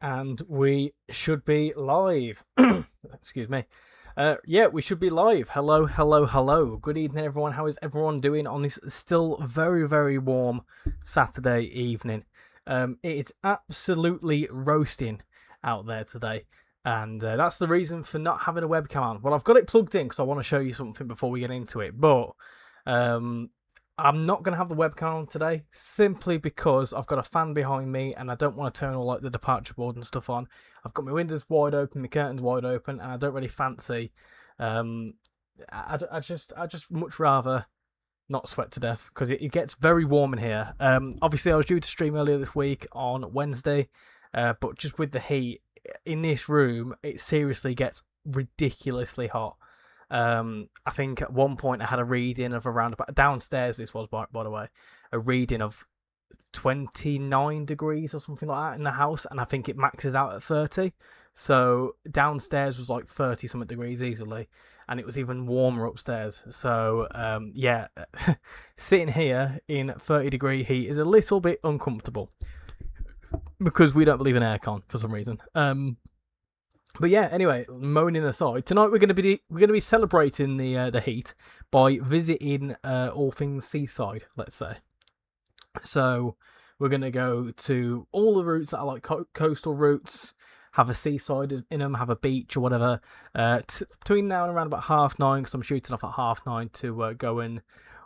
and we should be live. Excuse me. Yeah, we should be live. Hello, hello, hello. Good evening, everyone. How is everyone doing on this still very, very warm Saturday evening? It is absolutely roasting out there today, and that's the reason for not having a webcam on. Well, I've got it plugged in because I want to show you something before we get into it, but I'm not going to have the webcam on today simply because I've got a fan behind me and I don't want to turn all like the departure board and stuff on. I've got my windows wide open, my curtains wide open, and I don't really fancy. I just much rather not sweat to death because it gets very warm in here. Obviously, I was due to stream earlier this week on Wednesday, but just with the heat in this room, it seriously gets ridiculously hot. I think at one point I had a reading of around about downstairs. This was by the way, a reading of 29 degrees or something like that in the house, and I think it maxes out at 30. So downstairs was like 30 something degrees easily, and it was even warmer upstairs. So yeah, sitting here in 30-degree heat is a little bit uncomfortable because we don't believe in aircon for some reason. But yeah, anyway, moaning aside, tonight we're going to be celebrating the heat by visiting all things seaside, let's say. So we're going to go to all the routes that are like coastal routes, have a seaside in them, have a beach or whatever. Between now and around about 9:30, because I'm shooting off at 9:30 to go and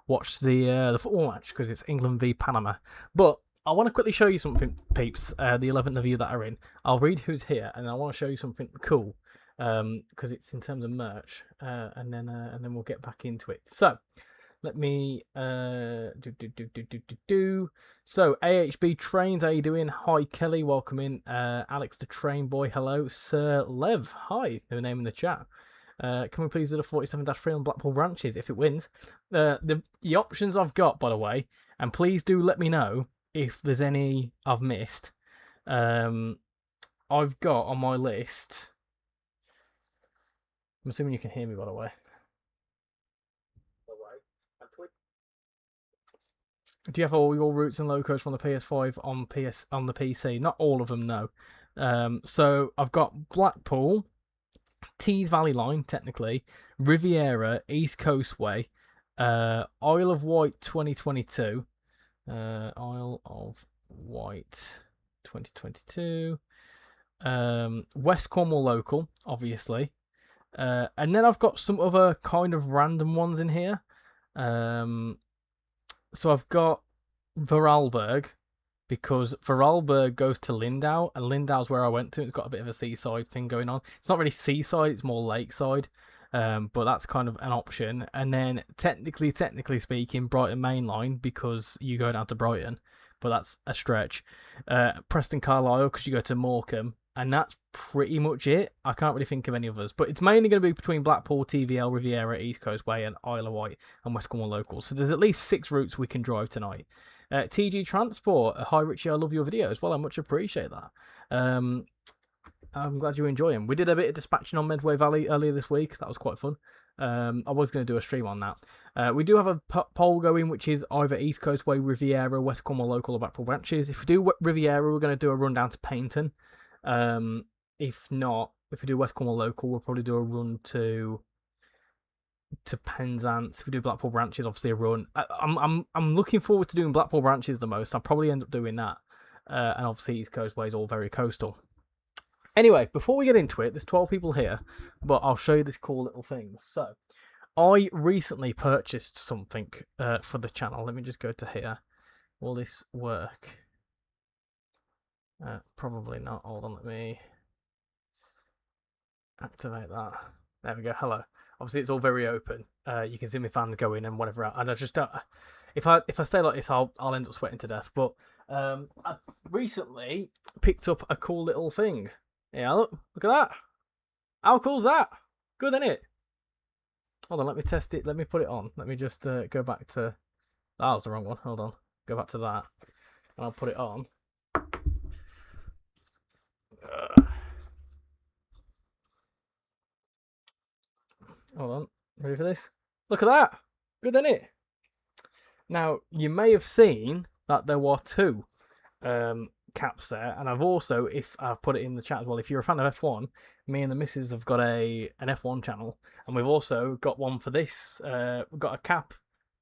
watch the football match because it's England v Panama. But I want to quickly show you something, peeps. The 11th of you that are in, I'll read who's here, and I want to show you something cool, because it's in terms of merch, and then we'll get back into it. So let me So AHB Trains, how you doing? Hi Kelly, welcome in. Alex the Train Boy, hello. Sir Lev, hi. No name in the chat. Can we please do the 47-3 on Blackpool branches if it wins? The options I've got, by the way, and please do let me know if there's any I've missed. I've got on my list. I'm assuming you can hear me, by the way. Do you have all your routes and locos from the PS5 on the PC? Not all of them, no. So I've got Blackpool, Tees Valley Line, technically, Riviera, East Coast Way, Isle of Wight 2022. Isle of Wight 2022. West Cornwall local, obviously. And then I've got some other kind of random ones in here. So I've got Vorarlberg, because Vorarlberg goes to Lindau, and Lindau's where I went to. It's got a bit of a seaside thing going on. It's not really seaside, it's more lakeside. But that's kind of an option. And then technically speaking, Brighton Main Line, because you go down to Brighton, but that's a stretch. Preston Carlisle, because you go to Morecambe, and that's pretty much it. I can't really think of any others, but it's mainly going to be between Blackpool, TVL, Riviera, East Coast Way, and Isle of Wight and West Cornwall locals. So there's at least 6 routes we can drive tonight. TG Transport, hi Richie, I love your videos. Well, I much appreciate that. I'm glad you enjoy them. We did a bit of dispatching on Medway Valley earlier this week. That was quite fun. I was going to do a stream on that. We do have a poll going, which is either East Coast Way, Riviera, West Cornwall local, or Blackpool branches. If we do Riviera, we're going to do a run down to Paynton. If not, if we do West Cornwall local, we'll probably do a run to Penzance. If we do Blackpool branches, obviously a run. I'm looking forward to doing Blackpool branches the most. I'll probably end up doing that. And obviously East Coast Way is all very coastal. Anyway, before we get into it, there's 12 people here, but I'll show you this cool little thing. So, I recently purchased something for the channel. Let me just go to here. Will this work? Probably not. Hold on, let me activate that. There we go. Hello. Obviously, it's all very open. You can see my fans going and whatever. And I just don't. If I stay like this, I'll end up sweating to death. But I recently picked up a cool little thing. Yeah, look at that. How cool's that? Good, isn't it? Hold on, let me test it. Let me put it on. Let me just go back to. That was the wrong one. Hold on. Go back to that, and I'll put it on. Hold on. Ready for this? Look at that. Good, isn't it? Now, you may have seen that there were 2. caps there, and I've also, if I've put it in the chat as well, if you're a fan of F1, me and the missus have got an F1 channel, and we've also got one for this. We've got a cap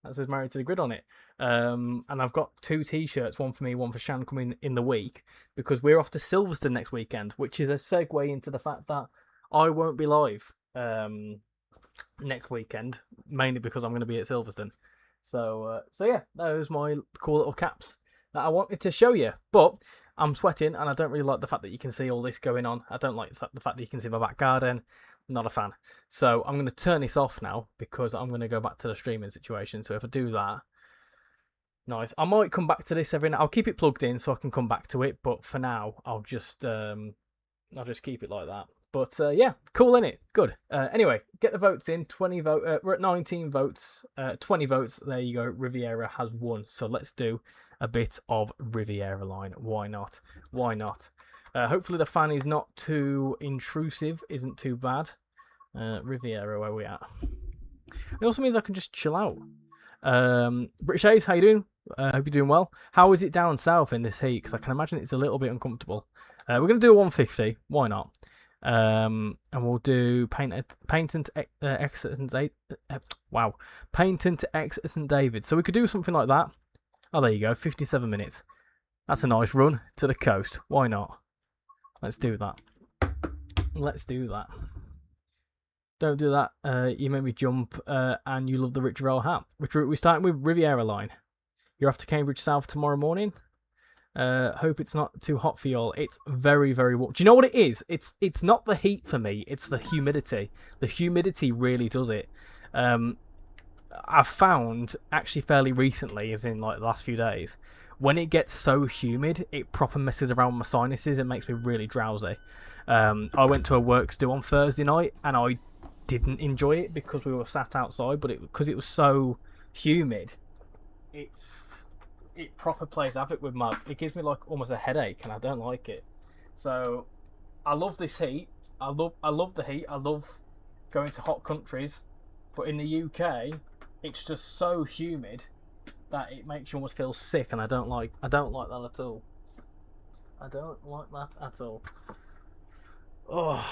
that says Married to the Grid on it, and I've got 2 t-shirts, one for me, one for Shan, coming in the week, because we're off to Silverstone next weekend, which is a segue into the fact that I won't be live next weekend, mainly because I'm going to be at Silverstone. So yeah, those are my cool little caps that I wanted to show you. But I'm sweating, and I don't really like the fact that you can see all this going on. I don't like the fact that you can see my back garden. Not a fan. So I'm going to turn this off now, because I'm going to go back to the streaming situation. So if I do that, nice. I might come back to this every now. I'll keep it plugged in so I can come back to it. But for now, I'll just keep it like that. But yeah, cool, innit? Good. Anyway, get the votes in. 20 vote. We're at 19 votes. 20 votes. There you go. Riviera has won. So let's do a bit of Riviera line. Why not? Why not? Hopefully the fan is not too intrusive. Isn't too bad. Riviera, where we at? It also means I can just chill out. British Ace, how you doing? Hope you're doing well. How is it down south in this heat? Because I can imagine it's a little bit uncomfortable. We're going to do a 150. Why not? And we'll do Patent X St David. So we could do something like that. Oh, there you go, 57 minutes. That's a nice run to the coast. Why not? Let's do that. Let's do that. Don't do that. You made me jump, and you love the RichyRail hat. We're starting with Riviera line. You're off to Cambridge South tomorrow morning. Hope it's not too hot for y'all. It's very, very warm. Do you know what it is? It's not the heat for me. It's the humidity. The humidity really does it. I've found, actually fairly recently, as in like the last few days, when it gets so humid, it proper messes around my sinuses. It makes me really drowsy. I went to a works do on Thursday night, and I didn't enjoy it because we were sat outside, but because it was so humid, it proper plays havoc with it gives me like almost a headache, and I don't like it. So I love this heat. I love the heat. I love going to hot countries, but in the UK, it's just so humid that it makes you almost feel sick, and I don't like that at all. I don't like that at all. Oh.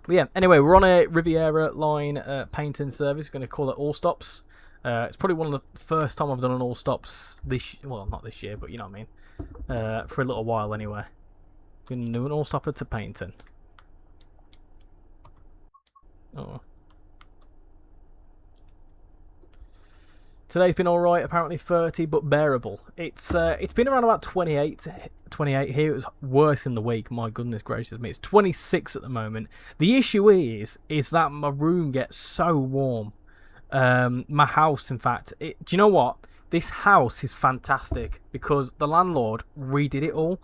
But yeah, anyway, we're on a Riviera line painting service. We're going to call it All Stops. It's probably one of the first time I've done an All Stops well, not this year, but you know what I mean. For a little while anyway. Going to do an All Stopper to painting. Oh. Today's been alright, apparently 30, but bearable. It's been around about 28 here. It was worse in the week, my goodness gracious me. It's 26 at the moment. The issue is that my room gets so warm. My house, in fact, do you know what? This house is fantastic because the landlord redid it all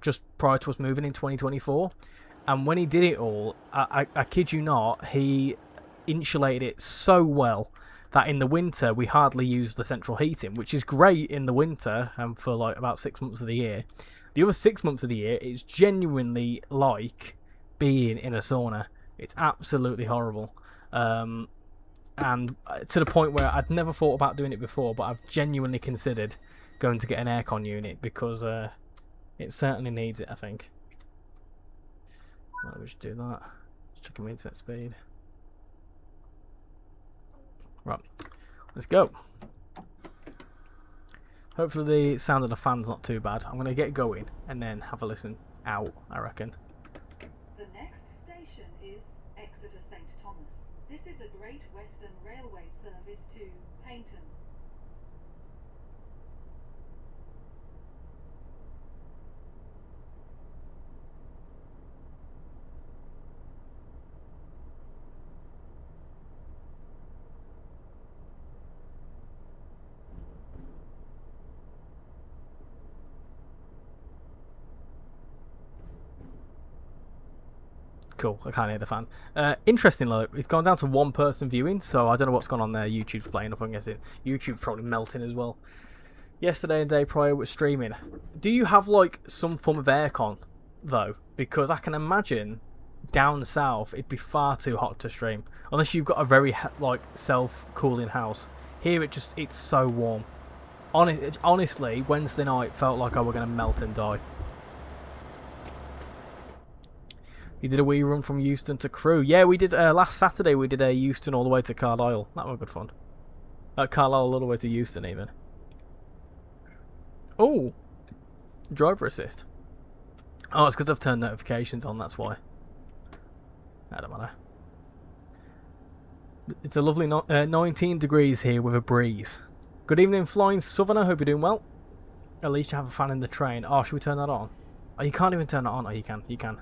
just prior to us moving in 2024. And when he did it all, I kid you not, he insulated it so well that in the winter we hardly use the central heating, which is great in the winter and for like about 6 months of the year. The other 6 months of the year, it's genuinely like being in a sauna. It's absolutely horrible. And to the point where I'd never thought about doing it before, but I've genuinely considered going to get an aircon unit because it certainly needs it, I think. Right, we should do that. Just checking my internet speed. Right, let's go. Hopefully the sound of the fan's not too bad. I'm going to get going and then have a listen out, I reckon. The next station is Exeter St Thomas. This is a Great Western Railway service to Paignton. Cool, I can't hear the fan. Interesting, look, it's gone down to one person viewing, so I don't know what's gone on there. YouTube's playing up, I'm guessing. YouTube's probably melting as well. Yesterday and day prior was streaming. Do you have like some form of aircon though? Because I can imagine down south it'd be far too hot to stream unless you've got a very like self-cooling house. Here it's so warm. Honestly, Wednesday night felt like I were going to melt and die. You did a wee run from Euston to Crewe. Yeah, we did. Last Saturday we did a Euston all the way to Carlisle. That was good fun. Carlisle all the way to Euston even. Oh, driver assist. Oh, it's because I've turned notifications on. That's why. I don't matter. It's a lovely 19 degrees here with a breeze. Good evening, Flying Southerner. Hope you're doing well. At least you have a fan in the train. Oh, should we turn that on? Oh, you can't even turn it on. Oh, you can. You can.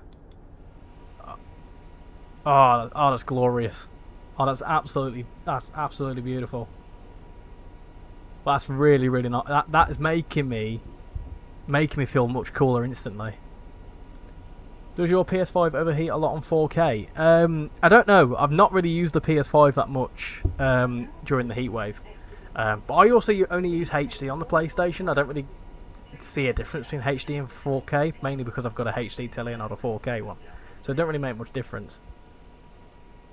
Oh, that's glorious. Oh, that's absolutely beautiful. Well, that's really, really not. That is making me feel much cooler instantly. Does your PS5 overheat a lot on 4K? I don't know. I've not really used the PS5 that much during the heat wave. But I also only use HD on the PlayStation. I don't really see a difference between HD and 4K, mainly because I've got a HD telly and not a 4K one. So it don't really make much difference.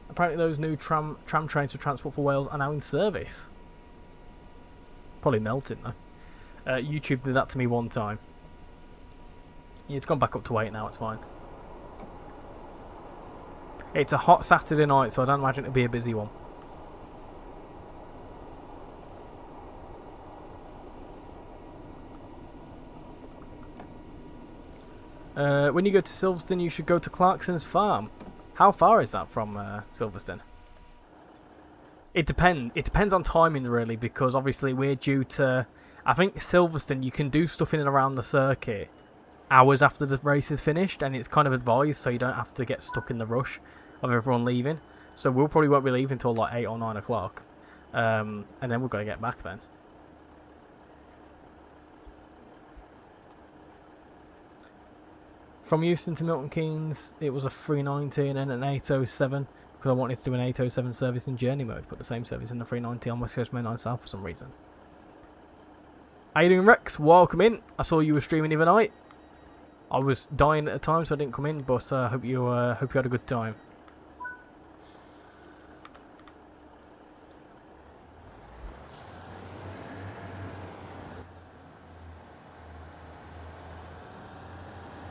Apparently those new tram trains for Transport for Wales are now in service. Probably melting though. YouTube did that to me one time. Yeah, it's gone back up to 8 now, it's fine. It's a hot Saturday night, so I don't imagine it'll be a busy one. When you go to Silverstone, you should go to Clarkson's farm. How far is that from Silverstone? It depends on timing really, because obviously we're due to. I think Silverstone you can do stuff in and around the circuit hours after the race is finished, and it's kind of advised so you don't have to get stuck in the rush of everyone leaving. So we'll probably won't be leaving until like 8 or 9 o'clock, and then we've got to get back then. From Euston to Milton Keynes, it was a 390 and then an 807 because I wanted to do an 807 service in journey mode. Put the same service in the 390 on West Coast Main Line South for some reason. How you doing, Rex? Welcome in. I saw you were streaming the other night. I was dying at the time, so I didn't come in, but I hope you had a good time.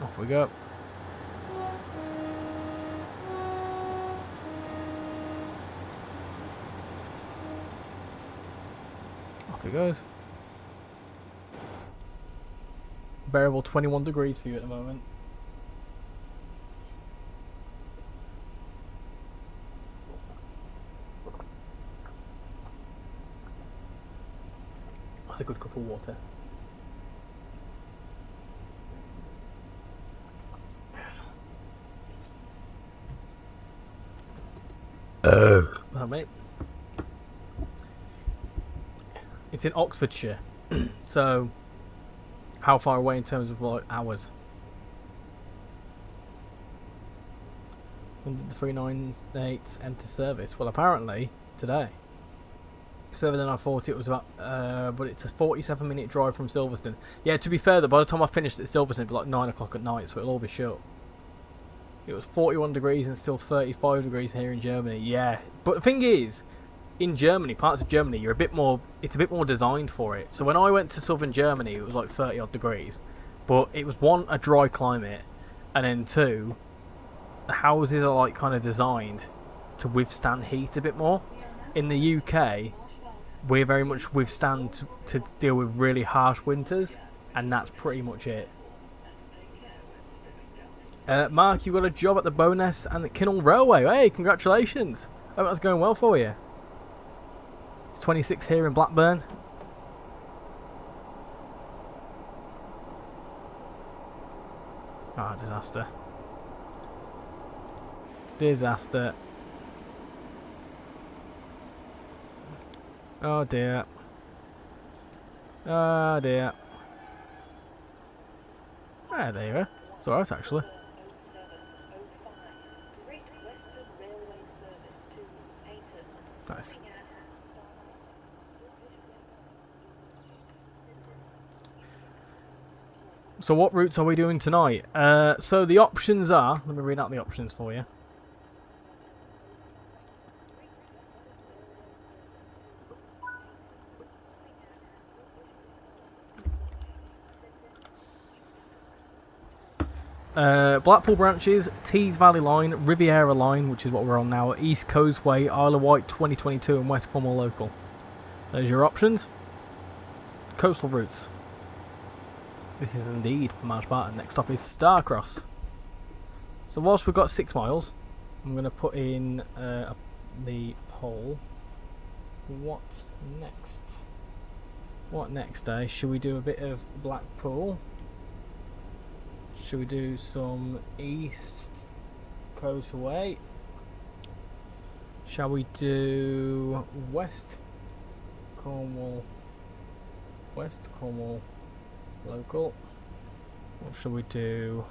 Off we go. Off it goes. Bearable 21 degrees for you at the moment. That's a good cup of water. Oh, mate. It's in Oxfordshire, so how far away in terms of like hours? When did the 398 enter service? Well, apparently today. It's further than I thought it was about, but it's a 47-minute drive from Silverstone. Yeah, to be fair, that by the time I finished at Silverstone, it'd be like 9 o'clock at night, so it'll all be shut. It was 41 degrees and still 35 degrees here in Germany. Yeah, but the thing is, in Germany, parts of Germany, it's a bit more designed for it. So when I went to southern Germany, it was like 30 odd degrees, but it was one, a dry climate, and then two, the houses are like kind of designed to withstand heat a bit more. In the UK, we're very much withstand to deal with really harsh winters, and that's pretty much it. Mark, you got a job at the Bowness and the Kinnell Railway. Hey, congratulations! Hope that's going well for you. It's 26 here in Blackburn. Ah, disaster. Disaster. Oh dear. Oh dear. Ah, there you are. It's alright actually. Nice. So what routes are we doing tonight? So the options are... Let me read out the options for you. Blackpool branches, Tees Valley Line, Riviera Line, which is what we're on now, East Coastway, Isle of Wight 2022 and West Cornwall Local. There's your options. Coastal routes. This is indeed Marsh Barton. Next stop is Starcross. So whilst we've got 6 miles, I'm going to put in the poll. What next? What next, eh? Should we do a bit of Blackpool? Should we do some East Coastway? Shall we do West Cornwall? West Cornwall Local? Or should we do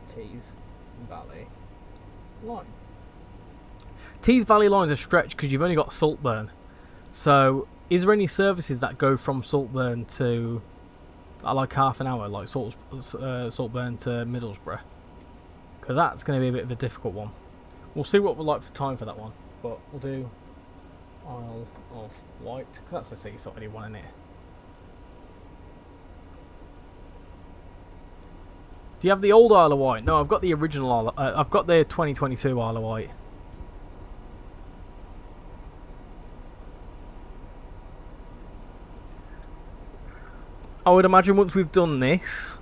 Tees Valley Line? Tees Valley Line's a stretch because you've only got Saltburn. So, is there any services that go from Saltburn to like half an hour, like Saltburn to Middlesbrough? Because that's going to be a bit of a difficult one. We'll see what we're like for time for that one, but we'll do Isle of Wight because that's the seaside one, isn't it? Do you have the old Isle of Wight? No, I've got the original Isle. I've got the 2022 Isle of Wight. I would imagine once we've done this,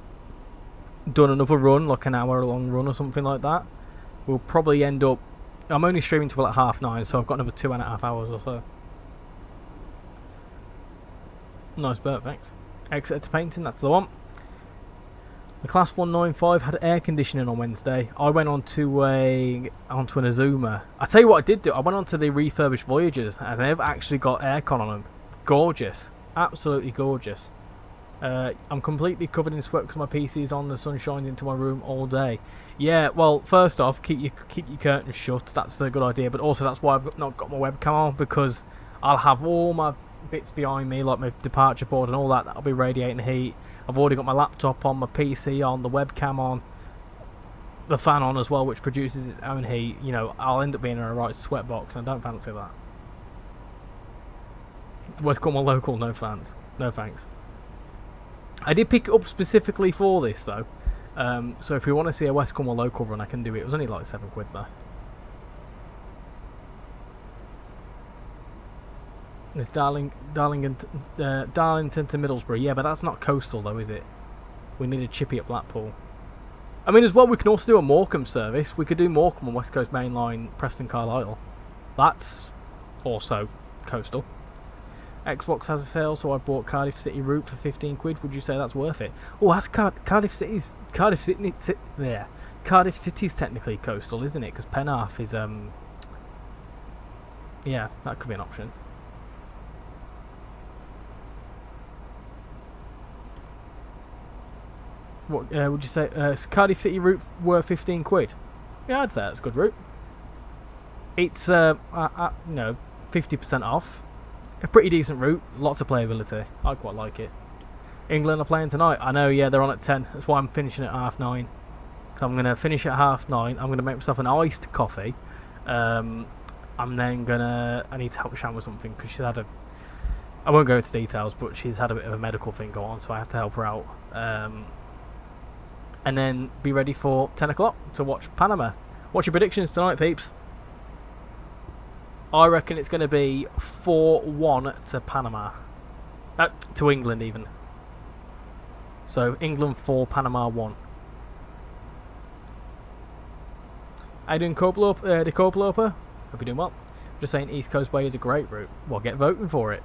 done another run, like an hour long run or something like that, we'll probably end up... I'm only streaming till like 9:30, so I've got another 2.5 hours or so. Nice bird, thanks. Exeter to Painting, that's the one. The Class 195 had air conditioning on Wednesday. I went onto an Azuma. I tell you what I did do, I went onto the refurbished Voyagers, and they've actually got aircon on them. Gorgeous. Absolutely gorgeous. I'm completely covered in sweat because my PC is on. The sun shines into my room all day. Yeah, well, first off, keep your curtains shut. That's a good idea. But also, that's why I've not got my webcam on, because I'll have all my bits behind me, like my departure board and all that. That'll be radiating heat. I've already got my laptop on, my PC on, the webcam on, the fan on as well, which produces its own heat. You know, I'll end up being in a right sweat box, and I don't fancy that. West Cornwall Local, no fans, no thanks. I did pick it up specifically for this though, so if you want to see a West Cornwall Local run, I can do it. It was only like £7 though. There's Darlington to Middlesbrough. Yeah, but that's not coastal though, is it? We need a chippy at Blackpool. I mean, as well, we can also do a Morecambe service. We could do Morecambe on West Coast Main Line, Preston Carlisle. That's also coastal. Xbox has a sale, so I bought Cardiff City route for £15. Would you say that's worth it? Oh, that's Cardiff City's there. Cardiff City's technically coastal, isn't it? Because Penarth is yeah, that could be an option. What would you say? Cardiff City route worth £15? Yeah, I'd say that's a good route. It's you know, 50% off. A pretty decent route, lots of playability. I quite like it. England are playing tonight. I know, yeah, they're on at 10. That's why I'm finishing at 9:30. So I'm going to finish at 9:30. I'm going to make myself an iced coffee. I'm then going to... I need to help Shan with something because she's had a... I won't go into details, but she's had a bit of a medical thing go on, so I have to help her out. And then be ready for 10 o'clock to watch Panama. What's your predictions tonight, peeps? I reckon it's going to be 4-1 to Panama. To England, even. So, England 4, Panama 1. How you doing, Corploper? Hope you're doing well. Just saying East Coast Way is a great route. Well, get voting for it.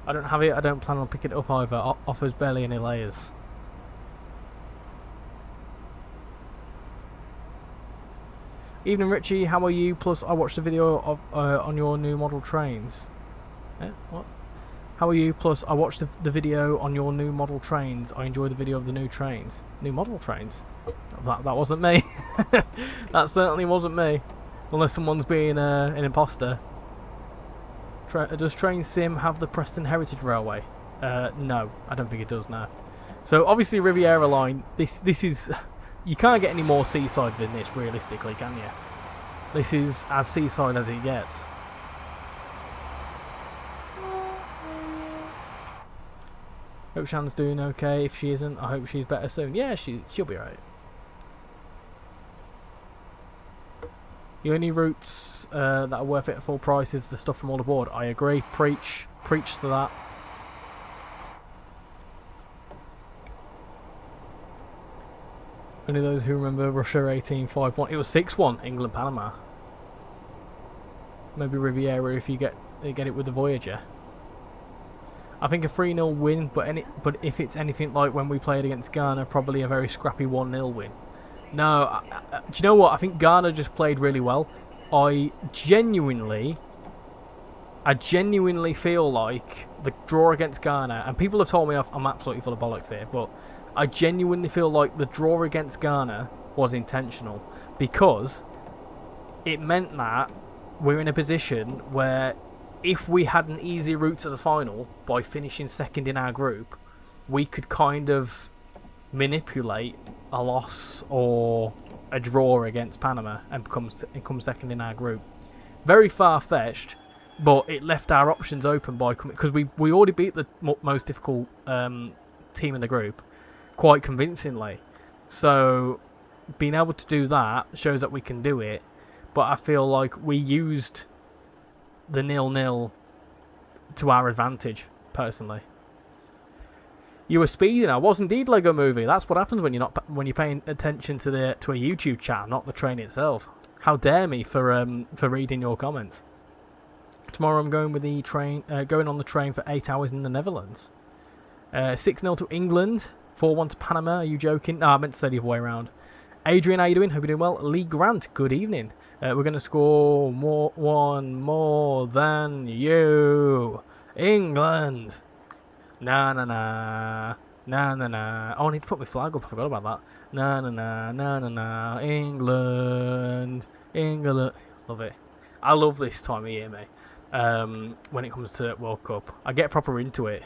I don't have it. I don't plan on picking it up either. Offers barely any layers. Evening, Richie. How are you? Plus, I watched a video of on your new model trains. What? How are you? Plus, I watched the video on your new model trains. I enjoyed the video of the new trains. New model trains? That wasn't me. That certainly wasn't me. Unless someone's being an imposter. Does Train Sim have the Preston Heritage Railway? No, I don't think it does now. So, obviously, Riviera Line. This is... You can't get any more seaside than this, realistically, can you? This is as seaside as it gets. Hope Shan's doing okay. If she isn't, I hope she's better soon. Yeah, she'll be right. The only routes that are worth it at full price is the stuff from all aboard. I agree. Preach to that. Only those who remember Russia 18-5-1. It was 6-1 England Panama. Maybe Riviera if you get it with the Voyager. I think a 3-0 win, but if it's anything like when we played against Ghana, probably a very scrappy 1-0 win. No, do you know what? I think Ghana just played really well. I genuinely feel like the draw against Ghana, and people have told me I'm absolutely full of bollocks here, but I genuinely feel like the draw against Ghana was intentional, because it meant that we're in a position where if we had an easy route to the final by finishing second in our group, we could kind of manipulate a loss or a draw against Panama and come second in our group. Very far-fetched, but it left our options open because we already beat the most difficult team in the group quite convincingly. So being able to do that shows that we can do it. But I feel like we used the 0-0 to our advantage, personally. You were speeding. I was indeed Lego Movie. That's what happens when you're paying attention to a YouTube chat, not the train itself. How dare me for reading your comments. Tomorrow I'm going with the train, going on the train for 8 hours in the Netherlands. 6-0 to England, 4-1 to Panama. Are you joking? No, I meant to say the other way around. Adrian, how you doing? Hope you're doing well. Lee Grant, good evening. We're going to score one more than you. England. Nah. Oh, I need to put my flag up. I forgot about that. Nah. England. Love it. I love this time of year, mate. When it comes to World Cup, I get proper into it.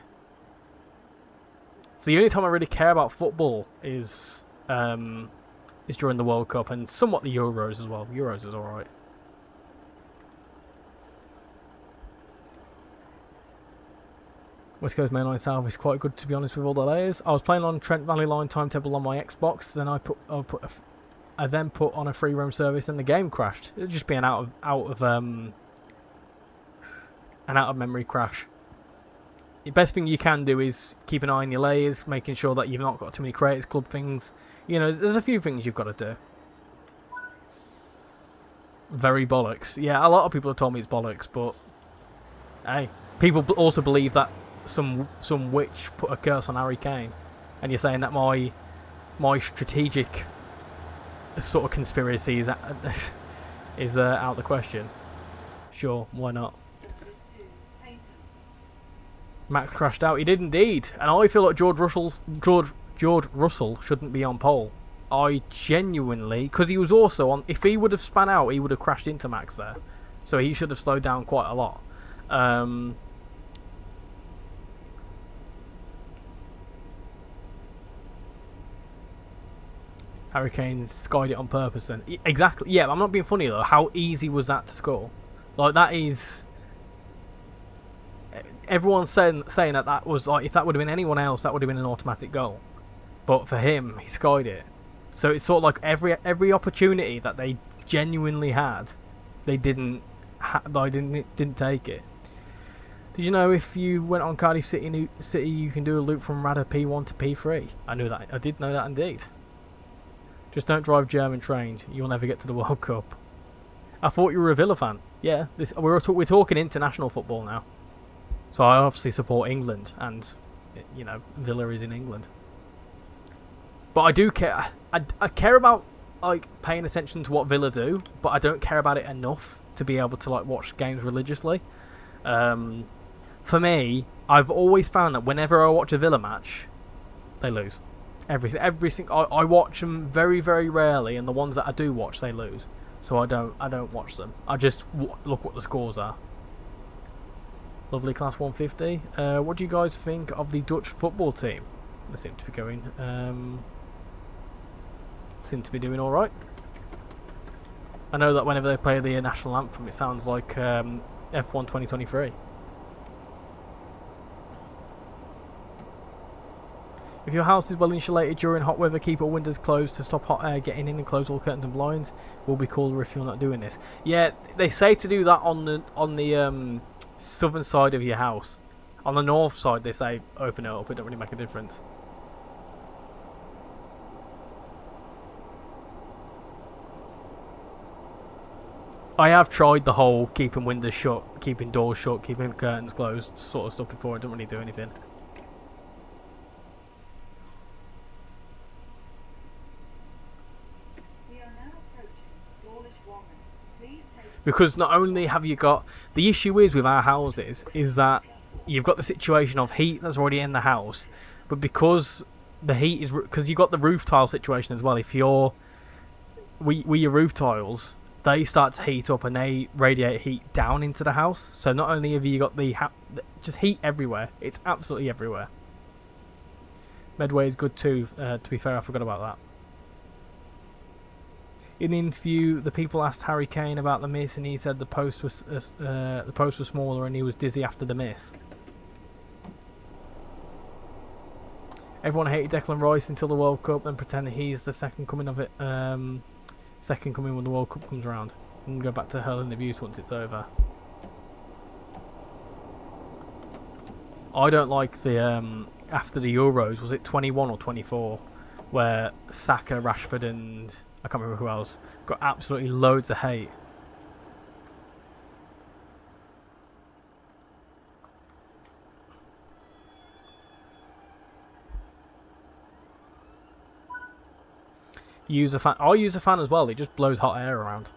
So the only time I really care about football is during the World Cup and somewhat the Euros as well. Euros is alright. West Coast Mainline South is quite good, to be honest, with all the layers. I was playing on Trent Valley Line timetable on my Xbox, then I then put on a free roam service and the game crashed. It'd just be an out of memory crash. The best thing you can do is keep an eye on your layers, making sure that you've not got too many Creators Club things. You know, there's a few things you've got to do. Very bollocks. Yeah, a lot of people have told me it's bollocks, but hey, people also believe that some witch put a curse on Harry Kane, and you're saying that my strategic sort of conspiracy is out the question. Sure, why not? Max crashed out. He did indeed, and I feel like George Russell shouldn't be on pole. I genuinely, because he was also on. If he would have spun out, he would have crashed into Max there, so he should have slowed down quite a lot. Hurricane skied it on purpose then. Exactly. Yeah, I'm not being funny though. How easy was that to score? Like, that is. Everyone's saying that was like, if that would have been anyone else, that would have been an automatic goal. But for him, he skied it. So it's sort of like every opportunity that they genuinely had, they didn't take it. Did you know if you went on Cardiff City, you can do a loop from Radar P1 to P3? I knew that. I did know that indeed. Just don't drive German trains. You'll never get to the World Cup. I thought you were a Villa fan. Yeah, we're talking international football now. So I obviously support England, and you know, Villa is in England. But I do care. I care about like paying attention to what Villa do, but I don't care about it enough to be able to like watch games religiously. For me, I've always found that whenever I watch a Villa match, they lose. Every single. I watch them very, very rarely, and the ones that I do watch, they lose. So I don't watch them. I just look what the scores are. Lovely Class 150. What do you guys think of the Dutch football team? They seem to be going. Seem to be doing all right. I know that whenever they play the national anthem, it sounds like F1 2023. If your house is well insulated during hot weather, keep all windows closed to stop hot air getting in and close all curtains and blinds. Will be cooler if you're not doing this. Yeah, they say to do that on the southern side of your house. On the north side, they say open it up. It don't really make a difference. I have tried the whole keeping windows shut, keeping doors shut, keeping the curtains closed sort of stuff before. It doesn't really do anything. Because not only have you got... The issue is with our houses is that you've got the situation of heat that's already in the house. But because the heat is... Because you've got the roof tile situation as well. If you're... With your roof tiles, they start to heat up and they radiate heat down into the house. So not only have you got the... just heat everywhere. It's absolutely everywhere. Medway is good too. To be fair, I forgot about that. In the interview, the people asked Harry Kane about the miss, and he said the post was smaller, and he was dizzy after the miss. Everyone hated Declan Rice until the World Cup, and pretended he's the second coming of it. Second coming when the World Cup comes around, and go back to hurling abuse once it's over. I don't like the after the Euros. Was it 21 or 24, where Saka, Rashford, and I can't remember who else got absolutely loads of hate. Use a fan. I use a fan as well. It just blows hot air around.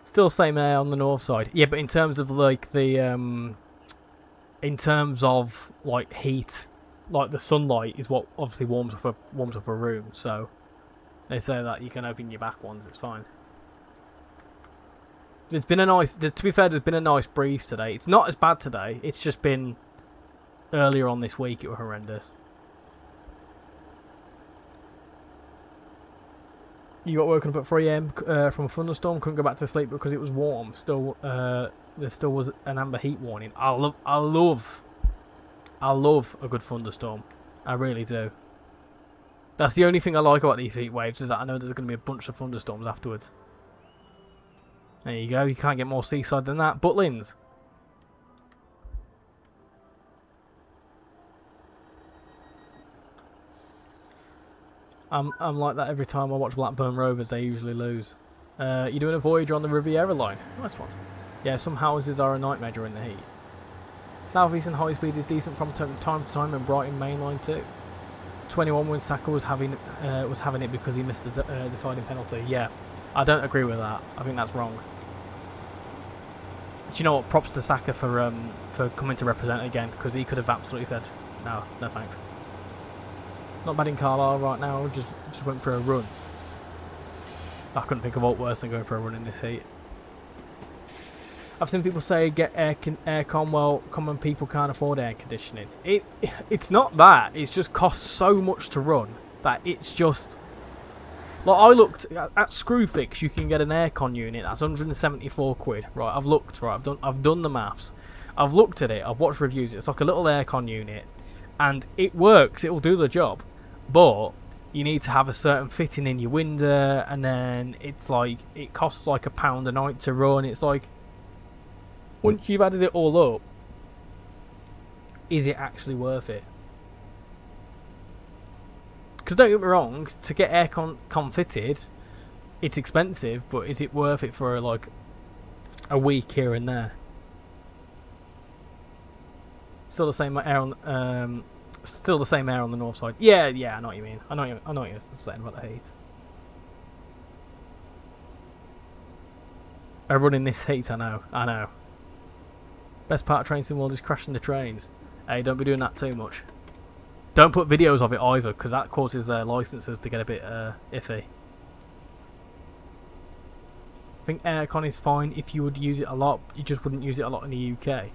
Still same air on the north side. Yeah, but in terms of like the in terms of like heat, like the sunlight is what obviously warms up a room. So they say that you can open your back ones. It's fine. It's been a nice. To be fair, there's been a nice breeze today. It's not as bad today. It's just been earlier on this week. It was horrendous. You got woken up at 3 AM from a thunderstorm. Couldn't go back to sleep because it was warm. Still, there still was an amber heat warning. I love a good thunderstorm. I really do. That's the only thing I like about these heat waves, is that I know there's going to be a bunch of thunderstorms afterwards. There you go. You can't get more seaside than that. Butlins. I'm like that every time I watch Blackburn Rovers. They usually lose. You're doing a Voyager on the Riviera line. Nice one. Yeah, some houses are a nightmare during the heat. South Eastern High Speed is decent from time to time, and Brighton Mainline too. 21 when Saka was having it because he missed the deciding penalty. Yeah, I don't agree with that. I think that's wrong. Do you know what? Props to Saka for coming to represent again, because he could have absolutely said no thanks. Not bad in Carlisle right now. Just went for a run. I couldn't think of what worse than going for a run in this heat. I've seen people say get aircon. Well, common people can't afford air conditioning. It's not that. It just costs so much to run that it's just... Like, I looked at Screwfix. You can get an aircon unit that's 174 quid. Right, I've looked. Right, I've done the maths. I've looked at it. I've watched reviews. It's like a little aircon unit, and it works. It will do the job, but you need to have a certain fitting in your window, and then it's like it costs like £1 a night to run. It's like, once you've added it all up, is it actually worth it? Because don't get me wrong, to get aircon fitted, it's expensive, but is it worth it for like a week here and there? Still the same air on the north side. Yeah, I know what you mean. I know what you're saying about the heat. I run in this heat, I know. Best part of train sim world is crashing the trains. Hey, don't be doing that too much. Don't put videos of it either, because that causes their licenses to get a bit iffy. I think aircon is fine if you would use it a lot. You just wouldn't use it a lot in the UK.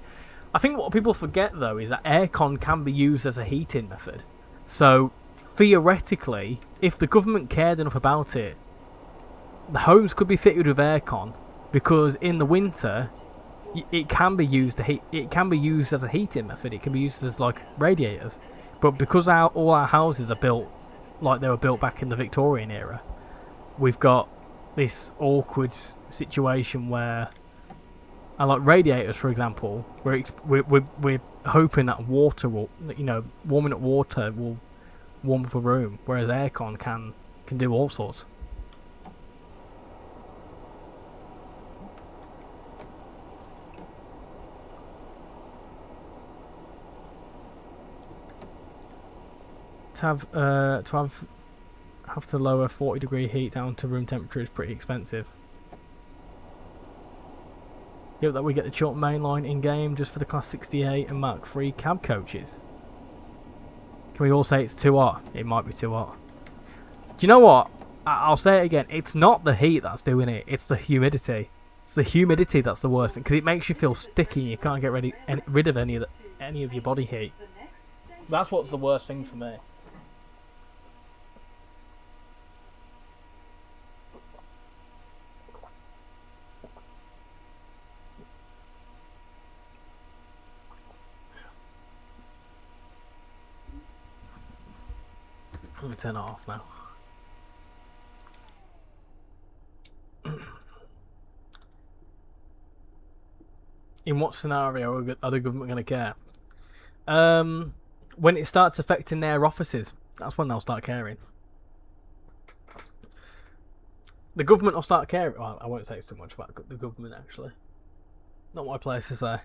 I think what people forget though is that aircon can be used as a heating method. So theoretically, if the government cared enough about it, the homes could be fitted with aircon, because in the winter it can be used to heat. It can be used as a heating method. It can be used as like radiators. But because all our houses are built like they were built back in the Victorian era, we've got this awkward situation where, like radiators, for example, we're hoping that water will, warming up water will warm up a room, whereas aircon can do all sorts. Have to lower 40-degree heat down to room temperature is pretty expensive. Yep, that we get the Chiltern main line in game just for the Class 68 and Mark III cab coaches. Can we all say it's too hot? It might be too hot. Do you know what? I'll say it again. It's not the heat that's doing it. It's the humidity. It's the humidity that's the worst thing, because it makes you feel sticky. You can't get rid of any of your body heat. That's what's the worst thing for me. I'm going to turn it off now. In what scenario are the government going to care? When it starts affecting their offices, that's when they'll start caring. The government will start caring. Well, I won't say too much about the government, actually. Not my place to say.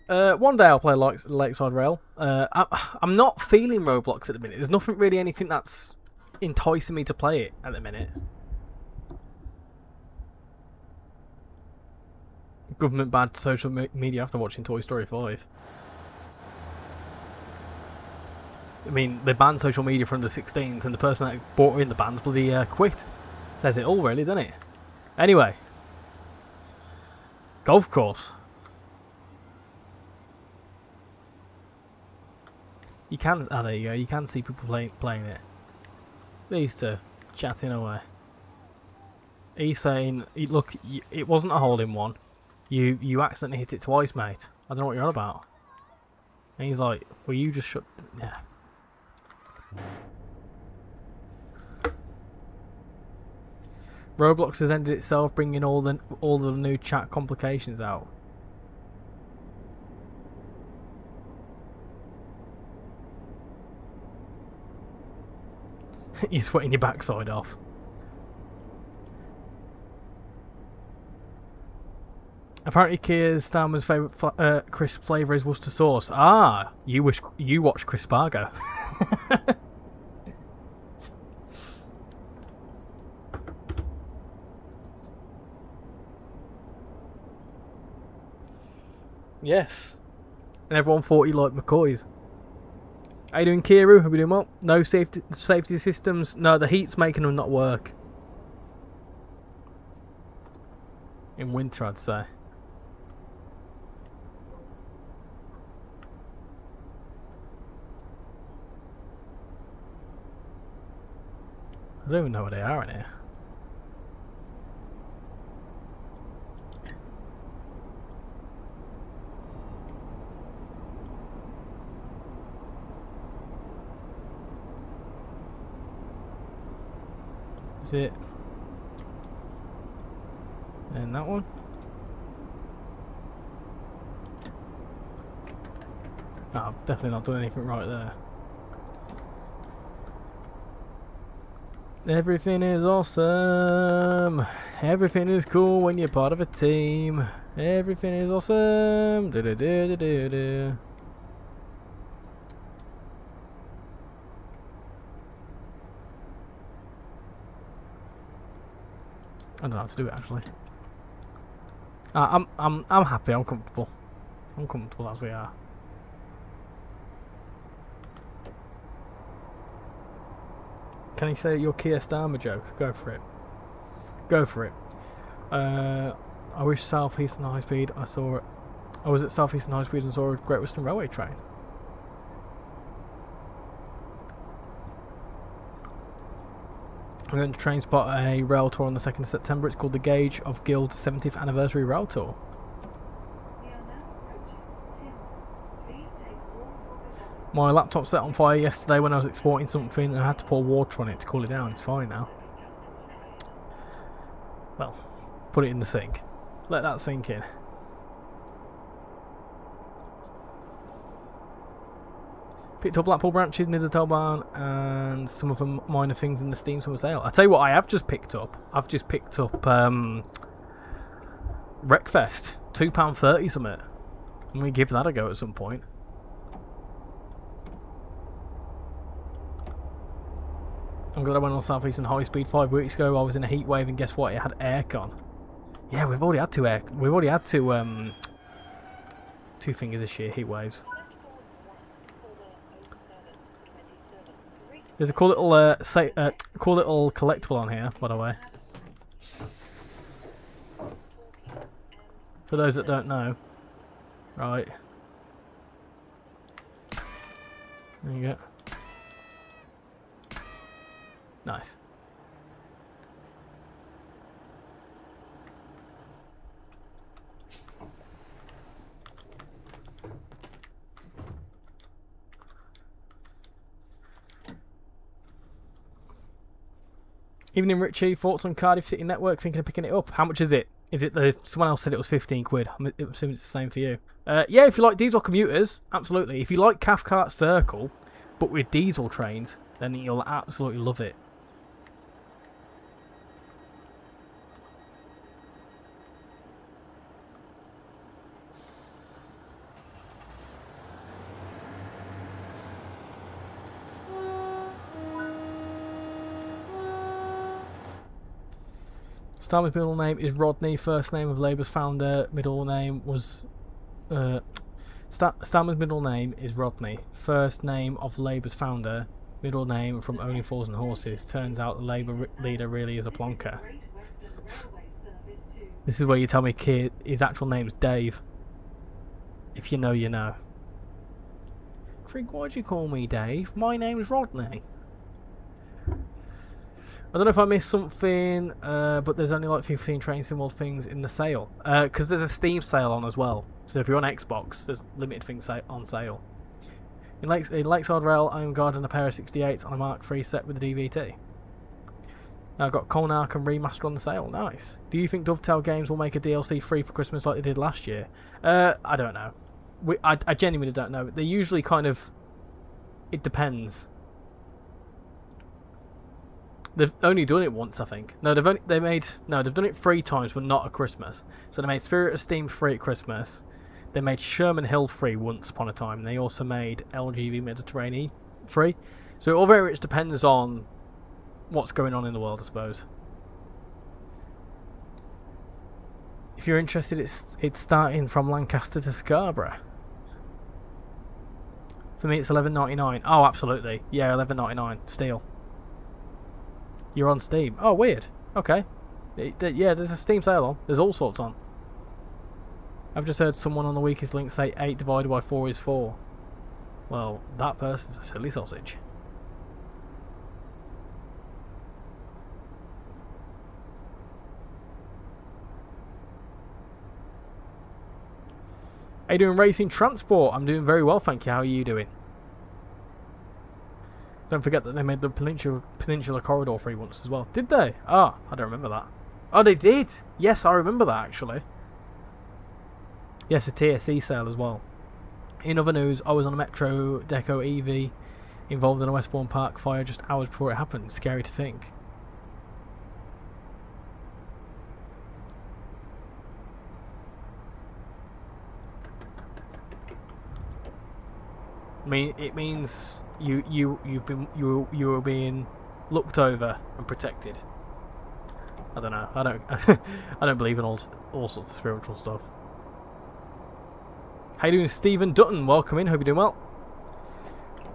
One day I'll play Lakeside Rail. I'm not feeling Roblox at the minute. There's nothing really, anything that's enticing me to play it at the minute. Government banned social media after watching Toy Story 5. I mean, they banned social media from the 16s, and the person that brought in the bans bloody quit. Says it all, really, doesn't it? Anyway, golf course. You can. Oh, there you go. You can see people playing it. These two chatting away. He's saying, "Look, it wasn't a hole-in-one. You accidentally hit it twice, mate. I don't know what you're on about." And he's like, "Well, you just shut." Yeah. Roblox has ended itself, bringing all the new chat complications out. You're sweating your backside off. Apparently, Keir Starmer's favourite crisp flavour is Worcester sauce. Ah, you watch Crispargo. Yes, and everyone thought he liked McCoy's. How you doing, Kieru? Are we doing well? No safety systems. No, the heat's making them not work. In winter, I'd say. I don't even know where they are in here. Is it? And that one? Oh, I've definitely not done anything right there. Everything is awesome. Everything is cool when you're part of a team. Everything is awesome. Do do do do do do. I don't know how to do it actually. I'm happy. I'm comfortable. I'm comfortable as we are. Can you say your Keir Starmer joke? Go for it. Go for it. I wish South Eastern High Speed. I was at South Eastern High Speed and saw a Great Western Railway train. I'm going to train spot a rail tour on the 2nd of September. It's called the Gauge of Guild 70th Anniversary Rail Tour. We are now approaching Tim. Please take all your belongings. My laptop set on fire yesterday when I was exporting something and I had to pour water on it to cool it down. It's fine now. Well, put it in the sink. Let that sink in. Picked up Blackpool branches near the tail barn and some of the minor things in the Steam Summer Sale. I tell you what, I have just picked up. I've just picked up Wreckfest, £2.30 something. I'm gonna give that a go at some point. I'm glad I went on South Eastern High Speed 5 weeks ago. I was in a heat wave and guess what? It had aircon. Yeah, we've already had two fingers this year, heat waves. There's a cool little collectible on here, by the way. For those that don't know, right? There you go. Nice. Evening, Richie. Thoughts on Cardiff City Network? Thinking of picking it up. How much is it? Is it the... Someone else said it was 15 quid. I'm assuming it's the same for you. Yeah, if you like diesel commuters, absolutely. If you like Cathcart Circle, but with diesel trains, then you'll absolutely love it. Starmer's middle name is Rodney. First name of Labour's founder. Middle name was... Starmer's middle name is Rodney. First name of Labour's founder. Middle name from Only Fools and Horses. Turns out the Labour leader really is a plonker. This is where you tell me kid his actual name's Dave. If you know, you know. Trig, why'd you call me Dave? My name's Rodney. I don't know if I missed something, but there's only like 15 Train Sim World things in the sale. Because there's a Steam sale on as well. So if you're on Xbox, there's limited things on sale. In Lakeside Rail, I'm guarding a pair of 68s on a Mark III set with the DVT. I've got Colnark and Remaster on the sale. Nice. Do you think Dovetail Games will make a DLC free for Christmas like they did last year? I don't know. I genuinely don't know. They usually kind of... It depends. They've only done it once, I think. No, they've done it 3 times, but not at Christmas. So they made Spirit of Steam free at Christmas. They made Sherman Hill free once upon a time. They also made LGV Mediterranean free. So it all very much depends on what's going on in the world, I suppose. If you're interested, it's starting from Lancaster to Scarborough. For me, it's $11.99. Oh, absolutely. Yeah, $11.99. Steal. You're on Steam. Oh, weird. Okay. Yeah, there's a Steam sale on. There's all sorts on. I've just heard someone on the weakest link say 8 divided by 4 is 4. Well, that person's a silly sausage. How you doing, Racing Transport? I'm doing very well, thank you. How are you doing? Don't forget that they made the Peninsula Corridor free once as well. Did they? Ah, I don't remember that. Oh, they did! Yes, I remember that, actually. Yes, a TSC sale as well. In other news, I was on a Metro Deco EV involved in a Westbourne Park fire just hours before it happened. Scary to think. I mean, it means you were being looked over and protected. I don't know. I don't believe in all sorts of spiritual stuff. How you doing, Stephen Dutton? Welcome in. Hope you're doing well.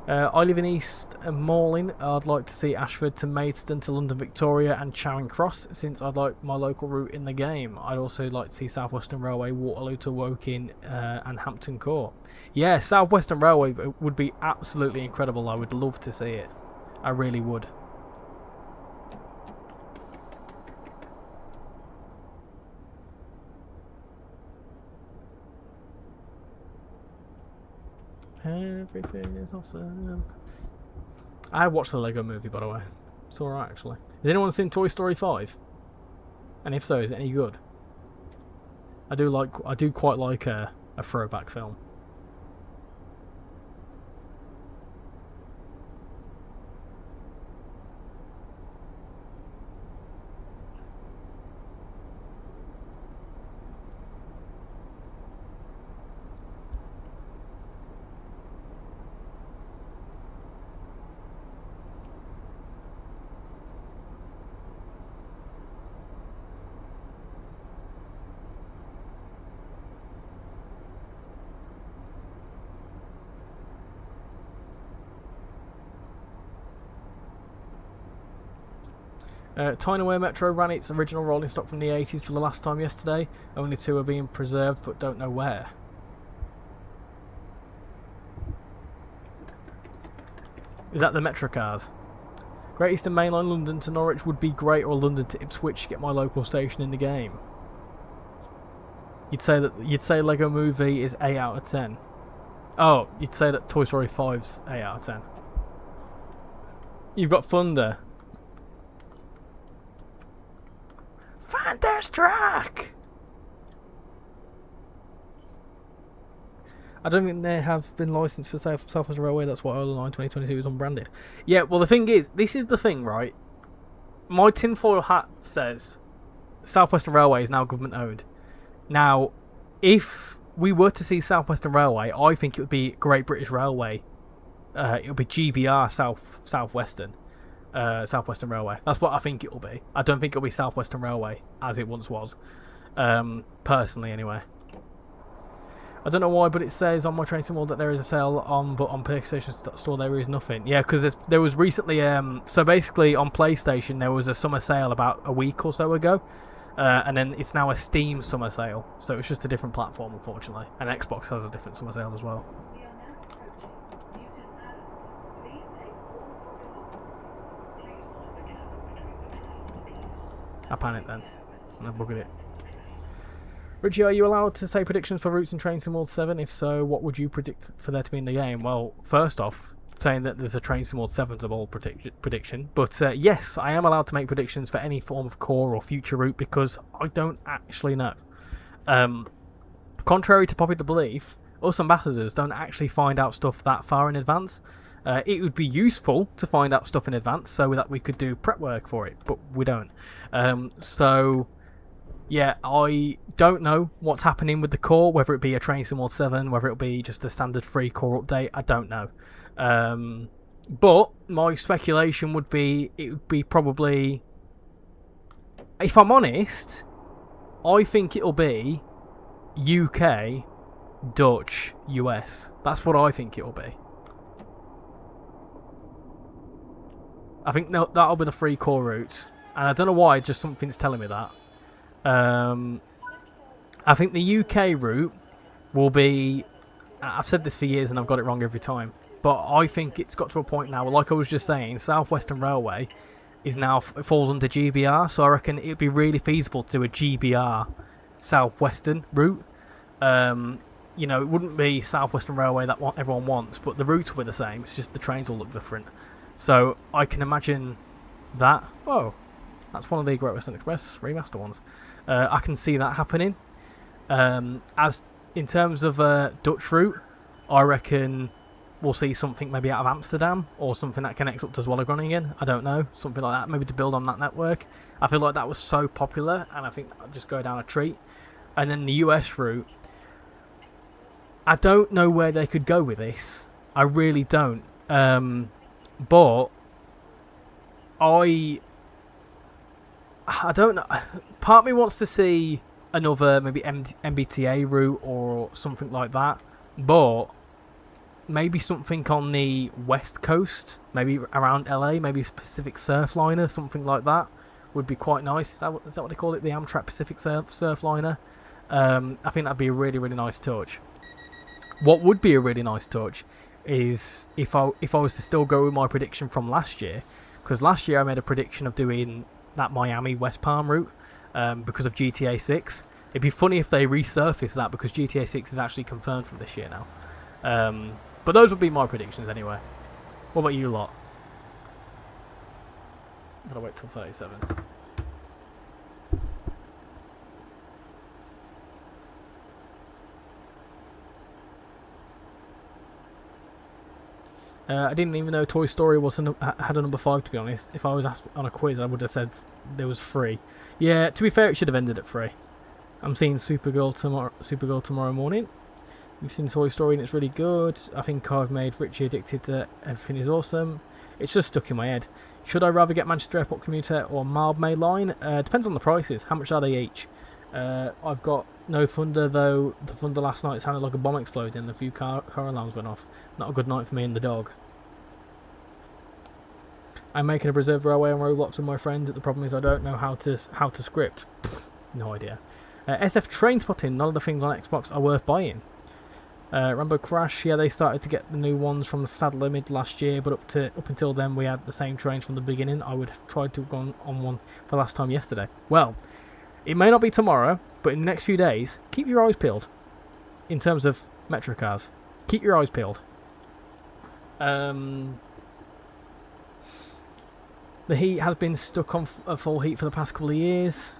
I live in East Malling. I'd like to see Ashford to Maidstone to London Victoria and Charing Cross, since I'd like my local route in the game. I'd also like to see South Western Railway, Waterloo to Woking and Hampton Court. Yeah, South Western Railway would be absolutely incredible. I would love to see it. I really would. Everything is awesome. I watched the Lego movie, by the way. It's alright, actually. Has anyone seen Toy Story 5? And if so, is it any good? I do quite like a throwback film. Tinyware Metro ran its original rolling stock from the 80s for the last time yesterday. Only 2 are being preserved, but don't know where. Is that the Metro cars? Great Eastern Main Line London to Norwich would be great, or London to Ipswich to get my local station in the game. You'd say Lego Movie is 8 out of 10. Oh, you'd say that Toy Story 5's 8 out of 10. You've got Thunder. Thunderstruck! I don't think they have been licensed for South Western Railway. That's why Isle Line 2022 is unbranded. Yeah, well, the thing is, this is the thing, right? My tinfoil hat says South Western Railway is now government owned. Now, if we were to see South Western Railway, I think it would be Great British Railway. It would be GBR South Western Railway. That's what I think it will be. I don't think it'll be South Western Railway as it once was. Personally, anyway. I don't know why, but it says on my train sim wall that there is a sale on, but on PlayStation Store there is nothing. Yeah, because there was recently, so basically on PlayStation there was a summer sale about a week or so ago, and then it's now a Steam summer sale, so it's just a different platform, unfortunately. And Xbox has a different summer sale as well. We are now approaching Newton Abbott. Please take all proper Please mind the gap between the cars. I panicked then, and I buggered it. Richie, are you allowed to say predictions for routes and Train Sim World 7? If so, what would you predict for there to be in the game? Well, first off, saying that there's a Train Sim World 7's a bold prediction. But yes, I am allowed to make predictions for any form of core or future route because I don't actually know. Contrary to popular belief, us ambassadors don't actually find out stuff that far in advance. It would be useful to find out stuff in advance so that we could do prep work for it, but we don't. So... yeah, I don't know what's happening with the core, whether it be a Train Sim World 7, whether it'll be just a standard free core update, I don't know. But my speculation would be, it would be probably, if I'm honest, I think it'll be UK, Dutch, US. That's what I think it'll be. I think that'll be the free core routes. And I don't know why, just something's telling me that. I think the UK route will be... I've said this for years and I've got it wrong every time. But I think it's got to a point now, like I was just saying, South Western Railway is now falls under GBR. So I reckon it'd be really feasible to do a GBR South Western route. You know, it wouldn't be South Western Railway that everyone wants, but the routes will be the same. It's just the trains will look different. So I can imagine that. Oh, that's one of the Great Western Express remaster ones. I can see that happening. As in terms of Dutch route, I reckon we'll see something maybe out of Amsterdam or something that connects up to Zwolle-Groningen. I don't know, something like that, maybe to build on that network. I feel like that was so popular, and I think that'll just go down a treat. And then the US route, I don't know where they could go with this. I really don't. But I don't know. Part of me wants to see another maybe MBTA route or something like that, but maybe something on the west coast, maybe around LA, maybe Pacific Surfliner, something like that would be quite nice. Is that what they call it? The Amtrak Pacific Surfliner. I think that'd be a really, really nice touch. What would be a really nice touch is if I was to still go with my prediction from last year, because last year I made a prediction of doing that Miami West Palm route because of GTA 6. It'd be funny if they resurfaced that because GTA 6 is actually confirmed from this year now. But those would be my predictions anyway. What about you lot? Gotta wait till 37. I didn't even know Toy Story had a number 5, to be honest. If I was asked on a quiz, I would have said there was 3. Yeah, to be fair, it should have ended at 3. I'm seeing Supergirl tomorrow morning. We've seen Toy Story and it's really good. I think I've made Richie addicted to Everything Is Awesome. It's just stuck in my head. Should I rather get Manchester Airport Commuter or Mild Maid Line? Depends on the prices. How much are they each? I've got no thunder, though. The thunder last night sounded like a bomb exploding and a few car alarms went off. Not a good night for me and the dog. I'm making a preserved railway on Roblox with my friend. The problem is I don't know how to script. No idea. SF Train Spotting. None of the things on Xbox are worth buying. Rambo Crash, yeah, they started to get the new ones from the Saddler mid last year, but up until then we had the same trains from the beginning. I would have tried to have gone on one for last time yesterday. Well, it may not be tomorrow, but in the next few days, keep your eyes peeled. In terms of metro cars, keep your eyes peeled. The heat has been stuck on full heat for the past couple of years.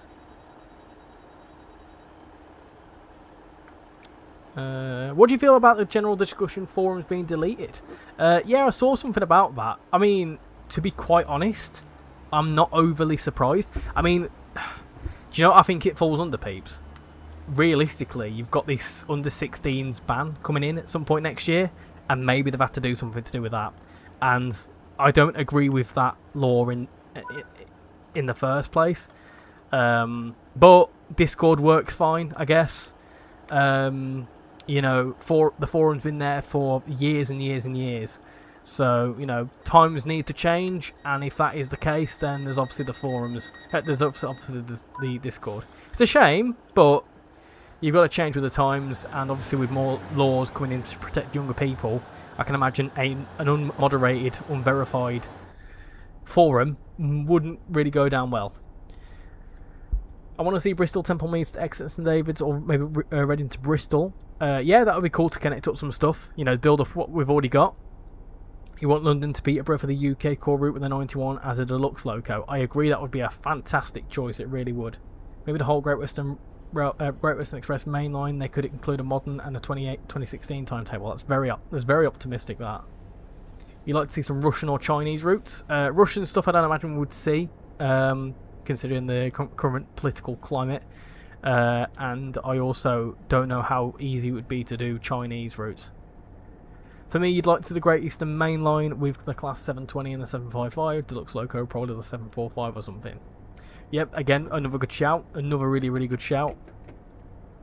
What do you feel about the general discussion forums being deleted? Yeah, I saw something about that. I mean, to be quite honest, I'm not overly surprised. I mean, do you know what I think it falls under, peeps? Realistically, you've got this under 16s ban coming in at some point next year, and maybe they've had to do something to do with that. And I don't agree with that law in the first place. But Discord works fine, I guess. You know, the forum's been there for years and years and years. So, you know, times need to change, and if that is the case, then there's obviously the forums. There's obviously the Discord. It's a shame, but you've got to change with the times, and obviously with more laws coming in to protect younger people, I can imagine an unmoderated, unverified forum wouldn't really go down well. I want to see Bristol Temple meets to exit St David's, or maybe Reading to Bristol. Yeah, that would be cool to connect up some stuff. You know, build up what we've already got. You want London to Peterborough for the UK core route with the 91 as a deluxe loco. I agree, that would be a fantastic choice. It really would. Maybe the whole Great Western Express main line. They could include a modern and a 2016 timetable. That's very optimistic. That you'd like to see some Russian or Chinese routes. Russian stuff I don't imagine we would see, considering the current political climate. And I also don't know how easy it would be to do Chinese routes. For me, you'd like to see the Great Eastern Main Line with the Class 720 and the 755. Deluxe Loco, probably the 745 or something. Yep, again, another good shout. Another really, really good shout.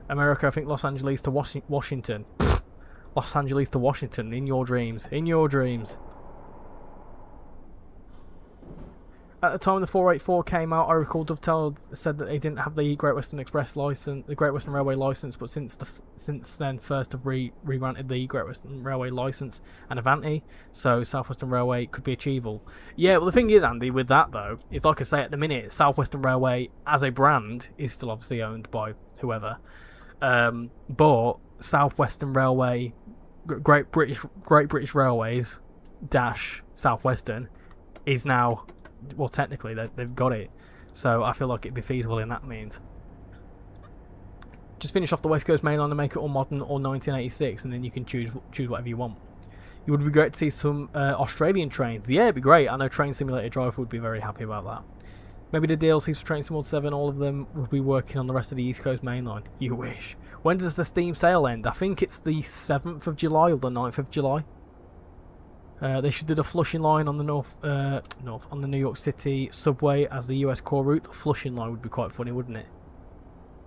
America, I think Los Angeles to Washington. Los Angeles to Washington, in your dreams. In your dreams. At the time the 484 came out, I recall Dovetail said that they didn't have the Great Western Express license, the Great Western Railway license, but since then first have re-granted the Great Western Railway license and Avanti, so South Western Railway could be achievable. Yeah, well the thing is, Andy, with that though, is like I say, at the minute, South Western Railway as a brand is still obviously owned by whoever, but South Western Railway, Great British Railways dash South Western is now. Well, technically, they've got it. So I feel like it'd be feasible in that means. Just finish off the West Coast Main Line and make it all modern or 1986, and then you can choose whatever you want. It would be great to see some Australian trains. Yeah, it'd be great. I know Train Simulator Driver would be very happy about that. Maybe the DLCs for Train Simulator 7, all of them will be working on the rest of the East Coast Main Line. You wish. When does the Steam sale end? I think it's the 7th of July or the 9th of July. They should do the Flushing line on the on the New York City subway as the US core route. The Flushing line would be quite funny, wouldn't it?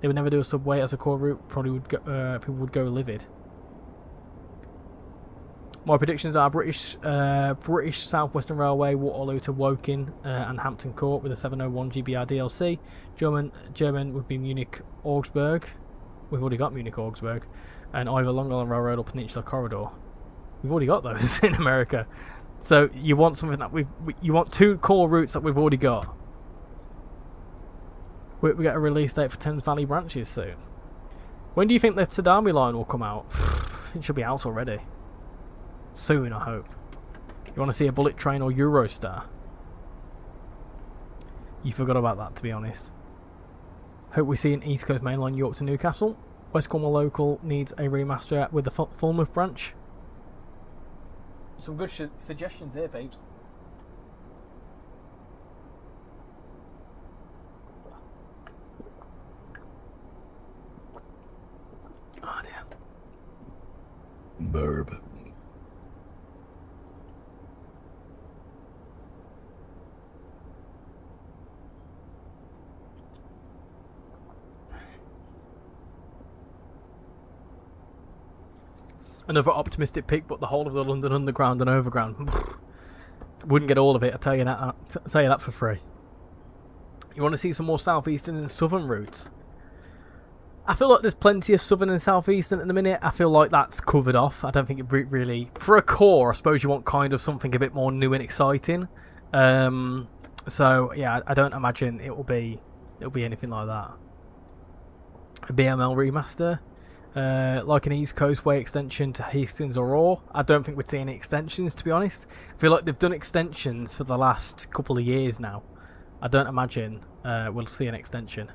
They would never do a subway as a core route. Probably would go, people would go livid. My predictions are British South Western Railway, Waterloo to Woking and Hampton Court with a 701 GBR DLC. German would be Munich Augsburg. We've already got Munich Augsburg, and either Long Island Railroad or Peninsula Corridor. We've already got those in America. So you want something that you want two core routes that we've already got. We get a release date for Thames Valley branches soon. When do you think the Tadami line will come out? It should be out already. Soon, I hope. You want to see a bullet train or Eurostar? You forgot about that, to be honest. Hope we see an East Coast Main Line York to Newcastle. West Cornwall Local needs a remaster with the Falmouth branch. Some good suggestions here, peeps. Oh dear. Burb. Another optimistic pick, but the whole of the London Underground and Overground wouldn't get all of it. I tell you that for free. You want to see some more southeastern and southern routes? I feel like there's plenty of southern and southeastern at the minute. I feel like that's covered off. I don't think it really... For a core, I suppose you want kind of something a bit more new and exciting. So, yeah, I don't imagine it'll be anything like that. A BML remaster. Like an East Coast Way extension to Hastings or Orr. I don't think we'd see any extensions, to be honest. I feel like they've done extensions for the last couple of years now. I don't imagine we'll see an extension.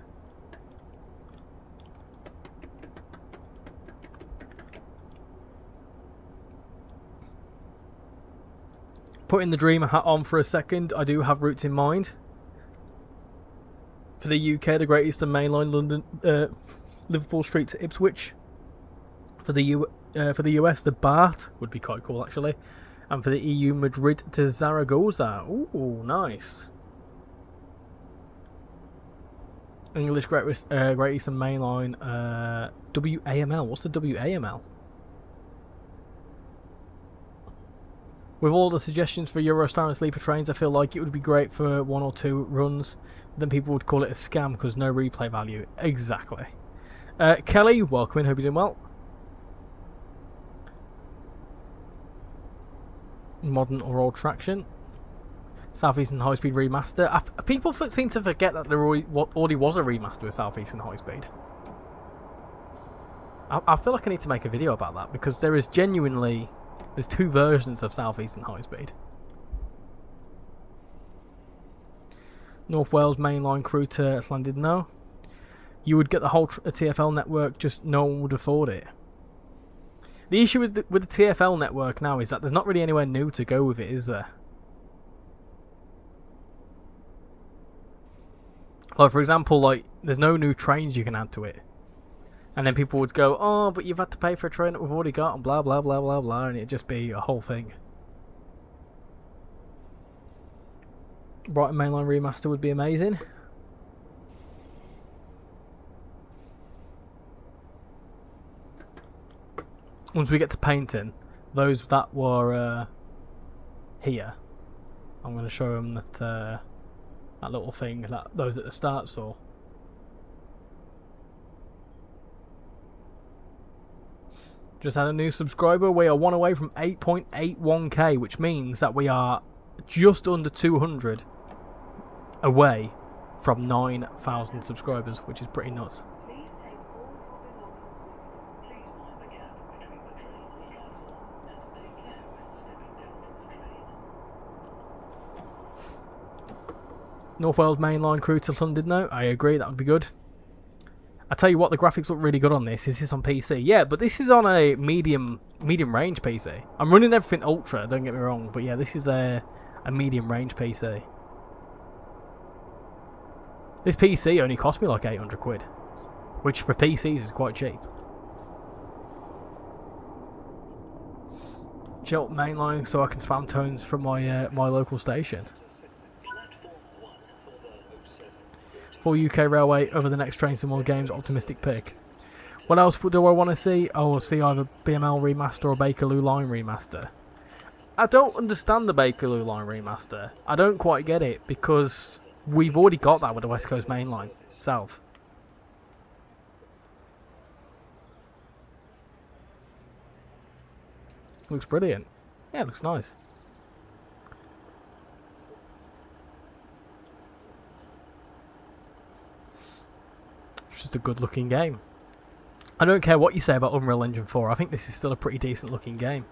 Putting the Dreamer hat on for a second, I do have routes in mind. For the UK, the Great Eastern Main Line, London, Liverpool Street to Ipswich. For the US, the BART would be quite cool actually. And for the EU, Madrid to Zaragoza. Ooh, nice. English Great Eastern Main Line, WAML. What's the WAML? With all the suggestions for Eurostar and sleeper trains, I feel like it would be great for 1 or 2 runs. Then people would call it a scam because no replay value. Exactly. Kelly, welcome in. Hope you're doing well. Modern or old traction. Southeastern High Speed remaster. People seem to forget that there already was a remaster with Southeastern High Speed. I feel like I need to make a video about that because there is genuinely... There's 2 versions of Southeastern High Speed. North Wales mainline crew to Llandudno. You would get the whole TfL network, just no one would afford it. The issue with the TfL network now is that there's not really anywhere new to go with it, is there? Like, for example, like, there's no new trains you can add to it. And then people would go, oh, but you've had to pay for a train that we've already got, and blah, blah, blah, blah, blah, and it'd just be a whole thing. Brighton Mainline remaster would be amazing. Once we get to painting, those that were here, I'm going to show them that that little thing that those at the start saw. Just had a new subscriber. We are 1 away from 8.81k, which means that we are just under 200 away from 9,000 subscribers, which is pretty nuts. Please take all your belongings with you. Please mind the gap between the train and platform and take care when stepping down from the train. North Wales mainline crew to Llandudno. I agree, that would be good. I tell you what, the graphics look really good on this. This is on PC, yeah, but this is on a medium range PC. I'm running everything ultra, don't get me wrong, but yeah, this is a medium range PC. This PC only cost me like 800 quid, which for PCs is quite cheap. Chelt mainline so I can spam tones from my my local station. For UK Railway over the next train, some more games, optimistic pick. What else do I want to see? Oh, I'll see either BML remaster or Bakerloo Line remaster. I don't understand the Bakerloo Line remaster. I don't quite get it because we've already got that with the West Coast Main Line South. Looks brilliant. Yeah, it looks nice. Just a good looking game. I don't care what you say about Unreal Engine 4, I think this is still a pretty decent looking game.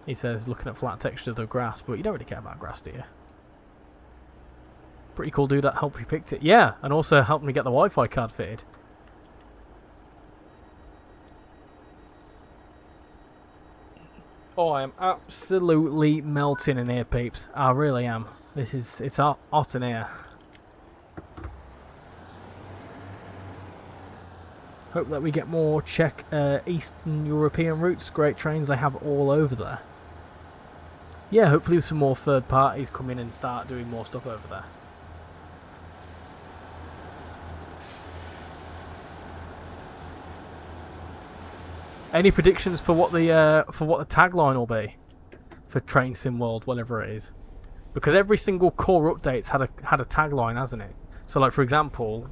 He says, looking at flat textures of grass, but you don't really care about grass, do you? Pretty cool dude that helped you picked it. Yeah, and also helped me get the Wi-Fi card fitted. Oh, I am absolutely melting in here, peeps. I really am. It's hot in here. Hope that we get more Czech, Eastern European routes. Great trains they have all over there. Yeah, hopefully some more third parties come in and start doing more stuff over there. Any predictions for what the tagline will be for Train Sim World, whatever it is? Because every single core update's had a tagline, hasn't it? So, like for example,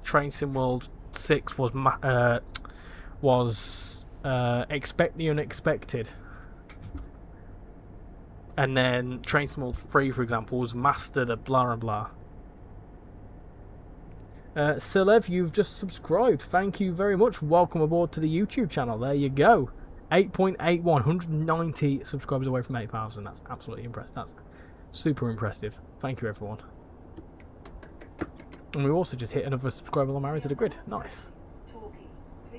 Train Sim World 6 was expect the unexpected, and then Train Sim World 3, for example, was master the blah and blah. Silev, you've just subscribed. Thank you very much. Welcome aboard to the YouTube channel. There you go. 8.81, 190 subscribers away from 8,000. That's absolutely impressive. That's super impressive. Thank you, everyone. And we also just hit another subscriber on Married to the Grid. Nice.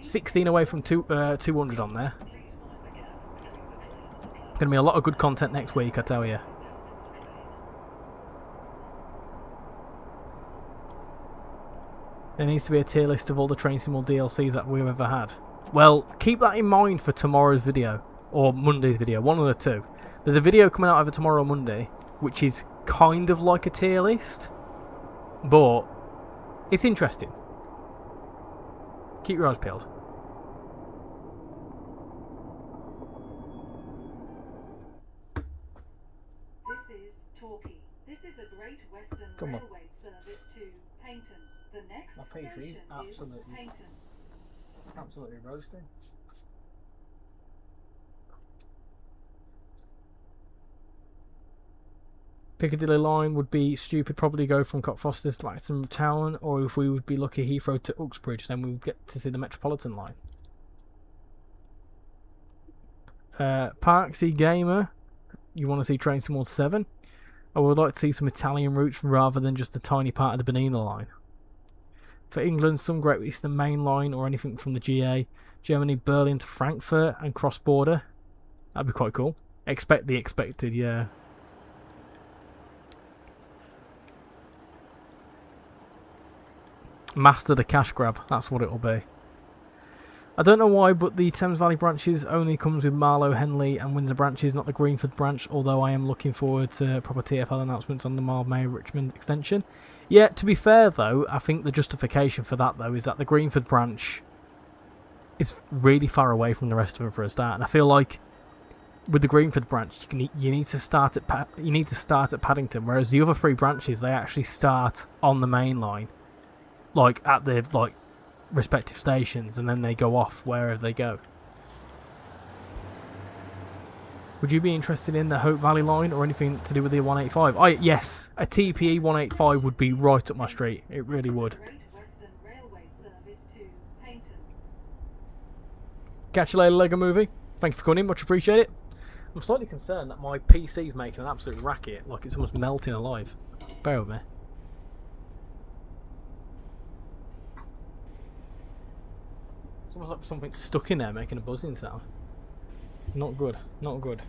16 away from 200 on there. Gonna be a lot of good content next week, I tell you. There needs to be a tier list of all the Train Sim World DLCs that we've ever had. Well, keep that in mind for tomorrow's video, or Monday's video, one of the two. There's a video coming out over tomorrow or Monday, which is kind of like a tier list, but it's interesting. Keep your eyes peeled. This is Torquay. This is a Great Western Come on. Railway service to Paignton. The next My PC's station absolutely- is Paignton. Absolutely roasting. Piccadilly line would be stupid, probably go from Cockfosters to Acton Town, or if we would be lucky Heathrow to Uxbridge, then we would get to see the Metropolitan line. Parksy Gamer, you want to see Train Sim World 7? I would like to see some Italian routes rather than just a tiny part of the Bernina line. For England, some Great Eastern Main Line or anything from the GA. Germany, Berlin to Frankfurt and cross-border. That'd be quite cool. Expect the expected, yeah. Master the cash grab, that's what it'll be. I don't know why, but the Thames Valley branches only comes with Marlow, Henley and Windsor branches, not the Greenford branch, although I am looking forward to proper TfL announcements on the Mildmay Richmond extension. Yeah, to be fair though, I think the justification for that though is that the Greenford branch is really far away from the rest of them for a start, and I feel like with the Greenford branch you need to start at Paddington, whereas the other three branches they actually start on the main line, like at the respective stations, and then they go off wherever they go. Would you be interested in the Hope Valley line or anything to do with the 185? Yes, a TPE 185 would be right up my street. It really would. Great Western Railway service to Paignton. Catch you later, Lego Movie. Thank you for coming in, much appreciated. I'm slightly concerned that my PC's making an absolute racket, like it's almost melting alive. Bear with me. It's almost like something stuck in there making a buzzing sound. Not good, not good.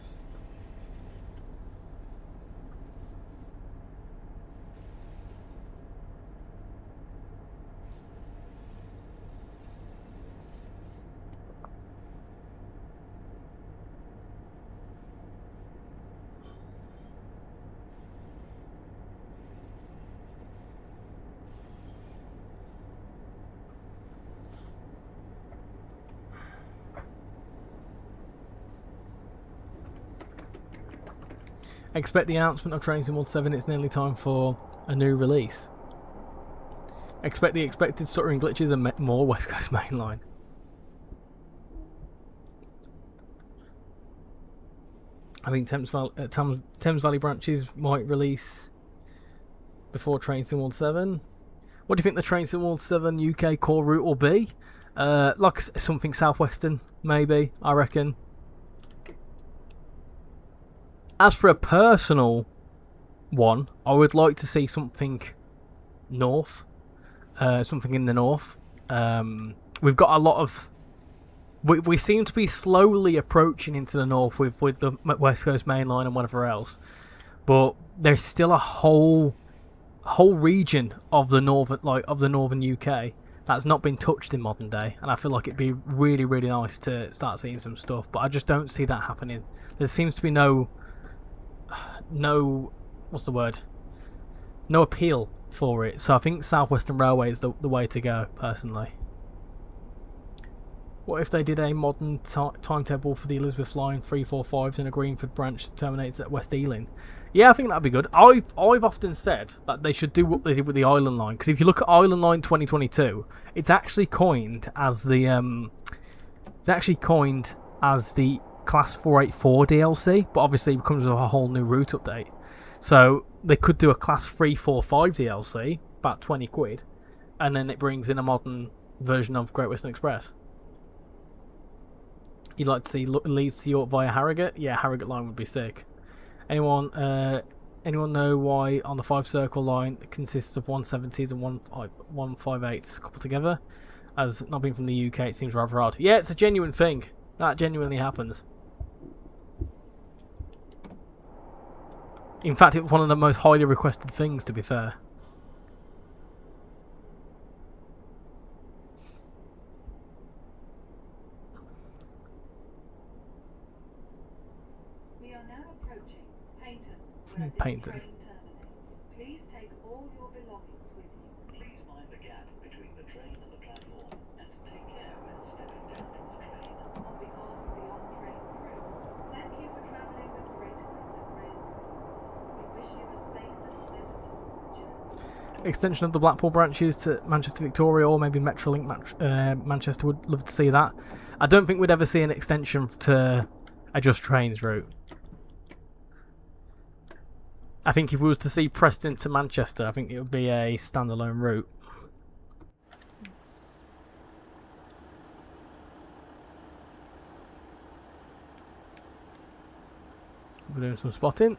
Expect the announcement of Train Sim World 7. It's nearly time for a new release. Expect the expected stuttering glitches and more West Coast Main Line. I think Thames Valley branches might release before Train Sim World 7. What do you think the Train Sim World 7 UK core route will be? Like something southwestern, maybe, I reckon. As for a personal one, I would like to see something north, something in the north. We've got a lot of. We seem to be slowly approaching into the north with the West Coast Main Line and whatever else, but there's still a whole region of the northern UK that's not been touched in modern day, and I feel like it'd be really, really nice to start seeing some stuff, but I just don't see that happening. There seems to be no what's the word? No appeal for it. So I think South Western Railway is the way to go, personally. What if they did a modern timetable for the Elizabeth Line 345s and a Greenford branch that terminates at West Ealing? Yeah, I think that'd be good. I've often said that they should do what they did with the Island Line, because if you look at Island Line 2022, it's actually coined as the Class 484 DLC, but obviously it comes with a whole new route update. So they could do a Class 345 DLC, about 20 quid, and then it brings in a modern version of Great Western Express. You'd like to see Leeds to York via Harrogate? Yeah, Harrogate line would be sick. Anyone know why on the 5 Circle line it consists of 170s and 158s coupled together? As not being from the UK, it seems rather odd. Yeah, it's a genuine thing. That genuinely happens. In fact, it's one of the most highly requested things, to be fair. We are now approaching Paynton, where Paynton. this train terminates. Please take all your belongings with you. Please mind the gap between the train and the platform, and take care when stepping down from the train. On behalf of the on-train crew, thank you for travelling with Great Western Rail. We wish you a safe and pleasant journey. Extension of the Blackpool branches to Manchester Victoria, or maybe Metrolink Manchester. Would love to see that. I don't think we'd ever see an extension to a Just Trains route. I think if we was to see Preston to Manchester, I think it would be a standalone route. We're doing some spotting.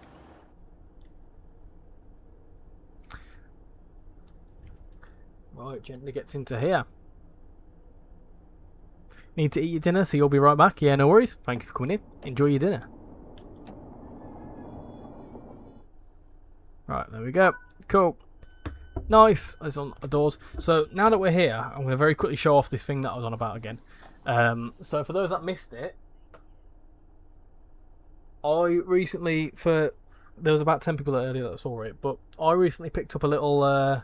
Right, gently gets into here. Need to eat your dinner, so you'll be right back. Yeah, no worries. Thank you for coming in. Enjoy your dinner. Right, there we go. Cool. Nice. It's on the doors. So now that we're here, I'm going to very quickly show off this thing that I was on about again. So for those that missed it, I recently, there was about 10 people earlier that saw it, but I recently picked up a little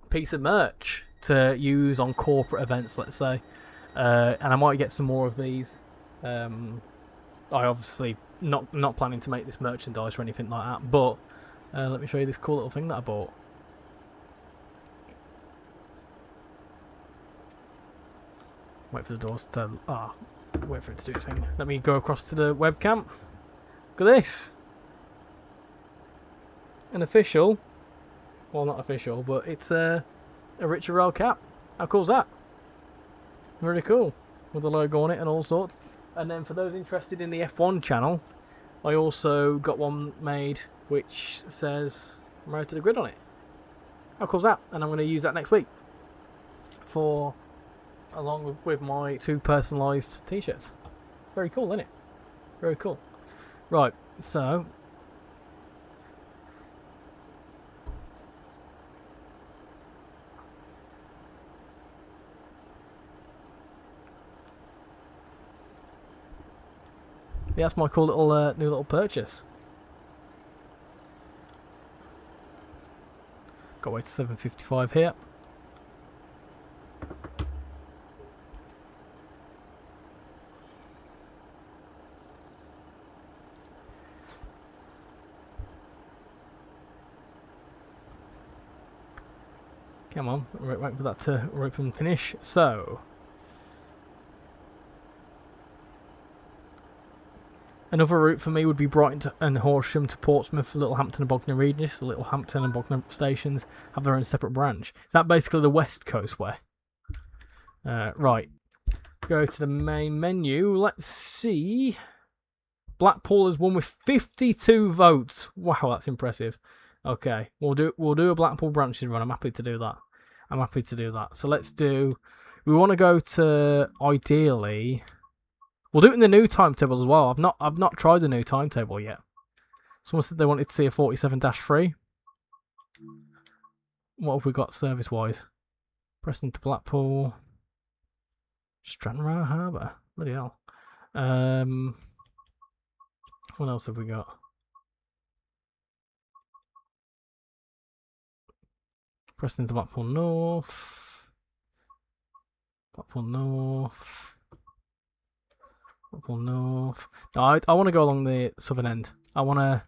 piece of merch to use on corporate events, let's say. And I might get some more of these. I obviously not planning to make this merchandise or anything like that, but let me show you this cool little thing that I bought. Wait for the doors to wait for it to do its thing. Let me go across to the webcam. Look at this. An official, well, not official, but it's a RichyRail cap. How cool is that? Really cool, with the logo on it and all sorts. And then for those interested in the F1 channel, I also got one made which says Married to the Grid on it. How cool is that? And I'm going to use that next week along with my 2 personalised t-shirts. Very cool, isn't it? Very cool. Right, so yeah, that's my cool little new little purchase. Got to wait to 7:55 here. Come on, wait for that to rip and finish. So another route for me would be Brighton and Horsham to Portsmouth, Littlehampton and Bognor Regis. The Littlehampton and Bognor stations have their own separate branch. Is that basically the West Coast way? Right. Go to the main menu. Let's see. Blackpool has won with 52 votes. Wow, that's impressive. Okay, we'll do a Blackpool branches run. I'm happy to do that. I'm happy to do that. So let's do. We want to go to ideally. We'll do it in the new timetable as well. I've not tried the new timetable yet. Someone said they wanted to see a 47-3. What have we got service wise? Preston to Blackpool. Stranraer Harbour. Bloody hell. What else have we got? Preston to Blackpool North. Blackpool North. Blackpool North. No, I want to go along the southern end. I want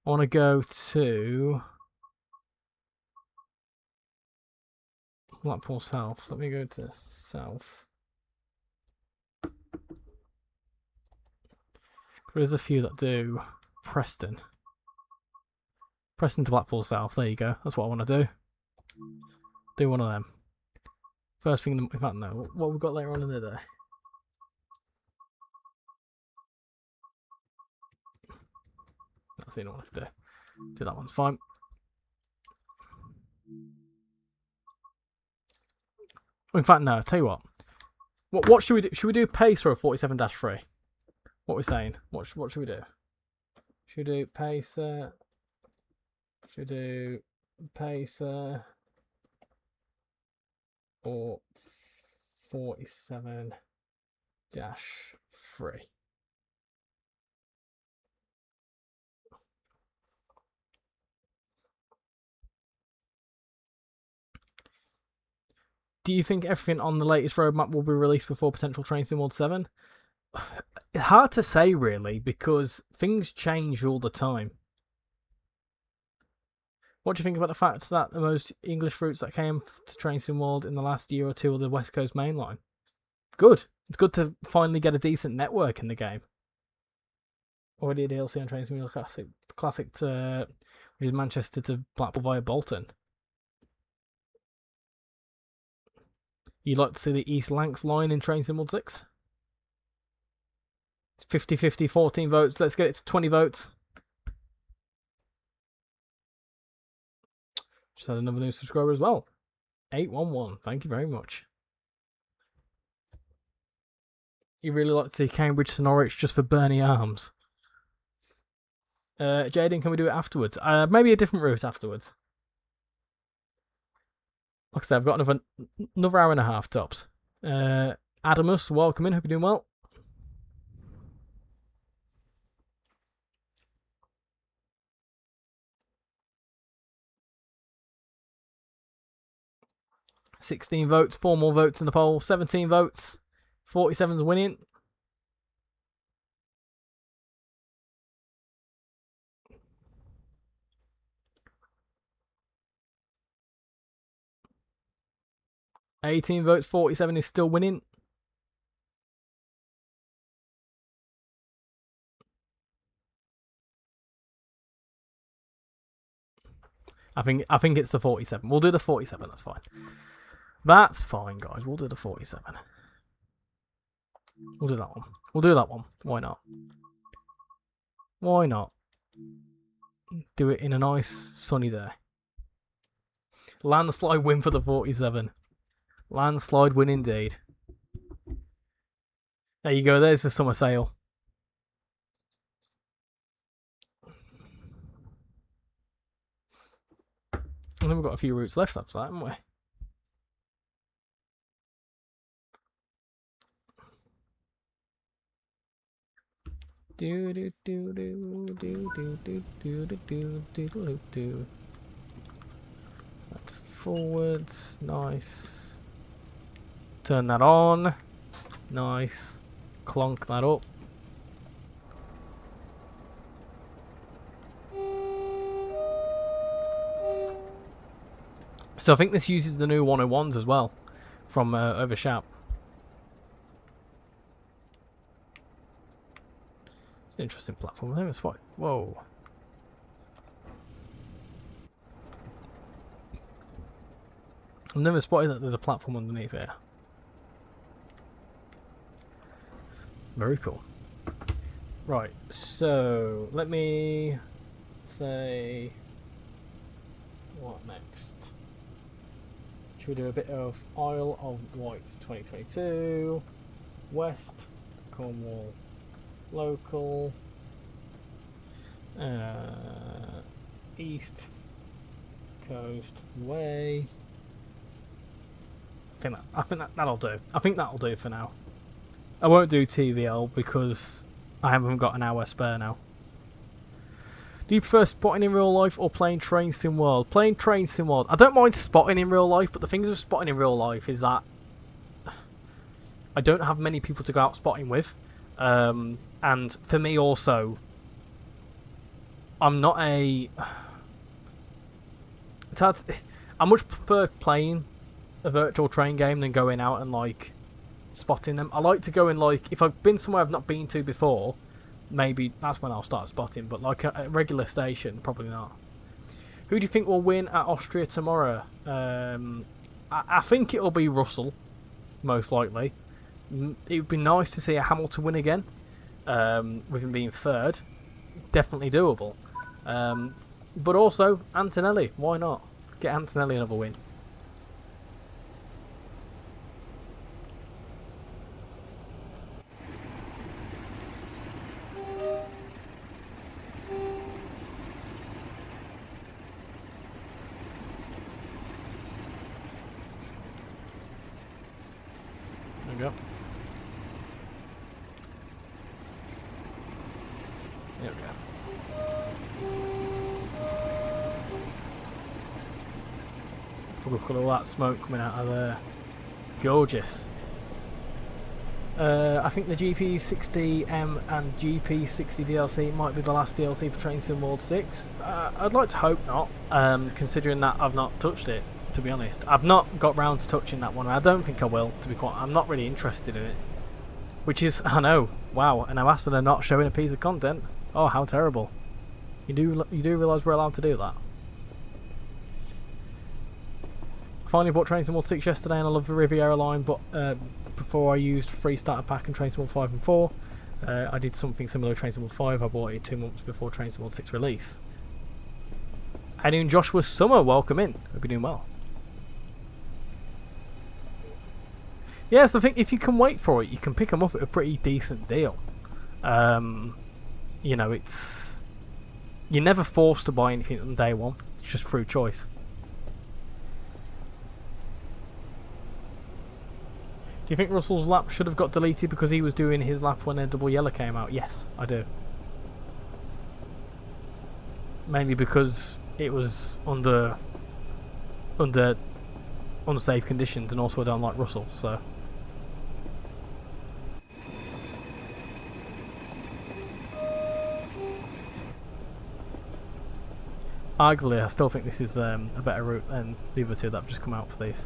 to go to Blackpool South. Let me go to South. There's a few that do Preston. Preston to Blackpool South. There you go. That's what I want to do. Do one of them. First thing, in fact, no. What we've got later on in the day. That's the only one I can do. Do that one's fine. In fact, no. Tell you what. What should we do? Should we do pace or a 47-3? What we're saying? What should we do? Should we do pacer? Should we do pacer or 47-3? Do you think everything on the latest roadmap will be released before potential Train Sim World 7? It's hard to say, really, because things change all the time. What do you think about the fact that the most English routes that came to Train Sim World in the last year or two are the West Coast Main Line? Good. It's good to finally get a decent network in the game. Already a DLC on Train Sim World Classic to, which is Manchester to Blackpool via Bolton. You'd like to see the East Lancs line in Train Sim World 6? It's 50-50, 14 votes. Let's get it to 20 votes. Just had another new subscriber as well. 811. Thank you very much. You really like to see Cambridge to Norwich just for Burnley Arms. Jaden, can we do it afterwards? Maybe a different route afterwards. Like I said, I've got another hour and a half tops. Adamus, welcome in. Hope you're doing well. $16 votes, 4 more votes in the poll, 17 votes, 47's winning. $18 votes, 47 is still winning. I think it's the 47. We'll do the 47, that's fine. That's fine, guys. We'll do the 47. We'll do that one. We'll do that one. Why not? Why not? Do it in a nice sunny day. Landslide win for the 47. Landslide win indeed. There you go. There's the summer sale. And then we've got a few routes left after that, haven't we? Do do do do do do do do do do do do. That's forwards, nice. Turn that on, nice. Clonk that up. So I think this uses the new 101s as well from Overshap. Interesting platform. There was what? Whoa. I've never spotted that there's a platform underneath here. Very cool. Right, so let me say what next? Should we do a bit of Isle of Wight 2022, West Cornwall local, East Coast Way. I think that'll do. I think that'll do for now. I won't do TVL because I haven't got an hour spare now. Do you prefer spotting in real life or playing Train Sim World? Playing Train Sim World. I don't mind spotting in real life, but the things with spotting in real life is that I don't have many people to go out spotting with. And for me also, I'm not a... It's hard to, I much prefer playing a virtual train game than going out and like spotting them. I like to go in like, if I've been somewhere I've not been to before, maybe that's when I'll start spotting, but like a regular station, probably not. Who do you think will win at Austria tomorrow? I think it'll be Russell, most likely. It would be nice to see a Hamilton win again, with him being third. Definitely doable. But also, Antonelli, why not? Get Antonelli another win. There we go. There we go. Look at all that smoke coming out of there. Gorgeous. I think the GP60M and GP60 DLC might be the last DLC for Train Sim World 6. I'd like to hope not, considering that I've not touched it, to be honest. I've not got round to touching that one. I don't think I will, to be quite... I'm not really interested in it. Which is... I know. Wow. An ambassador not showing a piece of content. Oh, how terrible. You do realise we're allowed to do that. I finally bought Train Sim World 6 yesterday and I love the Riviera line, but before I used free starter pack and Train Sim World 5 and 4, I did something similar to Train Sim World 5. I bought it 2 months before Train Sim World 6 release. How you doing, Joshua Summer? Welcome in. Hope you're doing well. Yes, I think if you can wait for it, you can pick them up at a pretty decent deal. You know, it's... You're never forced to buy anything on day one. It's just through choice. Do you think Russell's lap should have got deleted because he was doing his lap when a double yellow came out? Yes, I do. Mainly because it was under unsafe conditions, and also I don't like Russell, so... Arguably, I still think this is a better route than the other two that have just come out for these.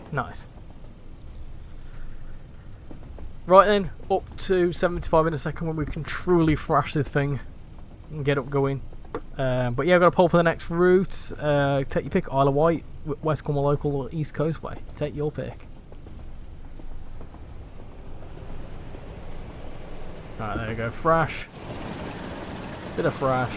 Nice. Right then, up to 75 in a second when we can truly thrash this thing and get up going. But yeah, I've got a poll for the next route. Take your pick, Isle of Wight, West Cornwall Local or East Coast Way. Take your pick. Alright, there we go. Thrash. Bit of thrash.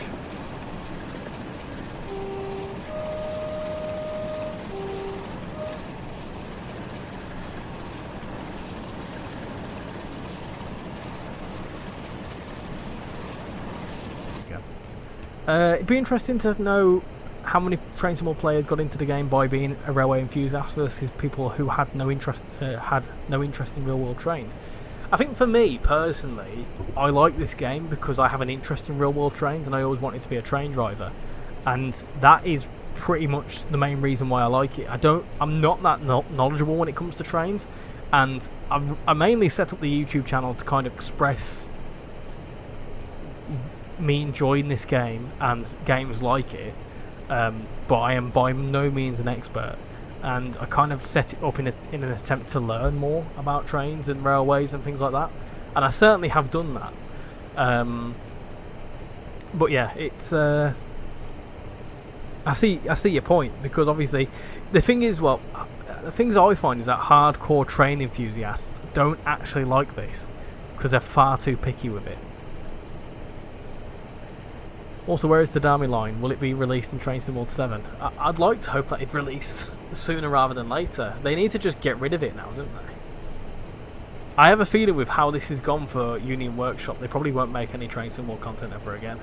It'd be interesting to know how many Train Sim World players got into the game by being a railway enthusiast versus people who had no interest in real world trains. I think for me personally, I like this game because I have an interest in real world trains and I always wanted to be a train driver, and that is pretty much the main reason why I like it. I'm not that knowledgeable when it comes to trains, and I mainly set up the YouTube channel to kind of express me enjoying this game and games like it, but I am by no means an expert, and I kind of set it up in an attempt to learn more about trains and railways and things like that, and I certainly have done that. But yeah, it's I see your point, because obviously the thing is, well, the things I find is that hardcore train enthusiasts don't actually like this because they're far too picky with it. Also, where is the Dami line? Will it be released in Train Sim World 7? I'd like to hope that it'd release sooner rather than later. They need to just get rid of it now, don't they? I have a feeling with how this has gone for Union Workshop, they probably won't make any Train Sim World content ever again.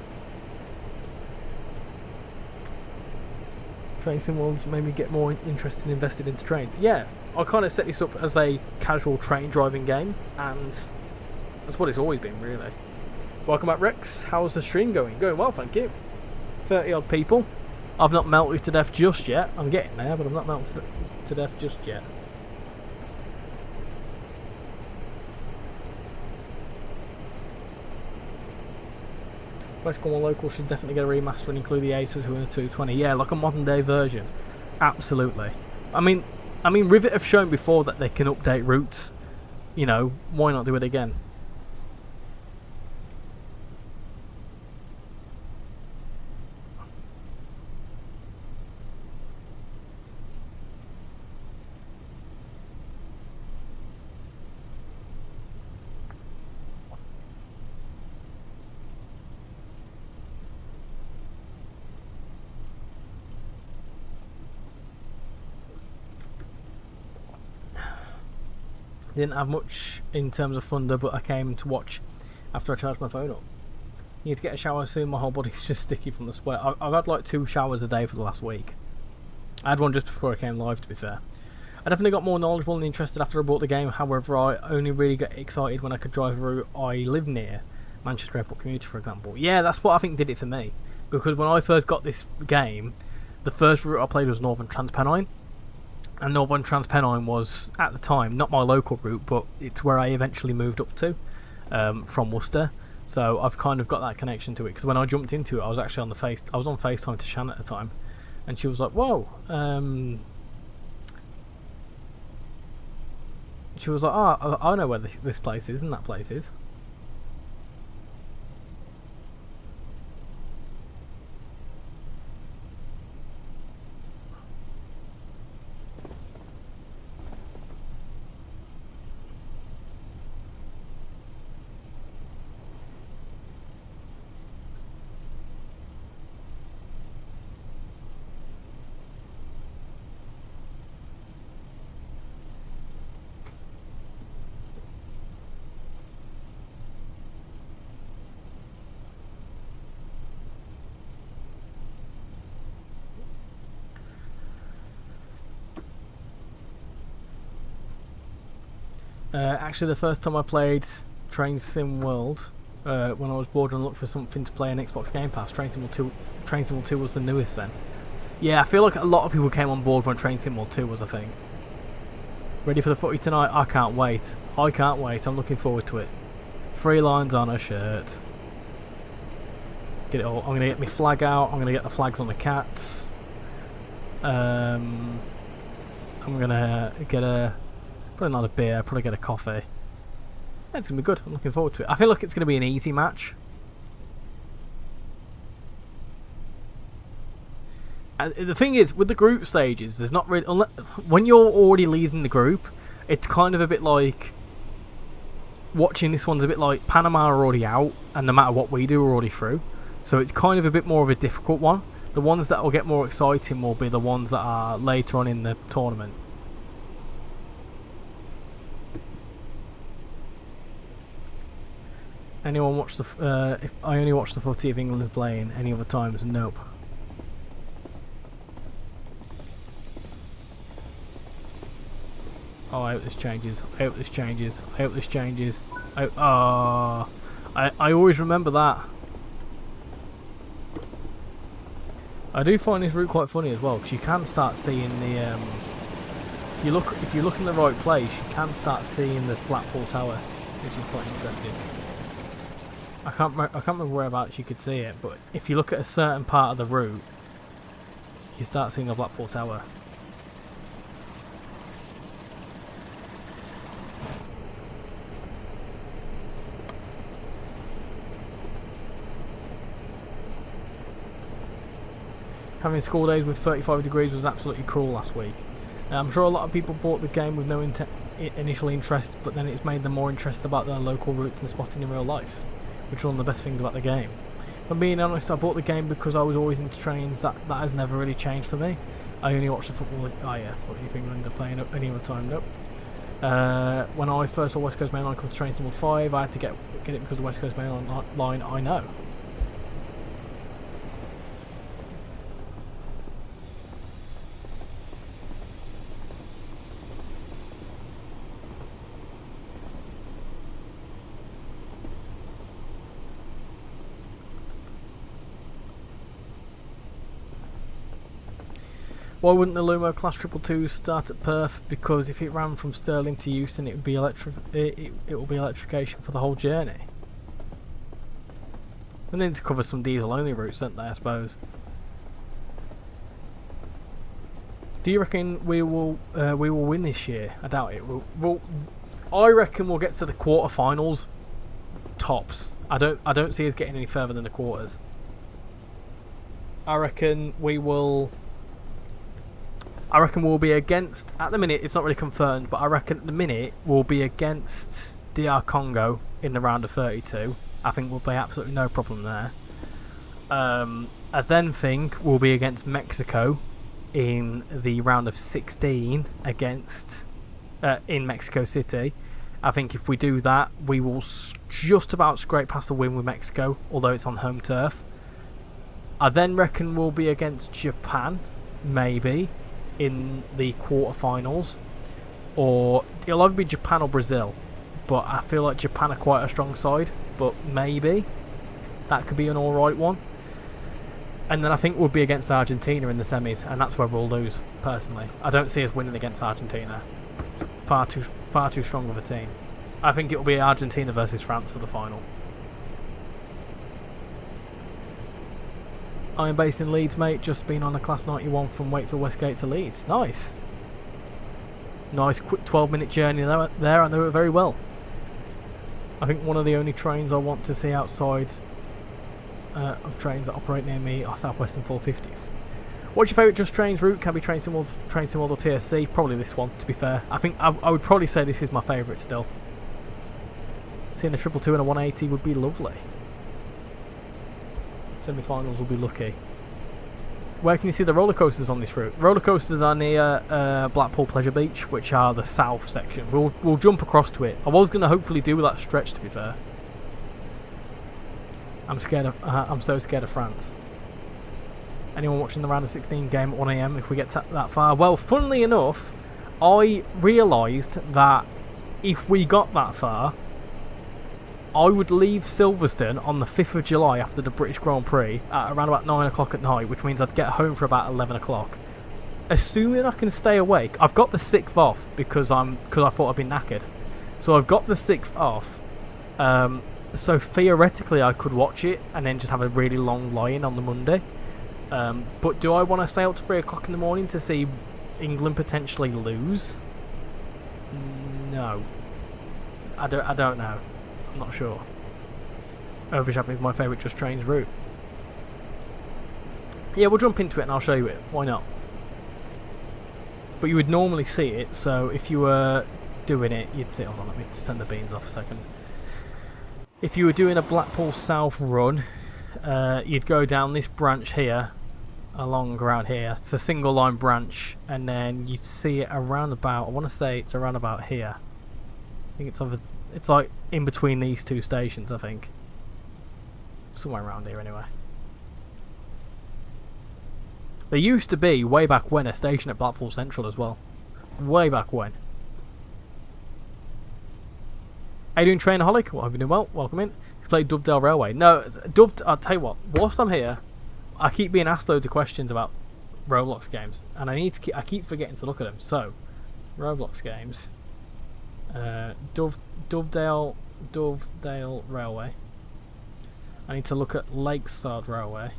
Train Sim World's made me get more interested and invested into trains. Yeah, I kind of set this up as a casual train driving game, and that's what it's always been, really. Welcome back, Rex. How's the stream going? Going well, thank you. 30 odd people. I've not melted to death just yet. I'm getting there, but I'm not melted to death just yet. West Cornwall Local should definitely get a remaster and include the A22 and the 220. Yeah, like a modern day version. Absolutely. I mean, Rivet have shown before that they can update routes. You know, why not do it again? Didn't have much in terms of thunder, but I came to watch after I charged my phone up. Need to get a shower soon, my whole body's just sticky from the sweat. I've had like 2 showers a day for the last week. I had one just before I came live, to be fair. I definitely got more knowledgeable and interested after I bought the game, however I only really got excited when I could drive a route I live near. Manchester Airport Commuter, for example. Yeah, that's what I think did it for me. Because when I first got this game, the first route I played was Northern Transpennine. And Northern Transpennine was, at the time, not my local route, but it's where I eventually moved up to, from Worcester. So I've kind of got that connection to it, because when I jumped into it, I was actually on FaceTime to Shan at the time, and she was like, "Whoa!" She was like, "Oh, I know where this place is, and that place is." Actually, the first time I played Train Sim World, when I was bored and looked for something to play on Xbox Game Pass, Train Sim World 2 was the newest then. Yeah, I feel like a lot of people came on board when Train Sim World 2 was a thing. Ready for the footy tonight? I can't wait. I can't wait. I'm looking forward to it. 3 lines on a shirt. Get it all. I'm going to get my flag out. I'm going to get the flags on the cats. I'm going to get probably not a beer, probably get a coffee. Yeah, it's going to be good. I'm looking forward to it. I feel like it's going to be an easy match. The thing is, with the group stages, there's not really... when you're already leading the group, it's kind of a bit like... watching this one's a bit like Panama are already out, and no matter what we do, we're already through. So it's kind of a bit more of a difficult one. The ones that will get more exciting will be the ones that are later on in the tournament. Anyone watch the... if I only watch the footy if England are playing, any other times, nope. Oh, I hope this changes. I hope this changes. I hope this changes. I always remember that. I do find this route quite funny as well, because you can start seeing the... if you look in the right place, you can start seeing the Blackpool Tower, which is quite interesting. I can't remember whereabouts you could see it, but if you look at a certain part of the route, you start seeing the Blackpool Tower. Having school days with 35 degrees was absolutely cruel last week. I'm sure a lot of people bought the game with no initial interest, but then it's made them more interested about their local routes and spotting in real life, which is one of the best things about the game. If I'm being honest, I bought the game because I was always into trains. That has never really changed for me. I only watch the football. Oh yeah, thought if England are playing any other time, nope. When I first saw West Coast Main Line come to Train Sim 5, I had to get it because the West Coast Main Line I know. Why wouldn't the Lumo Class 222 start at Perth? Because if it ran from Stirling to Euston, it would be it will be electrification for the whole journey. They need to cover some diesel-only routes, don't they? I suppose. Do you reckon we will win this year? I doubt it. I reckon we'll get to the quarterfinals, tops. I don't see us getting any further than the quarters. I reckon we'll be against, at the minute it's not really confirmed, but I reckon at the minute we'll be against DR Congo in the round of 32. I think we'll play absolutely no problem there. I then think we'll be against Mexico in the round of 16 against in Mexico City. I think if we do that, we will just about scrape past the win with Mexico, although it's on home turf. I then reckon we'll be against Japan, maybe, in the quarterfinals, or it'll either be Japan or Brazil, but I feel like Japan are quite a strong side, but maybe that could be an alright one. And then I think we'll be against Argentina in the semis, and that's where we'll lose, personally. I don't see us winning against Argentina. Far too strong of a team. I think it'll be Argentina versus France for the final. I am based in Leeds, mate. Just been on a Class 91 from Wakefield Westgate to Leeds. Nice. Nice quick 12-minute journey there. I know it very well. I think one of the only trains I want to see outside of trains that operate near me are South Western 450s. What's your favourite Just Trains route? Can be Train Sim World or TSC? Probably this one, to be fair. I think I would probably say this is my favourite still. Seeing a 222 and a 180 would be lovely. Semi-finals will be lucky. Where can you see the roller coasters on this route? Roller coasters are near Blackpool Pleasure Beach, which are the south section. We'll jump across to it. I was going to hopefully do that stretch, to be fair. I'm so scared of France. Anyone watching the round of 16 game at 1 AM if we get that far? Well, funnily enough, I realised that if we got that far, I would leave Silverstone on the 5th of July after the British Grand Prix at around about 9 o'clock at night, which means I'd get home for about 11 o'clock. Assuming I can stay awake, I've got the 6th off because I thought I'd be knackered. So I've got the 6th off. So theoretically I could watch it and then just have a really long lie-in on the Monday. But do I want to stay up to 3 o'clock in the morning to see England potentially lose? No. I don't know. I'm not sure. Overshapping is my favourite Just Trains route. Yeah, we'll jump into it and I'll show you it. Why not? But you would normally see it, so if you were doing it, you'd see... Hold on, let me just turn the beans off a second. If you were doing a Blackpool South run, you'd go down this branch here, along around here. It's a single line branch, and then you'd see it around about... I want to say it's around about here. I think it's over... It's like in between these two stations, I think. Somewhere around here, anyway. There used to be, way back when, a station at Blackpool Central as well. Way back when. How you doing, Trainaholic? Well, I hope you're doing well. Welcome in. You played Dovedale Railway. No, I'll tell you what. Whilst I'm here, I keep being asked loads of questions about Roblox games, and I keep forgetting to look at them. So, Roblox games. Dovedale Railway. I need to look at Lakeside Railway.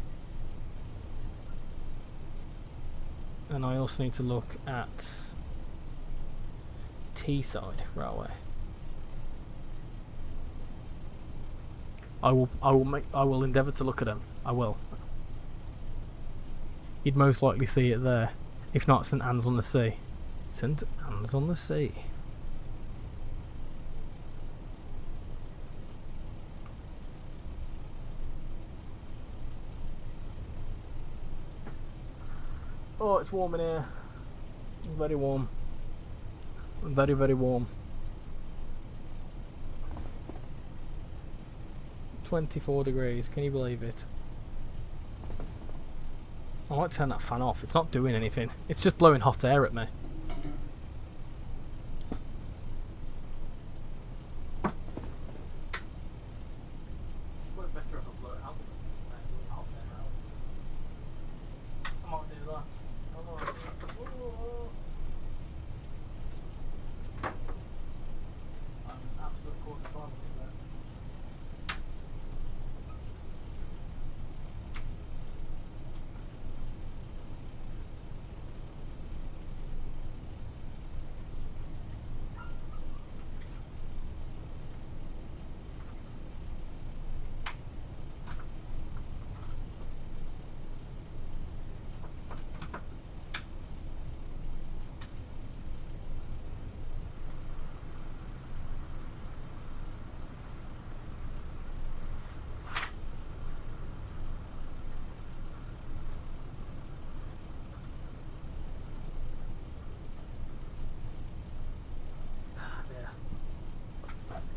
And I also need to look at Teesside Railway. I will endeavour to look at them. I will. You'd most likely see it there. If not, St Anne's on the Sea. St Anne's on the Sea. Oh, it's warm in here. It's very warm. Very, very warm. 24 degrees. Can you believe it? I might turn that fan off. It's not doing anything. It's just blowing hot air at me.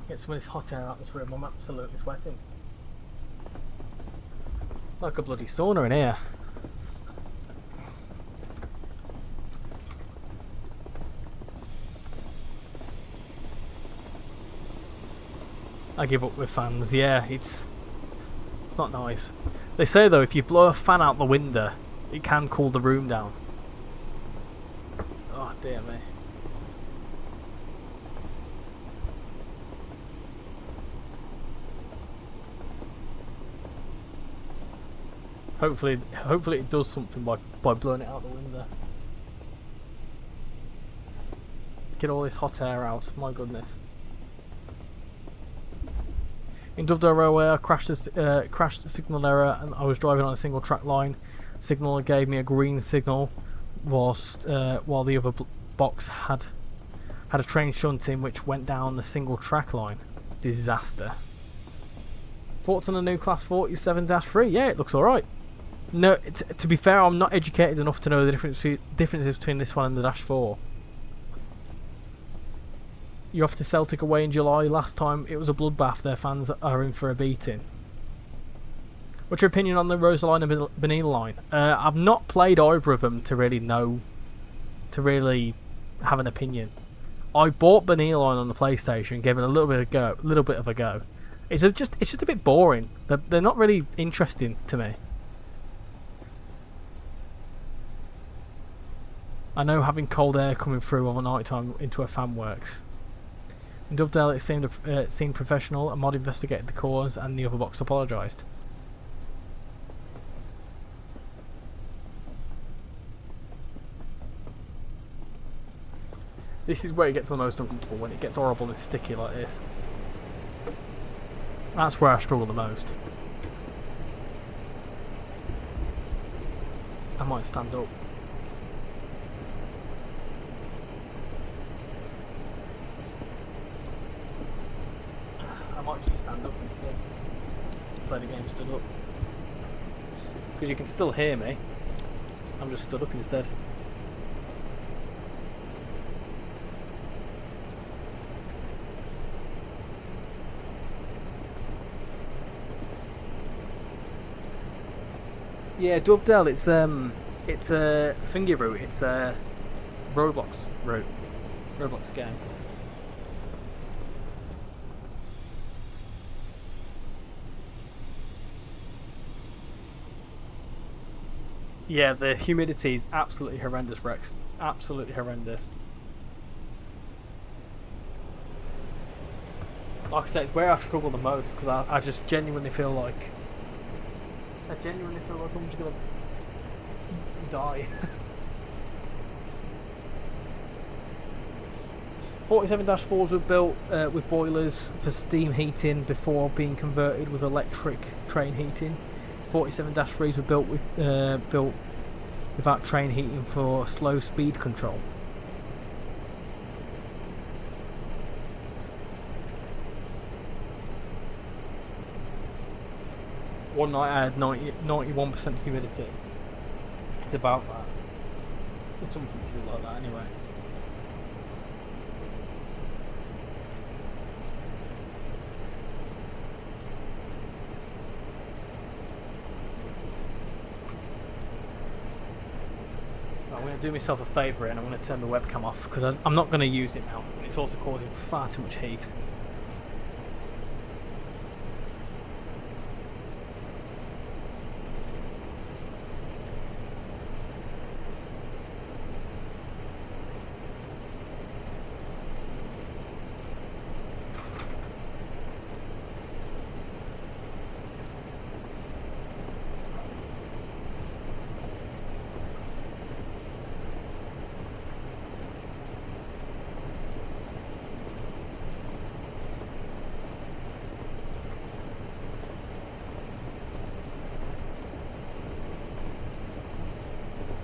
Get some of this hot air out this room. I'm absolutely sweating. It's like a bloody sauna in here. I give up with fans. Yeah, it's not nice. They say though, if you blow a fan out the window, it can cool the room down. Oh dear me. Hopefully it does something by blowing it out the window. Get all this hot air out. My goodness. In Dovedale Railway, I crashed a signal error, and I was driving on a single track line. Signal gave me a green signal, whilst while the other box had a train shunting which went down the single track line. Disaster. Thoughts on the new Class 47-3? Yeah, it looks alright. No, to be fair, I'm not educated enough to know the differences between this one and the Dash 4. You're off to Celtic away in July. Last time it was a bloodbath. Their fans are in for a beating. What's your opinion on the Rosaline and Benina line? I've not played either of them to really have an opinion. I bought Benina line on the PlayStation, gave it a little bit of a go. It's just a bit boring. They're not really interesting to me. I know having cold air coming through on night time into a fan works. In Dovedale it seemed professional. A mod investigated the cause and the other box apologised. This is where it gets the most uncomfortable, when it gets horrible and sticky like this. That's where I struggle the most. I might stand up. I might just stand up instead. Play the game stood up. Because you can still hear me. I'm just stood up instead. Yeah, Dovedale, it's a finger route, it's a Roblox route. Roblox game. Yeah, the humidity is absolutely horrendous, Rex. Absolutely horrendous. Like I said, it's where I struggle the most, because I just genuinely feel like I genuinely feel like I'm just gonna die. 47-4s were built with boilers for steam heating before being converted with electric train heating. 47-3s were built without train heating for slow speed control. One night I had 91% humidity. It's about that. It's something silly like that anyway. I'm going to do myself a favour and I'm going to turn the webcam off because I'm not going to use it now. It's also causing far too much heat.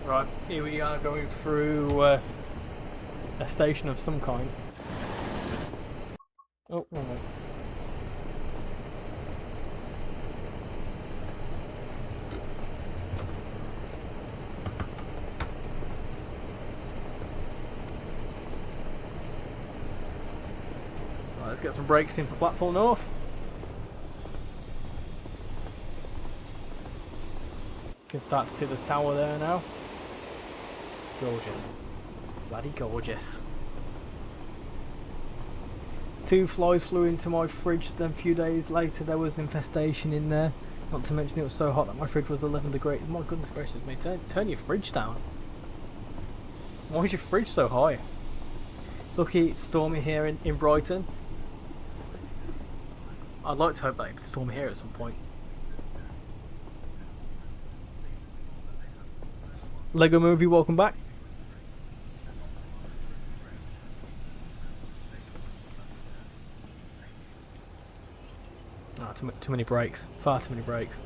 Right, here we are going through a station of some kind. Oh, wrong way. Right, let's get some brakes in for Blackpool North. Can start to see the tower there now. Gorgeous. Bloody gorgeous. 2 flies flew into my fridge, then a few days later there was infestation in there. Not to mention it was so hot that my fridge was 11 degrees. My goodness gracious me, turn your fridge down. Why is your fridge so high? It's lucky it's stormy here in Brighton. I'd like to hope that it could storm here at some point. Lego Movie, welcome back. Oh, too many brakes. Far too many brakes.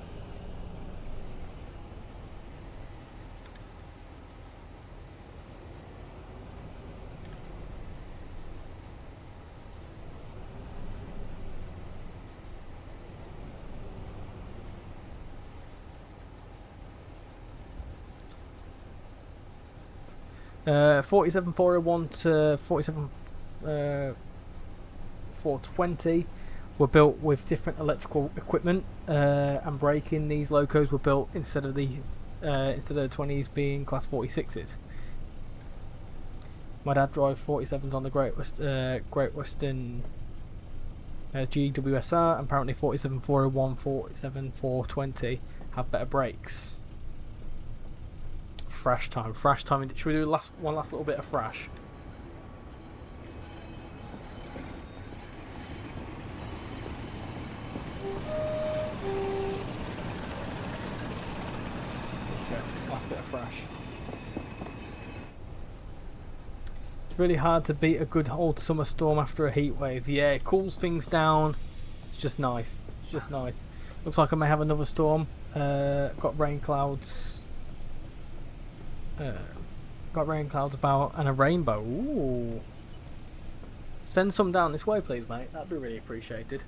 Uh, 47401 to 420 were built with different electrical equipment and braking. These locos were built instead of the 20s being class 46s. My dad drives 47s on the Great Western GWSR, and apparently 47401, 47420 have better brakes. Thrash time. Should we do one last little bit of thrash? Okay, last bit of thrash. It's really hard to beat a good old summer storm after a heat wave. Yeah, it cools things down. It's just nice. It's just nice. Looks like I may have another storm. Got rain clouds. Got rain clouds about and a rainbow. Ooh. Send some down this way, please, mate. That'd be really appreciated.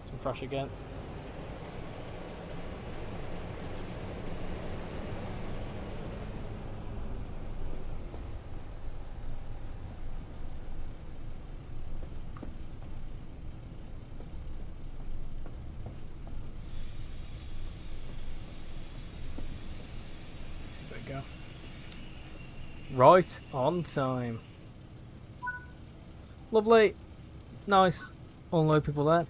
Some thrash again. Right on time. Lovely. Nice. Unload people there.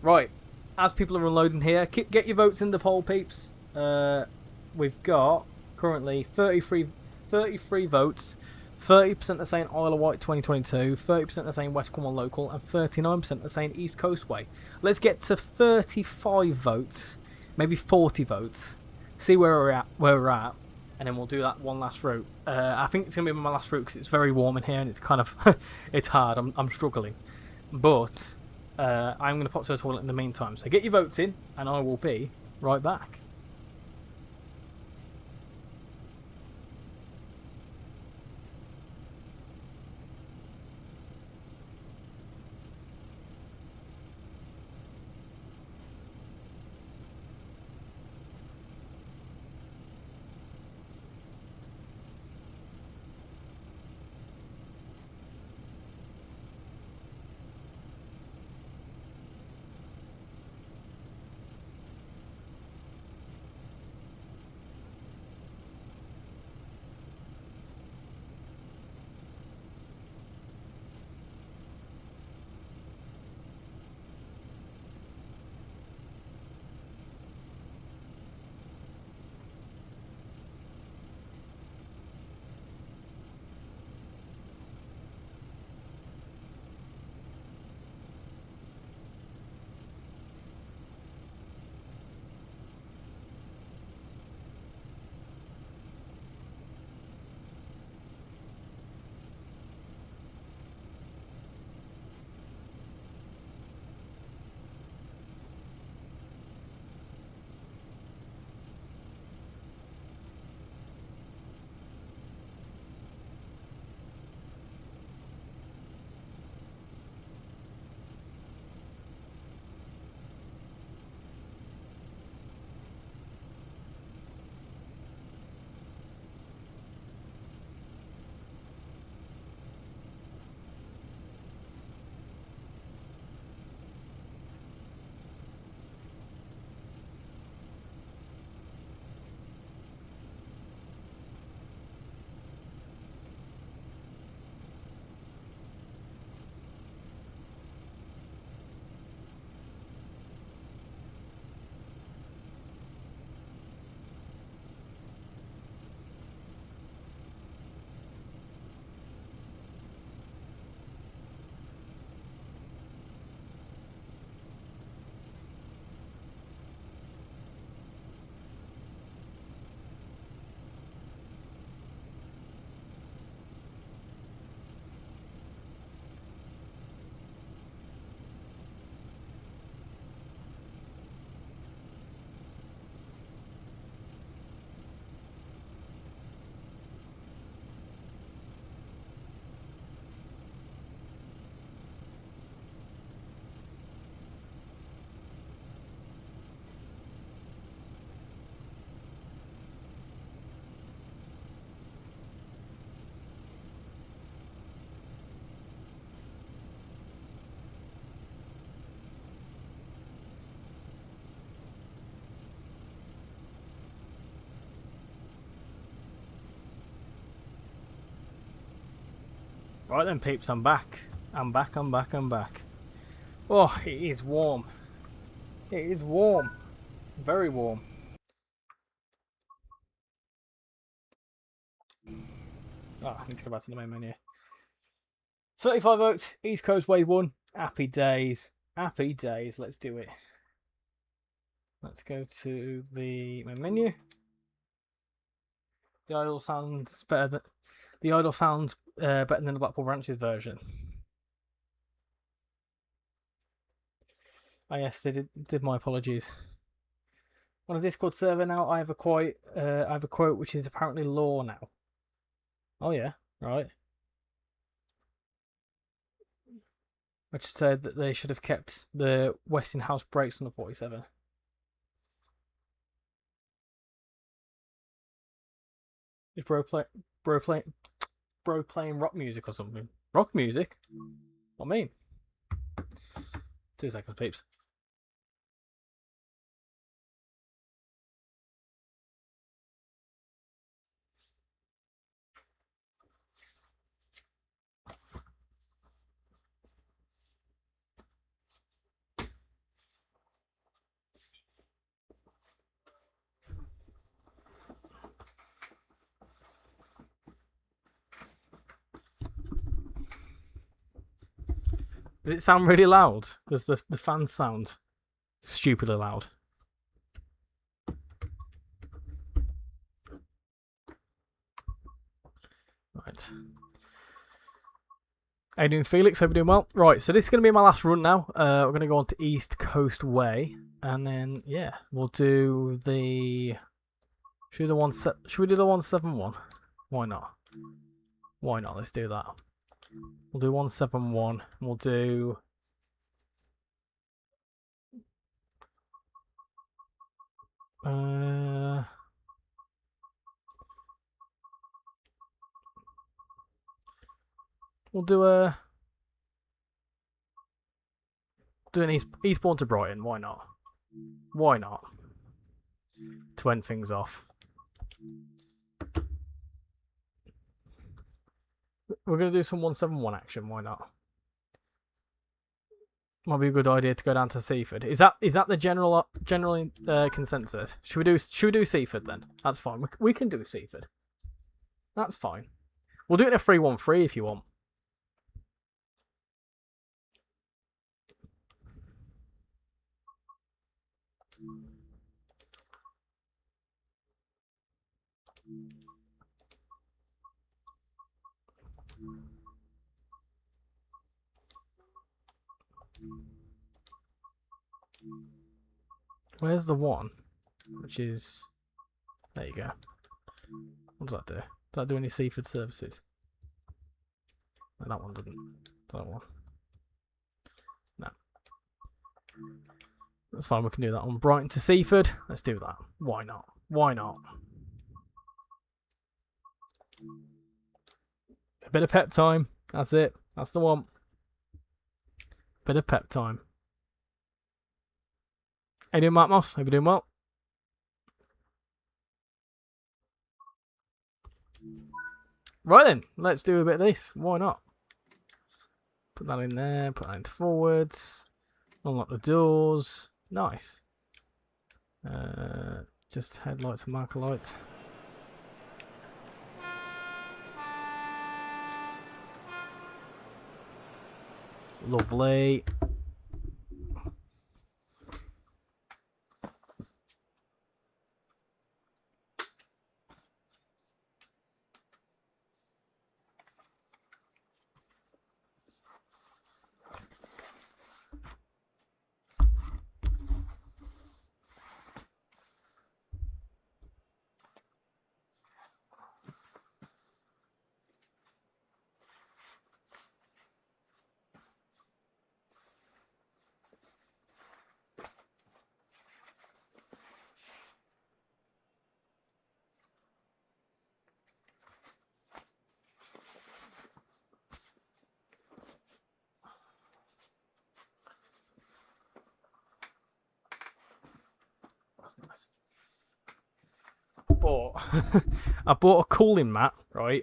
Right. As people are unloading here, get your votes in the poll, peeps. We've got currently 33 votes 30% are saying Isle of Wight 2022, 30% are saying West Cornwall local, and 39% are saying East Coast Way. Let's get to 35 votes, maybe 40 votes. See where we're at, and then we'll do that one last route. I think it's gonna be my last route because it's very warm in here and it's kind of it's hard. I'm struggling, but I'm gonna pop to the toilet in the meantime. So get your votes in, and I will be right back. Right then, peeps, I'm back. I'm back. Oh, it is warm. It is warm. Very warm. Oh, I need to go back to the main menu. 35 votes. East Coast Way 1. Happy days. Happy days. Let's do it. Let's go to the main menu. The idle sounds better than the Blackpool Ranches version. Oh yes, they did my apologies. On a Discord server now, I have a quote which is apparently law now. Oh yeah, right. Which said that they should have kept the Westinghouse brakes on the 47. Is bro playing rock music or something? Rock music? What I mean? 2 seconds, peeps. Does it sound really loud? Does the fans sound stupidly loud? Right. How you doing, Felix? Hope you're doing well. Right, so this is going to be my last run now. We're going to go on to East Coast Way, and then yeah, we'll do the. Should we do the 171? Why not? Why not? Let's do that. We'll do 171. We'll do. We'll do an Eastbourne to Brighton. Why not? Why not? To end things off. We're going to do some 171 action. Why not? Might be a good idea to go down to Seaford. Is that the general consensus? Should we do Seaford then? That's fine. We can do Seaford. That's fine. We'll do it in a 3-1-3 if you want. Where's the one? Which is... There you go. What does that do? Does that do any Seaford services? No, that one didn't. That one. No. That's fine, we can do that one. Brighton to Seaford. Let's do that. Why not? Why not? A bit of pep time. That's it. That's the one. Bit of pep time. How you doing, Mark Moss? Hope you're doing well. Right then, let's do a bit of this. Why not? Put that in there, put that into forwards. Unlock the doors. Nice. Just headlights and marker lights. Lovely. Nice. I bought a cooling mat, right,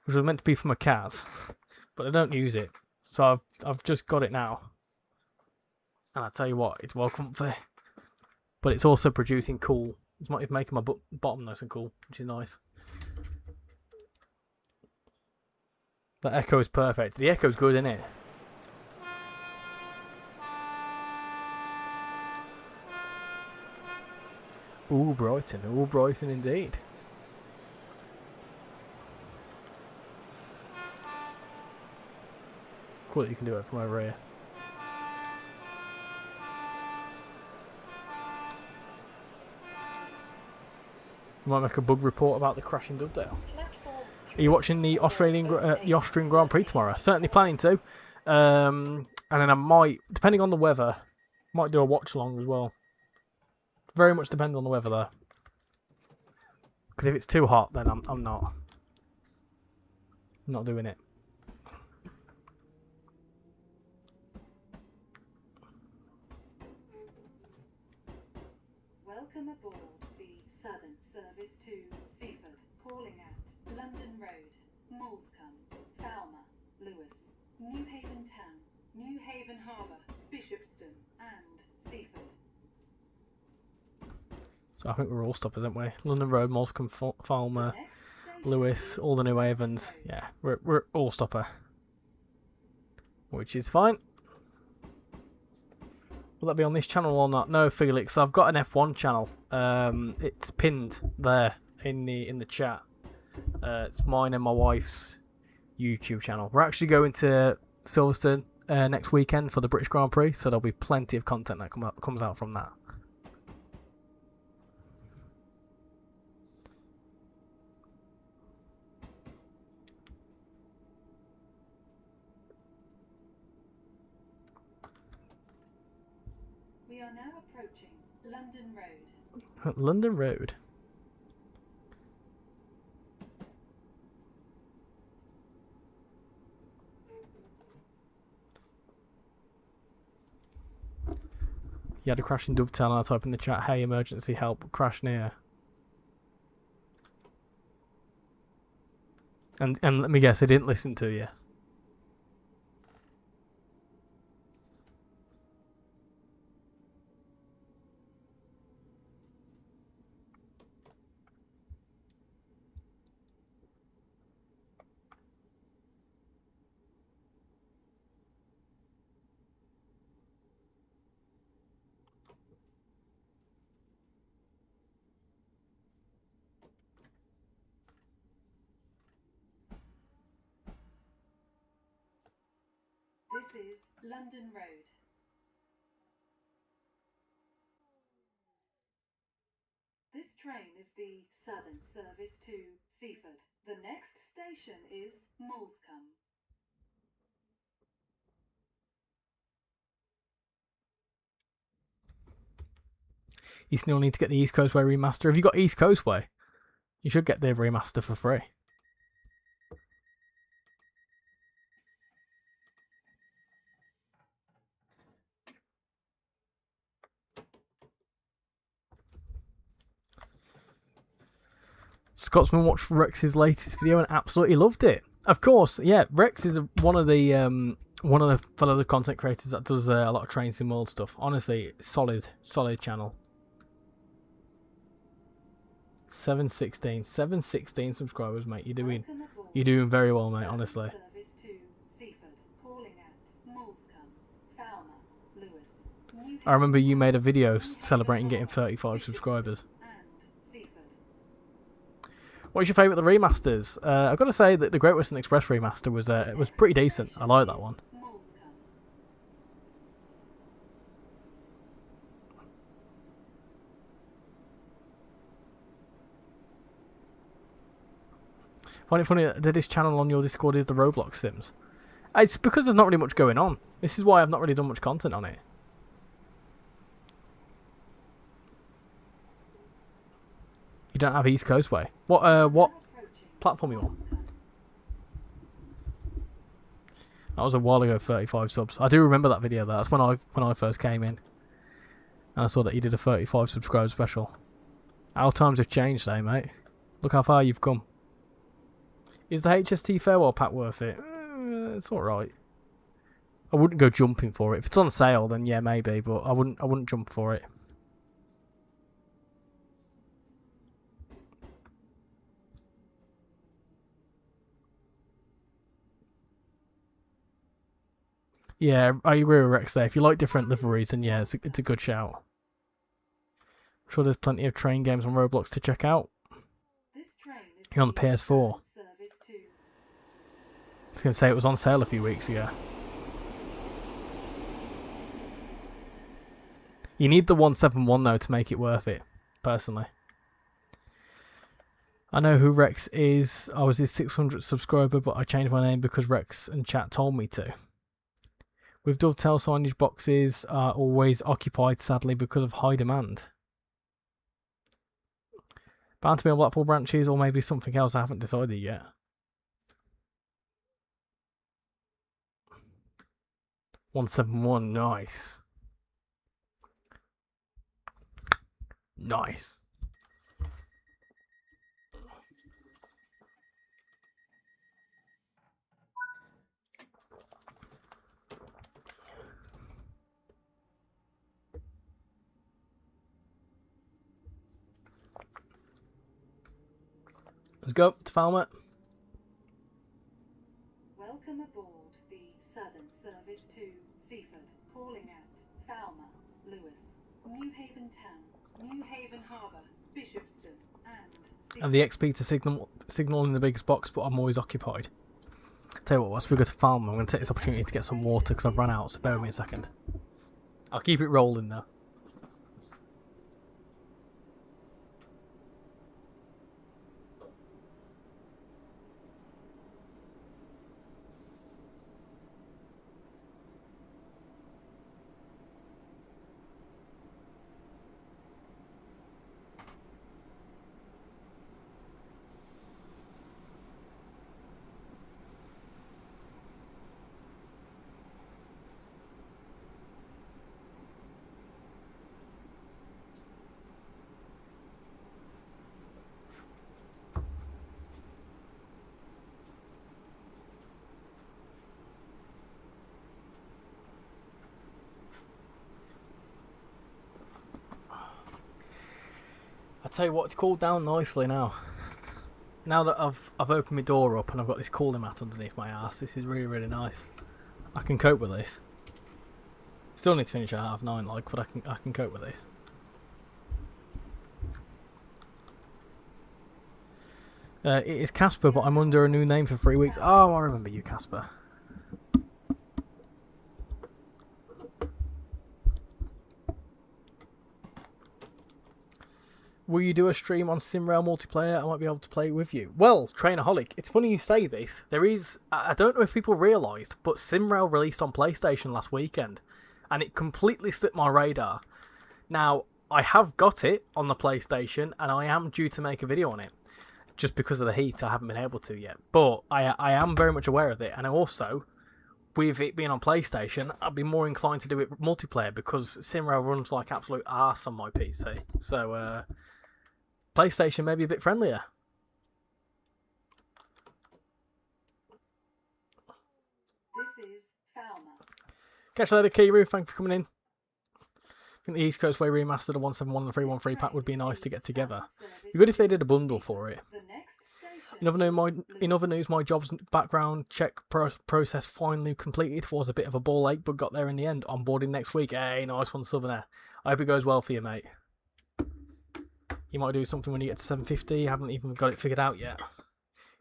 which was meant to be for my cats, but I don't use it, so I've just got it now, and I tell you what, it's well comfy, but it's also producing cool. It's making my bottom nice and cool, which is nice. The echo is perfect. The echo's good, isn't it? Ooh, Brighton. Ooh, Brighton indeed. Cool that you can do it from over here. We might make a bug report about the crashing Dovedale. Are you watching the Austrian Grand Prix tomorrow? Certainly planning to. And then I might, depending on the weather, might do a watch along as well. Very much depends on the weather though. Because if it's too hot, then I'm not doing it. Welcome aboard the Southern Service to Seaford, calling at London Road, Moulscombe, Falmer, Lewes, New Haven Town, New Haven Harbour, Bishopston, and Seaford. So I think we're all stoppers, aren't we? London Road, Moulscombe, Falmer, Lewes, all the New Havens. Yeah, we're all stopper. which is fine. Will that be on this channel or not? No, Felix. I've got an F1 channel. It's pinned there in the chat. It's mine and my wife's YouTube channel. We're actually going to Silverstone next weekend for the British Grand Prix, so there'll be plenty of content that comes out from that. We are now approaching London Road. London Road. You had a crash in Dovetail and I type in the chat, hey, emergency help, crash near. And let me guess, they didn't listen to you. This is London Road. This train is the southern service to Seaford. The next station is Moulscombe. You still need to get the East Coast Way remaster. Have you got East Coast Way? You should get the remaster for free. Scotsman watched Rex's latest video and absolutely loved it. Of course, yeah. Rex is one of the fellow content creators that does a lot of Train Sim World stuff. Honestly, solid channel. 716 subscribers, mate. You're doing very well, mate. Honestly. Service to Seaford, calling at Moulscombe, Falmer, Lewis, I remember you made a video celebrating getting 35 subscribers. and Seaford. What's your favourite of the remasters? I've got to say that the Great Western Express remaster was pretty decent. I like that one. Find it funny that this channel on your Discord is the Roblox Sims. It's because there's not really much going on. This is why I've not really done much content on it. You don't have East Coast Way. What platform you on? That was a while ago. 35 subs. I do remember that video. That's when I first came in, and I saw that you did a 35 subscriber special. Our times have changed, eh, mate? Look how far you've come. Is the HST Farewell pack worth it? It's all right. I wouldn't go jumping for it. If it's on sale, then yeah, maybe. But I wouldn't jump for it. Yeah, I agree with Rex there. If you like different liveries, then yeah, it's a good shout. I'm sure there's plenty of train games on Roblox to check out. You're on the PS4. I was going to say it was on sale a few weeks ago. You need the 171 though to make it worth it, personally. I know who Rex is. I was his 600th subscriber, but I changed my name because Rex and chat told me to. With Dovetail, signage boxes are always occupied, sadly, because of high demand. Bound to be on Blackpool branches, or maybe something else I haven't decided yet. $171, nice. Nice. Let's go to Falmer. Welcome aboard the Southern Service service to Seaford, calling at Falmouth, Lewis, New Haven Town, New Haven Harbour, Bishopston, and And the XP to signal in the biggest box, but I'm always occupied. Tell you what, once we go to Falmouth, I'm going to take this opportunity to get some water because I've run out, so bear with me a second. I'll keep it rolling though. I tell you what, it's cooled down nicely now. Now that I've opened my door up and I've got this cooling mat underneath my ass, this is really, really nice. I can cope with this. Still need to finish at 9:30, like, but I can cope with this. It is Casper, but I'm under a new name for 3 weeks. Oh, I remember you, Casper. Will you do a stream on SimRail multiplayer? I might be able to play with you. Well, Trainerholic, it's funny you say this. There is, I don't know if people realised, but SimRail released on PlayStation last weekend, and it completely slipped my radar. Now, I have got it on the PlayStation, and I am due to make a video on it. Just because of the heat, I haven't been able to yet. But I am very much aware of it, and also, with it being on PlayStation, I'd be more inclined to do it multiplayer, because SimRail runs like absolute arse on my PC. So, PlayStation may be a bit friendlier. This is Falmouth. Catch you later, Kiru. Thank you for coming in. I think the East Coast Way remastered a 171 and a 313 pack would be nice to get together. It'd be good if they did a bundle for it. The next station. In other news, my job's background check process finally completed. Was a bit of a ball ache, but got there in the end. Onboarding next week. Hey, nice one, Southerner. I hope it goes well for you, mate. You might do something when you get to 750. You haven't even got it figured out yet.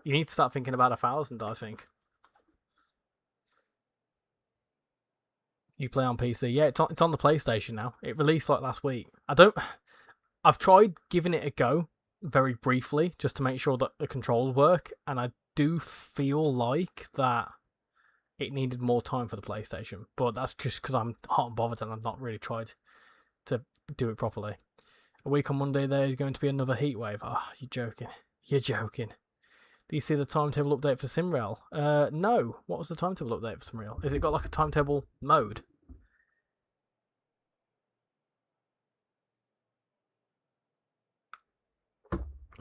You need to start thinking about 1,000, I think. You play on PC? Yeah, it's on the PlayStation now. It released like last week. I've tried giving it a go very briefly just to make sure that the controls work, and I do feel like that it needed more time for the PlayStation. But that's just because I'm hot and bothered and I've not really tried to do it properly. A week on Monday, there's going to be another heat wave. Oh, you're joking. You're joking. Do you see the timetable update for SimRail? No. What was the timetable update for SimRail? Has it got like a timetable mode?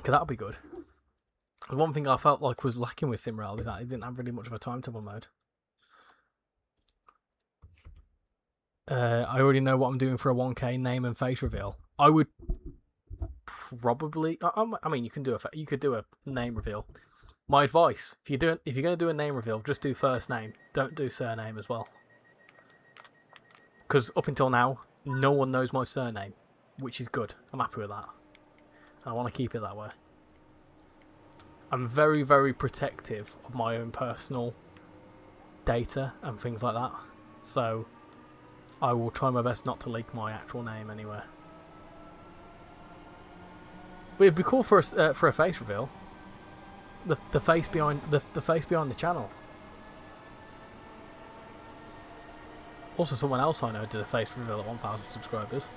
Okay, that'll be good. The one thing I felt like was lacking with SimRail is that it didn't have really much of a timetable mode. I already know what I'm doing for a 1K name and face reveal. I would probably. I mean, you could do a name reveal. My advice: if you're going to do a name reveal, just do first name. Don't do surname as well. Because up until now, no one knows my surname, which is good. I'm happy with that. I want to keep it that way. I'm very, very protective of my own personal data and things like that. So I will try my best not to leak my actual name anywhere. But it'd be cool for a face reveal. The face behind the face behind the channel. Also, someone else I know did a face reveal at 1,000 subscribers.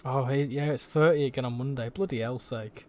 Oh, yeah, it's 30 again on Monday. Bloody hell's sake.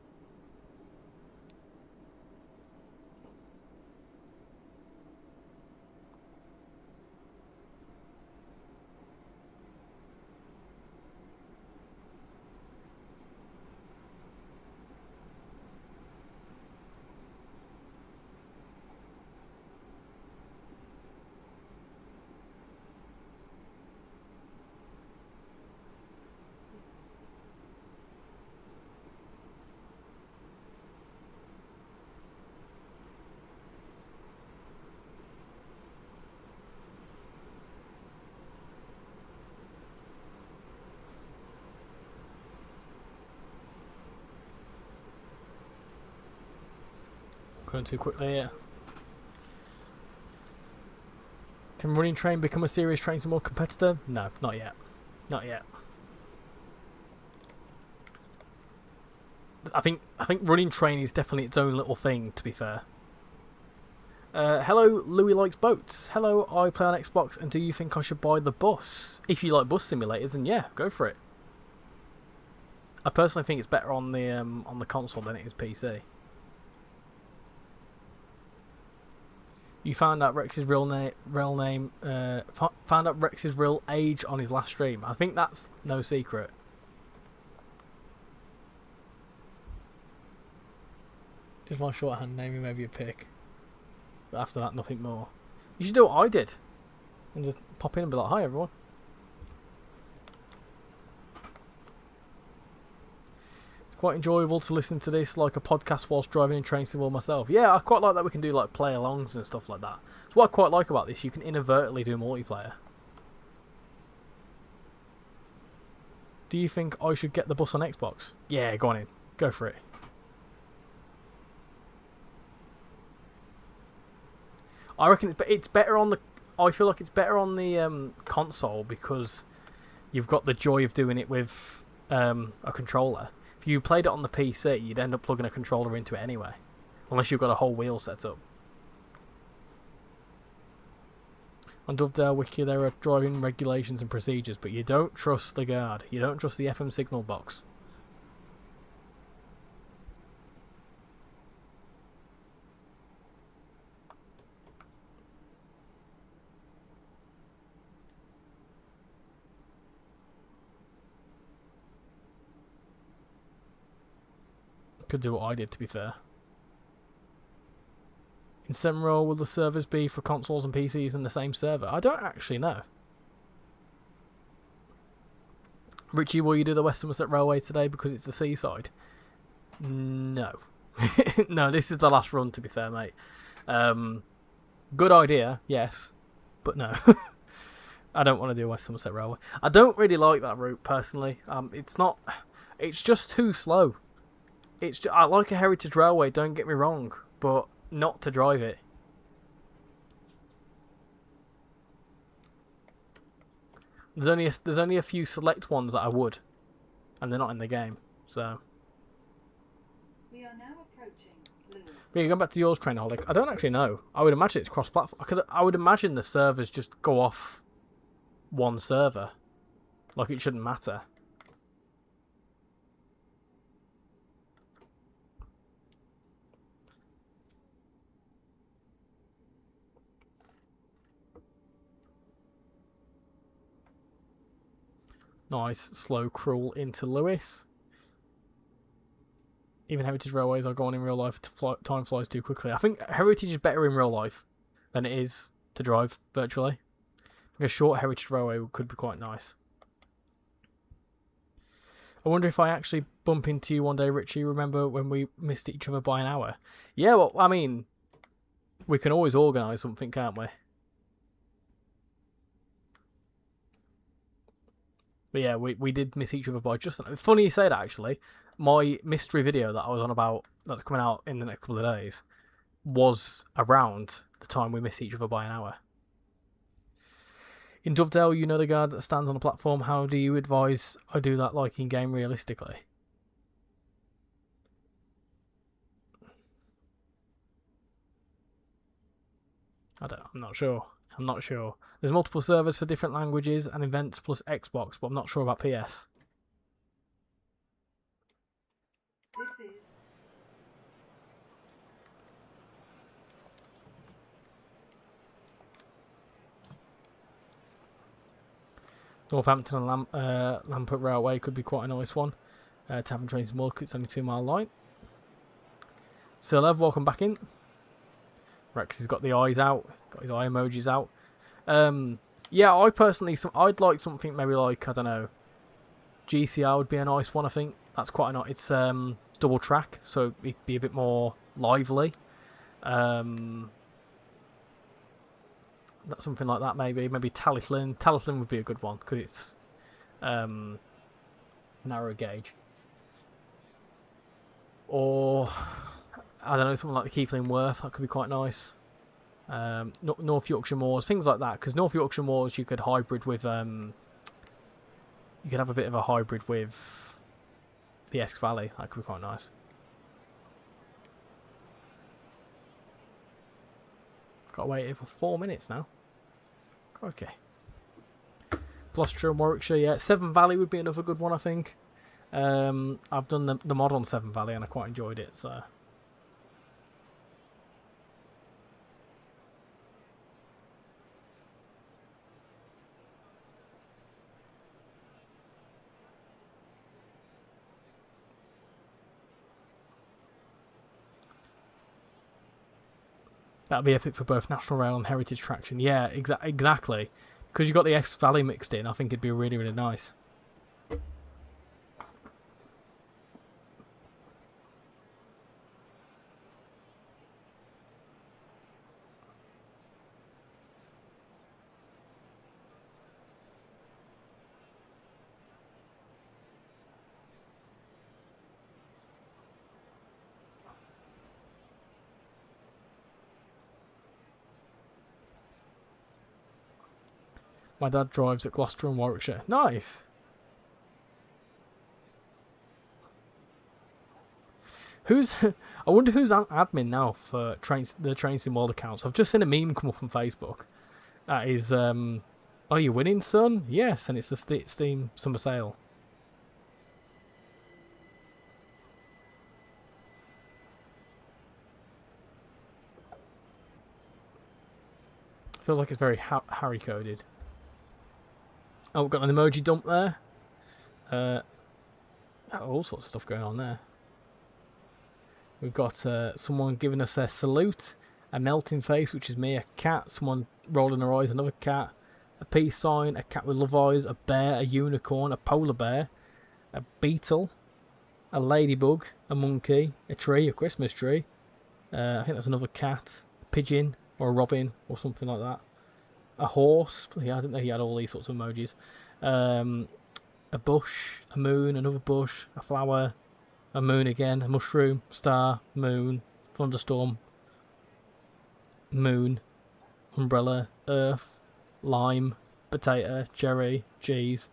going too quickly here. Can running train become a serious train more competitor? No, not yet. Not yet. I think running train is definitely its own little thing, to be fair. Hello, Louis likes boats. Hello, I play on Xbox, and do you think I should buy the bus? If you like bus simulators, then yeah, go for it. I personally think it's better on the console than it is PC. You found out Rex's real name. Found out Rex's real age on his last stream. I think that's no secret. Just my shorthand name, maybe a pick. But after that, nothing more. You should do what I did, and just pop in and be like, "Hi, everyone." It's quite enjoyable to listen to this like a podcast whilst driving in train sim myself. Yeah, I quite like that we can do like play-alongs and stuff like that. It's what I quite like about this. You can inadvertently do multiplayer. Do you think I should get the bus on Xbox? Yeah, go on in. Go for it. I reckon it's better on the. I feel like it's better on the console because you've got the joy of doing it with a controller. If you played it on the PC, you'd end up plugging a controller into it anyway, unless you've got a whole wheel set up. On Dovedale Wiki, there are driving regulations and procedures, but you don't trust the guard. You don't trust the FM signal box. Could do what I did, to be fair. In SEMROL, will the servers be for consoles and PCs in the same server? I don't actually know. Richie, will you do the West Somerset Railway today because it's the seaside? No. No, this is the last run, to be fair, mate. Good idea, yes, but no. I don't want to do West Somerset Railway. I don't really like that route, personally. It's not... It's just too slow. I like a heritage railway, don't get me wrong, but not to drive it. There's only a few select ones that I would, and they're not in the game. So. We are now approaching Lewis. But yeah, going back to yours, Trainaholic. I don't actually know. I would imagine it's cross-platform because I would imagine the servers just go off one server, like it shouldn't matter. Nice, slow crawl into Lewis. Even heritage railways are going in real life. Time flies too quickly. I think heritage is better in real life than it is to drive virtually. I think a short heritage railway could be quite nice. I wonder if I actually bump into you one day, Richie. Remember when we missed each other by an hour? Yeah, well, I mean, we can always organise something, can't we? But yeah, we did miss each other by just... Funny you say that, actually. My mystery video that I was on about, that's coming out in the next couple of days, was around the time we missed each other by an hour. In Dovedale, you know the guard that stands on the platform. How do you advise I do that like in-game realistically? I'm not sure. I'm not sure. There's multiple servers for different languages and events plus Xbox, but I'm not sure about PS. This is Northampton and Lampert Railway could be quite a nice one. Tavern Trains and Walk, it's only 2 mile line. Sir Lev, welcome back in. Rex has got the eyes out, got his eye emojis out. Yeah, I personally, I'd like something maybe like, I don't know, GCR would be a nice one, I think. That's quite a nice, it's double track, so it'd be a bit more lively. That's something like that, maybe Talisman. Talisman would be a good one because it's narrow gauge. Or I don't know, something like the Keighley Worth, that could be quite nice. North Yorkshire Moors, things like that. Because North Yorkshire Moors, you could hybrid with, you could have a bit of a hybrid with the Esk Valley. That could be quite nice. Got to wait here for 4 minutes now. Okay. Gloucester and Warwickshire, yeah. Severn Valley would be another good one, I think. I've done the mod on Severn Valley and I quite enjoyed it, so. That'd be epic for both National Rail and Heritage Traction. Yeah, exactly. Because you got the Esk Valley mixed in, I think it'd be really, really nice. My dad drives at Gloucester and Warwickshire. Nice. Who's? I wonder who's admin now for the Train Sim World accounts. I've just seen a meme come up on Facebook. That is, are you winning, son? Yes, and it's a Steam summer sale. Feels like it's very Harry coded. Oh, we've got an emoji dump there. All sorts of stuff going on there. We've got someone giving us a salute, a melting face, which is me, a cat, someone rolling their eyes, another cat, a peace sign, a cat with love eyes, a bear, a unicorn, a polar bear, a beetle, a ladybug, a monkey, a tree, a Christmas tree. I think that's another cat, a pigeon, or a robin, or something like that. A horse. Yeah, I didn't know he had all these sorts of emojis. A bush, a moon, another bush, a flower, a moon again, a mushroom, star, moon, thunderstorm, moon, umbrella, earth, lime, potato, cherry, cheese,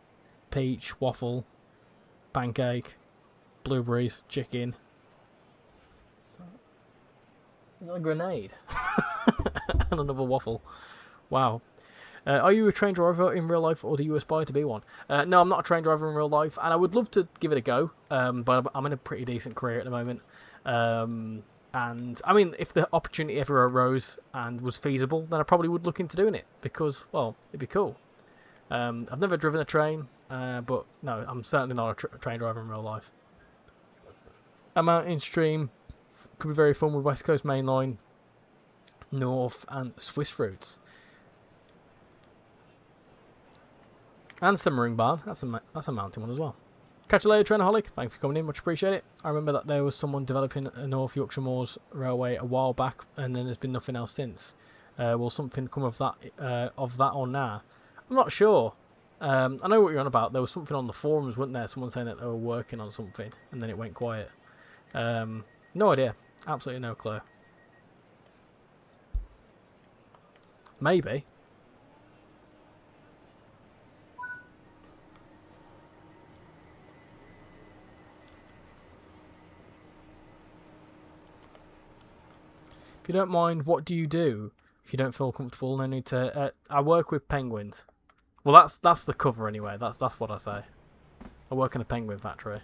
peach, waffle, pancake, blueberries, chicken. Is that a grenade? And another waffle. Wow. Are you a train driver in real life, or do you aspire to be one? No, I'm not a train driver in real life, and I would love to give it a go, but I'm in a pretty decent career at the moment. And, I mean, if the opportunity ever arose and was feasible, then I probably would look into doing it, because, well, it'd be cool. I've never driven a train, but no, I'm certainly not a train driver in real life. A mountain stream could be very fun with West Coast Main Line, North, and Swiss routes. And Simmering Barn, that's a mountain one as well. Catch you later, Trainaholic. Thanks for coming in, much appreciated. I remember that there was someone developing a North Yorkshire Moors Railway a while back, and then there's been nothing else since. Will something come of that or nah? I'm not sure. I know what you're on about. There was something on the forums, wasn't there? Someone saying that they were working on something, and then it went quiet. No idea. Absolutely no clue. Maybe. If you don't mind, what do you do if you don't feel comfortable? No need to. I work with penguins. Well, that's the cover anyway. That's what I say. I work in a penguin factory.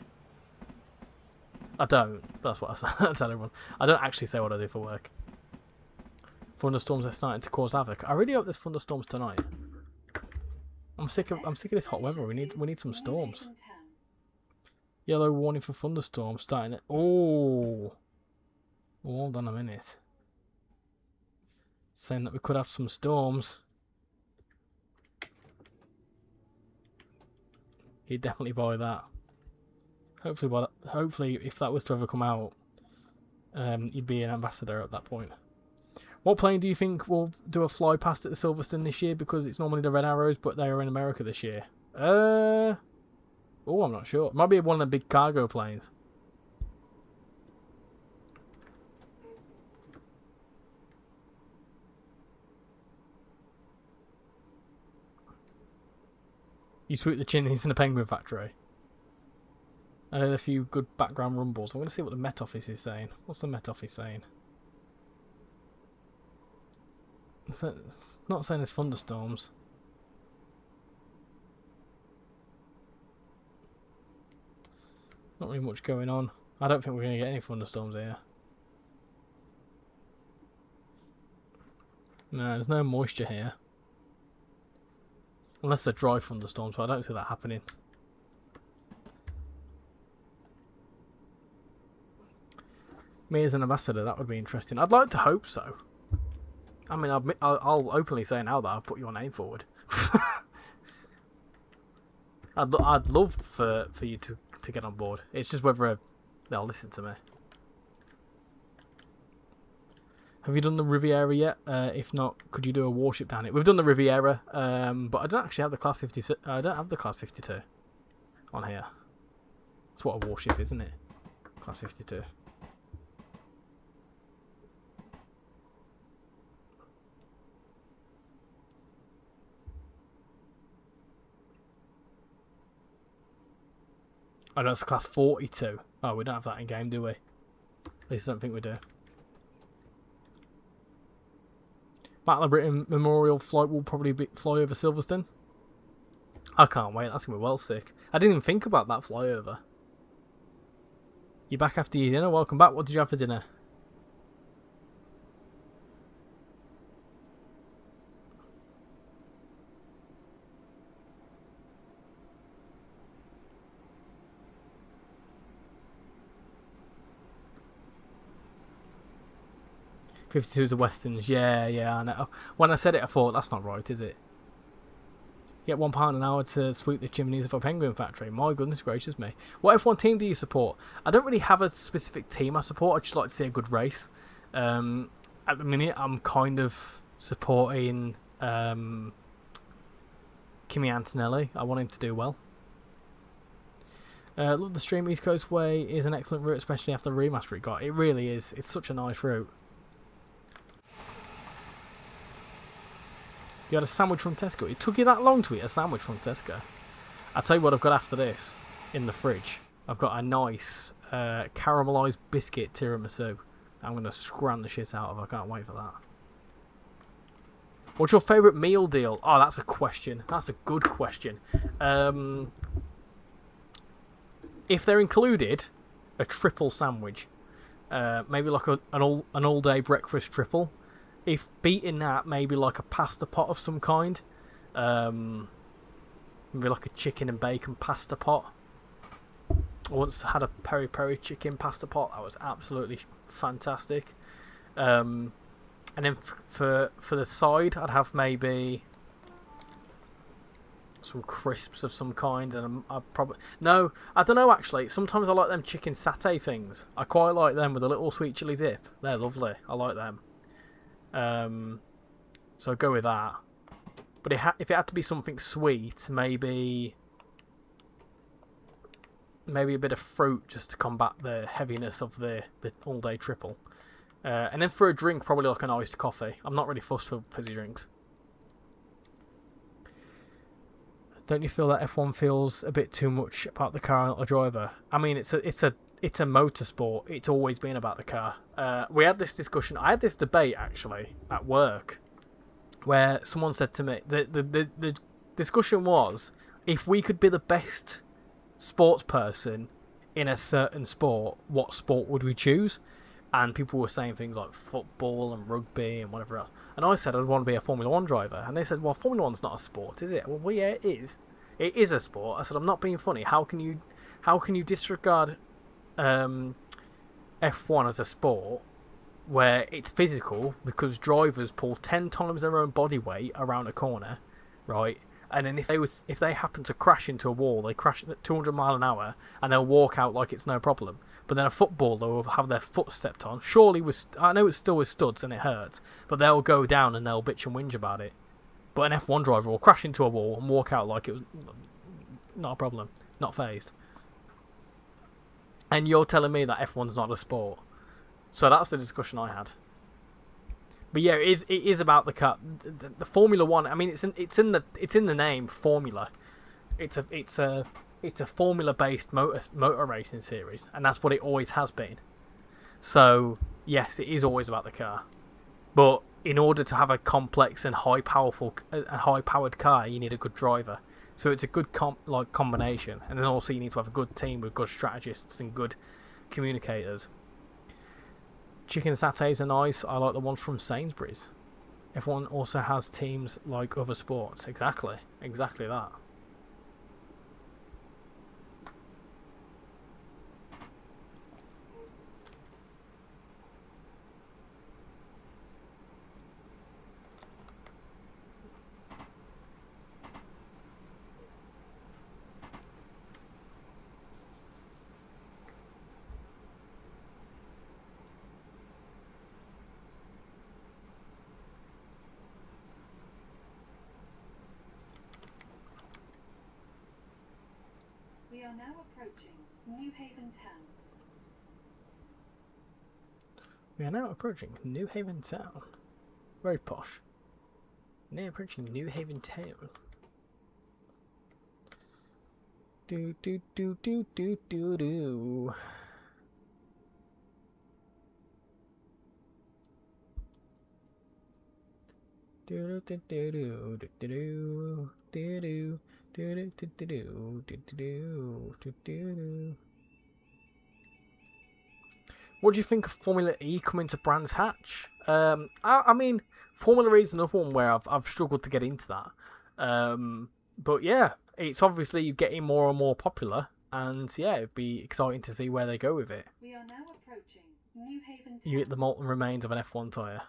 I don't. That's what I say. I tell everyone. I don't actually say what I do for work. Thunderstorms are starting to cause havoc. I really hope there's thunderstorms tonight. I'm sick of this hot weather. We need some storms. Yellow warning for thunderstorms starting at. Oh, hold on a minute. Saying that we could have some storms. You'd definitely buy that. Hopefully, if that was to ever come out, you'd be an ambassador at that point. What plane do you think will do a fly past at the Silverstone this year? Because it's normally the Red Arrows, but they are in America this year. Oh, I'm not sure. It might be one of the big cargo planes. You sweep the chimneys in the penguin factory. I heard a few good background rumbles. I'm going to see what the Met Office is saying. What's the Met Office saying? It's not saying there's thunderstorms. Not really much going on. I don't think we're going to get any thunderstorms here. No, there's no moisture here. Unless they're dry thunderstorms, but I don't see that happening. Me as an ambassador, that would be interesting. I'd like to hope so. I mean, I'll openly say now that I've put your name forward. I'd love for you to get on board. It's just whether they'll listen to me. Have you done the Riviera yet? If not, could you do a warship down it? We've done the Riviera, but I don't actually have the Class 50. I don't have the Class 52 on here. That's what a warship is, isn't it? Class 52. Oh, that's Class 42. Oh, we don't have that in game, do we? At least I don't think we do. Battle of Britain Memorial flight will probably fly over Silverstone. I can't wait. That's going to be well sick. I didn't even think about that flyover. You're back after your dinner? Welcome back. What did you have for dinner? '52 is the Westerns. Yeah, I know. When I said it, I thought, that's not right, is it? Get £1 an hour to sweep the chimneys of a penguin factory. My goodness gracious me. What F1 team do you support? I don't really have a specific team I support. I just like to see a good race. At the minute, I'm kind of supporting Kimi Antonelli. I want him to do well. Love the stream. East Coast Way is an excellent route, especially after the remaster it got. It really is. It's such a nice route. You had a sandwich from Tesco. It took you that long to eat a sandwich from Tesco. I'll tell you what I've got after this in the fridge. I've got a nice caramelised biscuit tiramisu. I'm going to scram the shit out of. I can't wait for that. What's your favourite meal deal? Oh, that's a question. That's a good question. If they're included, a triple sandwich. Maybe like an all-day breakfast triple. If beating that, maybe like a pasta pot of some kind. Maybe like a chicken and bacon pasta pot. I once had a peri-peri chicken pasta pot. That was absolutely fantastic. And then for the side, I'd have maybe some crisps of some kind. And I probably... No, I don't know actually. Sometimes I like them chicken satay things. I quite like them with a little sweet chilli dip. They're lovely. I like them. So I'll go with that. But if it had to be something sweet, maybe a bit of fruit just to combat the heaviness of the all-day triple. And then for a drink, probably like an iced coffee. I'm not really fussed for fizzy drinks. Don't you feel that F1 feels a bit too much about the car and not the driver? I mean, it's a motorsport. It's always been about the car. We had this discussion. I had this debate actually at work, where someone said to me the discussion was, if we could be the best sports person in a certain sport, what sport would we choose? And people were saying things like football and rugby and whatever else. And I said I'd want to be a Formula 1 driver. And they said, well, Formula 1's not a sport, is it? Well, yeah, it is. It is a sport. I said, I'm not being funny. How can you disregard F1 as a sport where it's physical because drivers pull 10 times their own body weight around a corner, right? And then if they happen to crash into a wall, they crash at 200 mile an hour and they'll walk out like it's no problem. But then a footballer will have their foot stepped on. Surely, I know it's still with studs and it hurts, but they'll go down and they'll bitch and whinge about it. But an F1 driver will crash into a wall and walk out like it was not a problem, not fazed. And you're telling me that F1's not a sport. So that's the discussion I had. But yeah, it is about the car. The Formula 1. I mean, it's in the name, Formula. It's a formula-based motor racing series, and that's what it always has been. So yes, it is always about the car, but in order to have a complex and high-powered car, you need a good driver. So it's a good combination, and then also you need to have a good team with good strategists and good communicators. Chicken satays are nice. I like the ones from Sainsbury's. Everyone also has teams like other sports. Exactly that. We are now approaching New Haven Town. We are now approaching New Haven Town. Very posh. Now approaching New Haven Town. Do do do do do do do. Do do do do do do do do. What do you think of Formula E coming to Brands Hatch? I mean, Formula E is another one where I've struggled to get into that. But yeah, it's obviously getting more and more popular, and yeah, it'd be exciting to see where they go with it. We are now approaching New Haven Town. You hit the molten remains of an F1 tyre.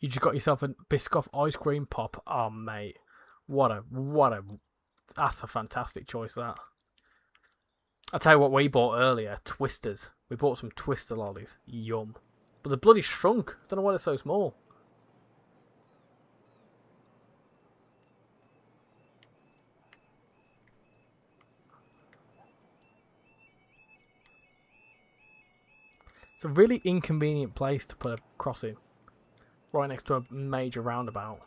You just got yourself a Biscoff ice cream pop. Oh, mate. That's a fantastic choice, that. I'll tell you what we bought earlier. Twisters. We bought some Twister lollies. Yum. But they're bloody shrunk. I don't know why they're so small. It's a really inconvenient place to put a crossing. Right next to a major roundabout.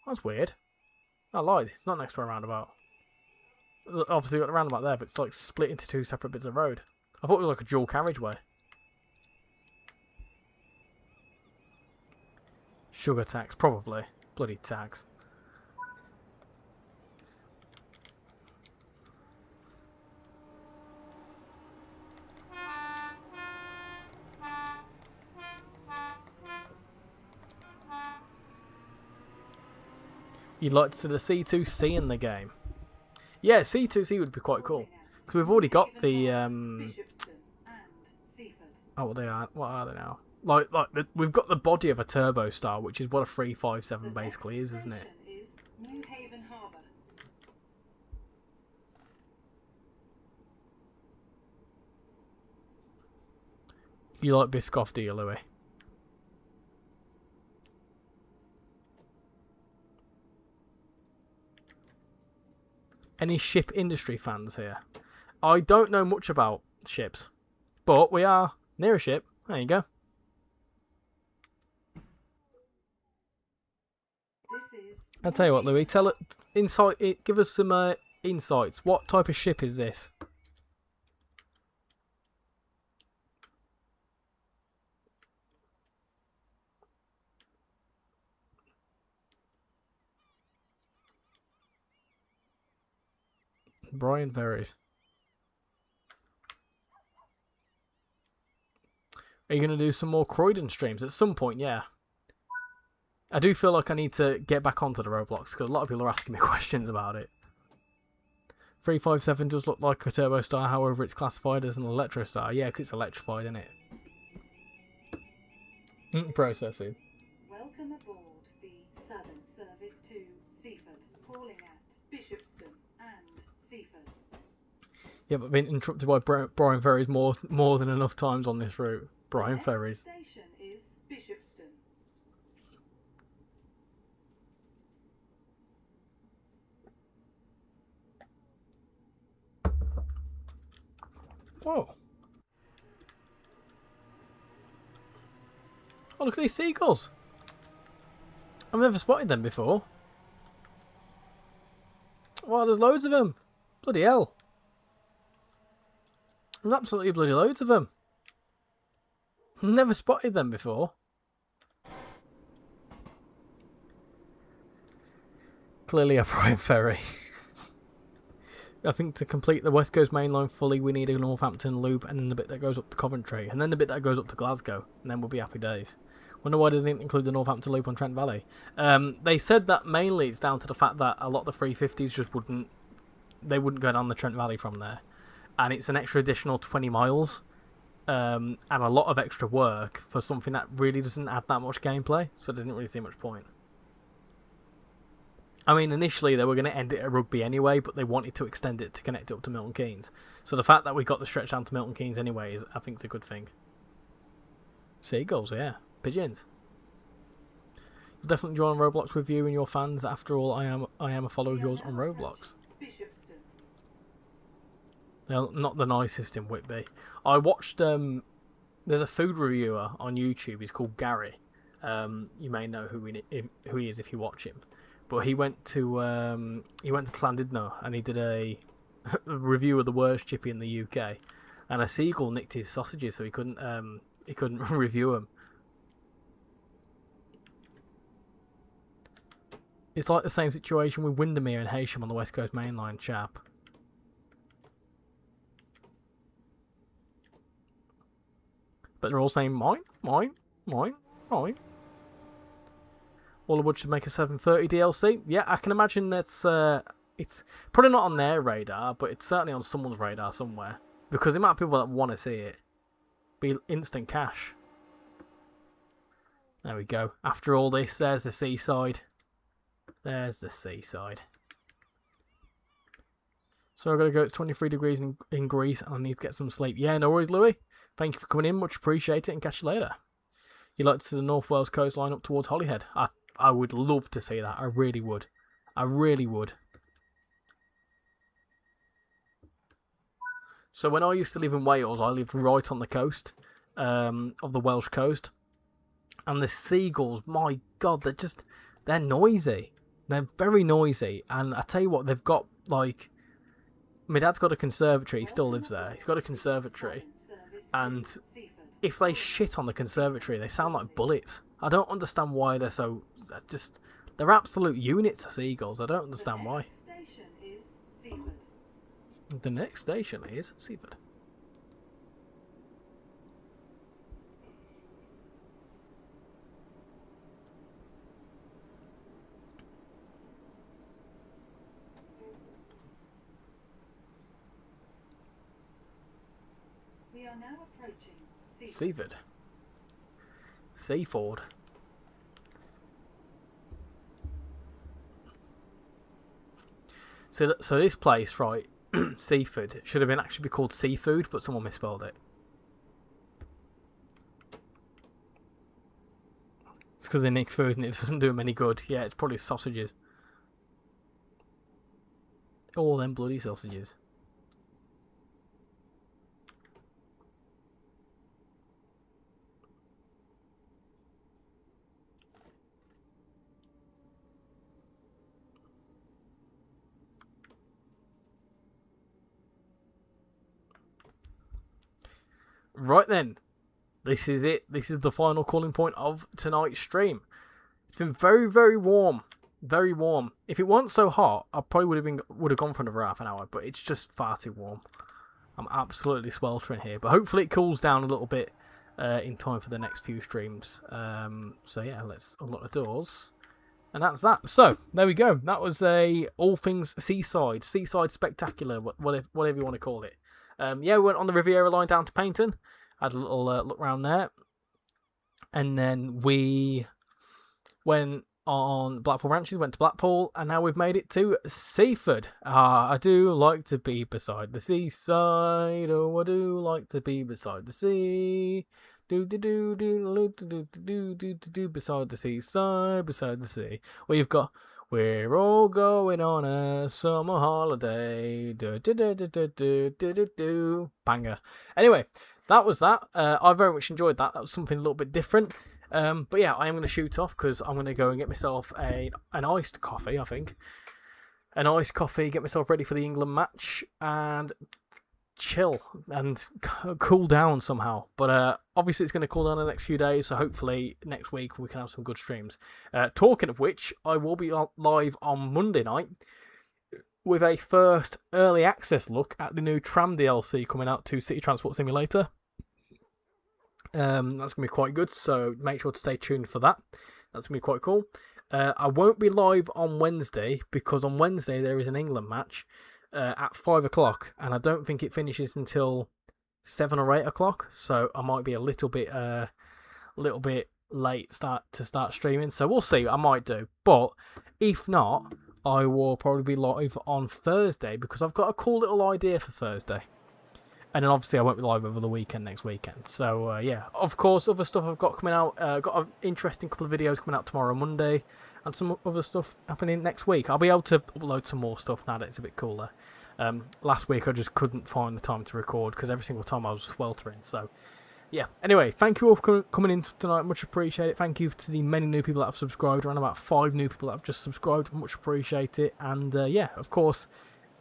That's weird. I lied. It's not next to a roundabout. Obviously got a roundabout there, but it's like split into two separate bits of road. I thought it was like a dual carriageway. Sugar tax, probably. Bloody tax. You'd like to see the C2C in the game? Yeah, C2C would be quite cool. Because we've already got the... Oh, what are they now? We've got the body of a Turbo Star, which is what a 357 basically is, isn't it? New Haven Harbour. You like Biscoff, do you, Louis? Any ship industry fans here? I don't know much about ships, but we are near a ship. There you go. I'll tell you what, Louis. Give us some insights. What type of ship is this? Brian Ferries. Are you going to do some more Croydon streams at some point? Yeah. I do feel like I need to get back onto the Roblox because a lot of people are asking me questions about it. 357 does look like a Turbo Star, however it's classified as an Electro Star. Yeah, because it's electrified, isn't it? Processing. Welcome aboard the Southern Service to Seaford, calling at Bishopston and Seaford. Yeah, but I've been interrupted by Brian Ferries more than enough times on this route. Brian Ferries. Station is Bishopston. Oh. Oh, look at these seagulls. I've never spotted them before. Wow, there's loads of them. Bloody hell. There's absolutely bloody loads of them. Never spotted them before. Clearly a prime ferry. I think to complete the West Coast Main Line fully, we need a Northampton loop, and then the bit that goes up to Coventry, and then the bit that goes up to Glasgow, and then we'll be happy days. Wonder why they didn't include the Northampton loop on Trent Valley. They said that mainly it's down to the fact that a lot of the 350s just wouldn't go down the Trent Valley from there, and it's an extra additional 20 miles, and a lot of extra work for something that really doesn't add that much gameplay, so they didn't really see much point. I mean, initially they were going to end it at Rugby anyway, but they wanted to extend it to connect it up to Milton Keynes. So the fact that we got the stretch down to Milton Keynes anyway is, I think, is a good thing. Seagulls, yeah. Pigeons. You'll definitely join Roblox with you and your fans. After all, I am a follower of yours on Roblox. They're not the nicest in Whitby. I watched, there's a food reviewer on YouTube. He's called Gary. You may know who he is if you watch him. But he went to Llandudno and he did a review of the worst chippy in the UK, and a seagull nicked his sausages, so he couldn't review them. It's like the same situation with Windermere and Heysham on the West Coast Main Line, chap. But they're all saying mine, mine, mine, mine. Wallerwood should make a 730 DLC. Yeah, I can imagine that's it's probably not on their radar, but it's certainly on someone's radar somewhere, because the amount of people that want to see it be instant cash. There we go. After all this, there's the seaside. There's the seaside. So I've got to go. It's 23 degrees in Greece, and I need to get some sleep. Yeah, no worries, Louis. Thank you for coming in. Much appreciate it, and catch you later. You'd like to see the North Wales coastline up towards Holyhead? I would love to see that. I really would. I really would. So when I used to live in Wales, I lived right on the coast of the Welsh coast. And the seagulls, my God, they're noisy. They're very noisy. And I tell you what, they've got, like, my dad's got a conservatory. He still lives there. He's got a conservatory. And if they shit on the conservatory, they sound like bullets. I don't understand why they're so... They're absolute units of seagulls. I don't understand why. The next station is Seaford. We are now approaching Seaford. Seaford. So this place, right, Seaford, should have been actually be called Seafood, but someone misspelled it. It's because they nick food and it doesn't do them any good. Yeah, it's probably sausages. All them bloody sausages. Right then, this is it. This is the final calling point of tonight's stream. It's been very, very warm. Very warm. If it weren't so hot, I probably would have gone for another half an hour, but it's just far too warm. I'm absolutely sweltering here, but hopefully it cools down a little bit in time for the next few streams. So yeah, let's unlock the doors. And that's that. So, there we go. That was a all things seaside spectacular, whatever you want to call it. Yeah, we went on the Riviera line down to Paynton. Had a little look around there. And then we went on Blackpool Ranches, went to Blackpool, and now we've made it to Seaford. I do like to be beside the seaside. Oh, I do like to be beside the sea. Beside the seaside, beside the sea. We've got We're all going on a summer holiday. Banger. Anyway, that was that. I very much enjoyed that. That was something a little bit different. But yeah, I am going to shoot off because I'm going to go and get myself an iced coffee, I think. An iced coffee, get myself ready for the England match, and chill and cool down somehow. But obviously it's going to cool down the next few days, so hopefully next week we can have some good streams. Talking of which, I will be live on Monday night with a first early access look at the new tram DLC coming out to City Transport Simulator. That's going to be quite good, so make sure to stay tuned for that. That's going to be quite cool. I won't be live on Wednesday because on Wednesday there is an England match at 5 o'clock, and I don't think it finishes until 7 or 8 o'clock, so I might be a little bit late to start streaming, so we'll see. I might do, but if not, I will probably be live on Thursday because I've got a cool little idea for Thursday. And then obviously I won't be live over the weekend next weekend. So yeah, of course, other stuff I've got coming out. Got an interesting couple of videos coming out tomorrow, Monday, and some other stuff happening next week. I'll be able to upload some more stuff now that it's a bit cooler. Last week I just couldn't find the time to record because every single time I was sweltering. So yeah. Anyway, thank you all for coming in tonight. Much appreciate it. Thank you to the many new people that have subscribed. Around about 5 new people that have just subscribed. Much appreciate it. And yeah, of course,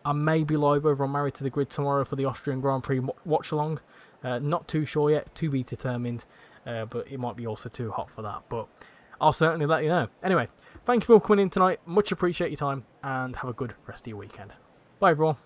I may be live over on Married to the Grid tomorrow for the Austrian Grand Prix watch along. Not too sure yet, to be determined, but it might be also too hot for that. But I'll certainly let you know. Anyway, thank you for coming in tonight. Much appreciate your time, and have a good rest of your weekend. Bye, everyone.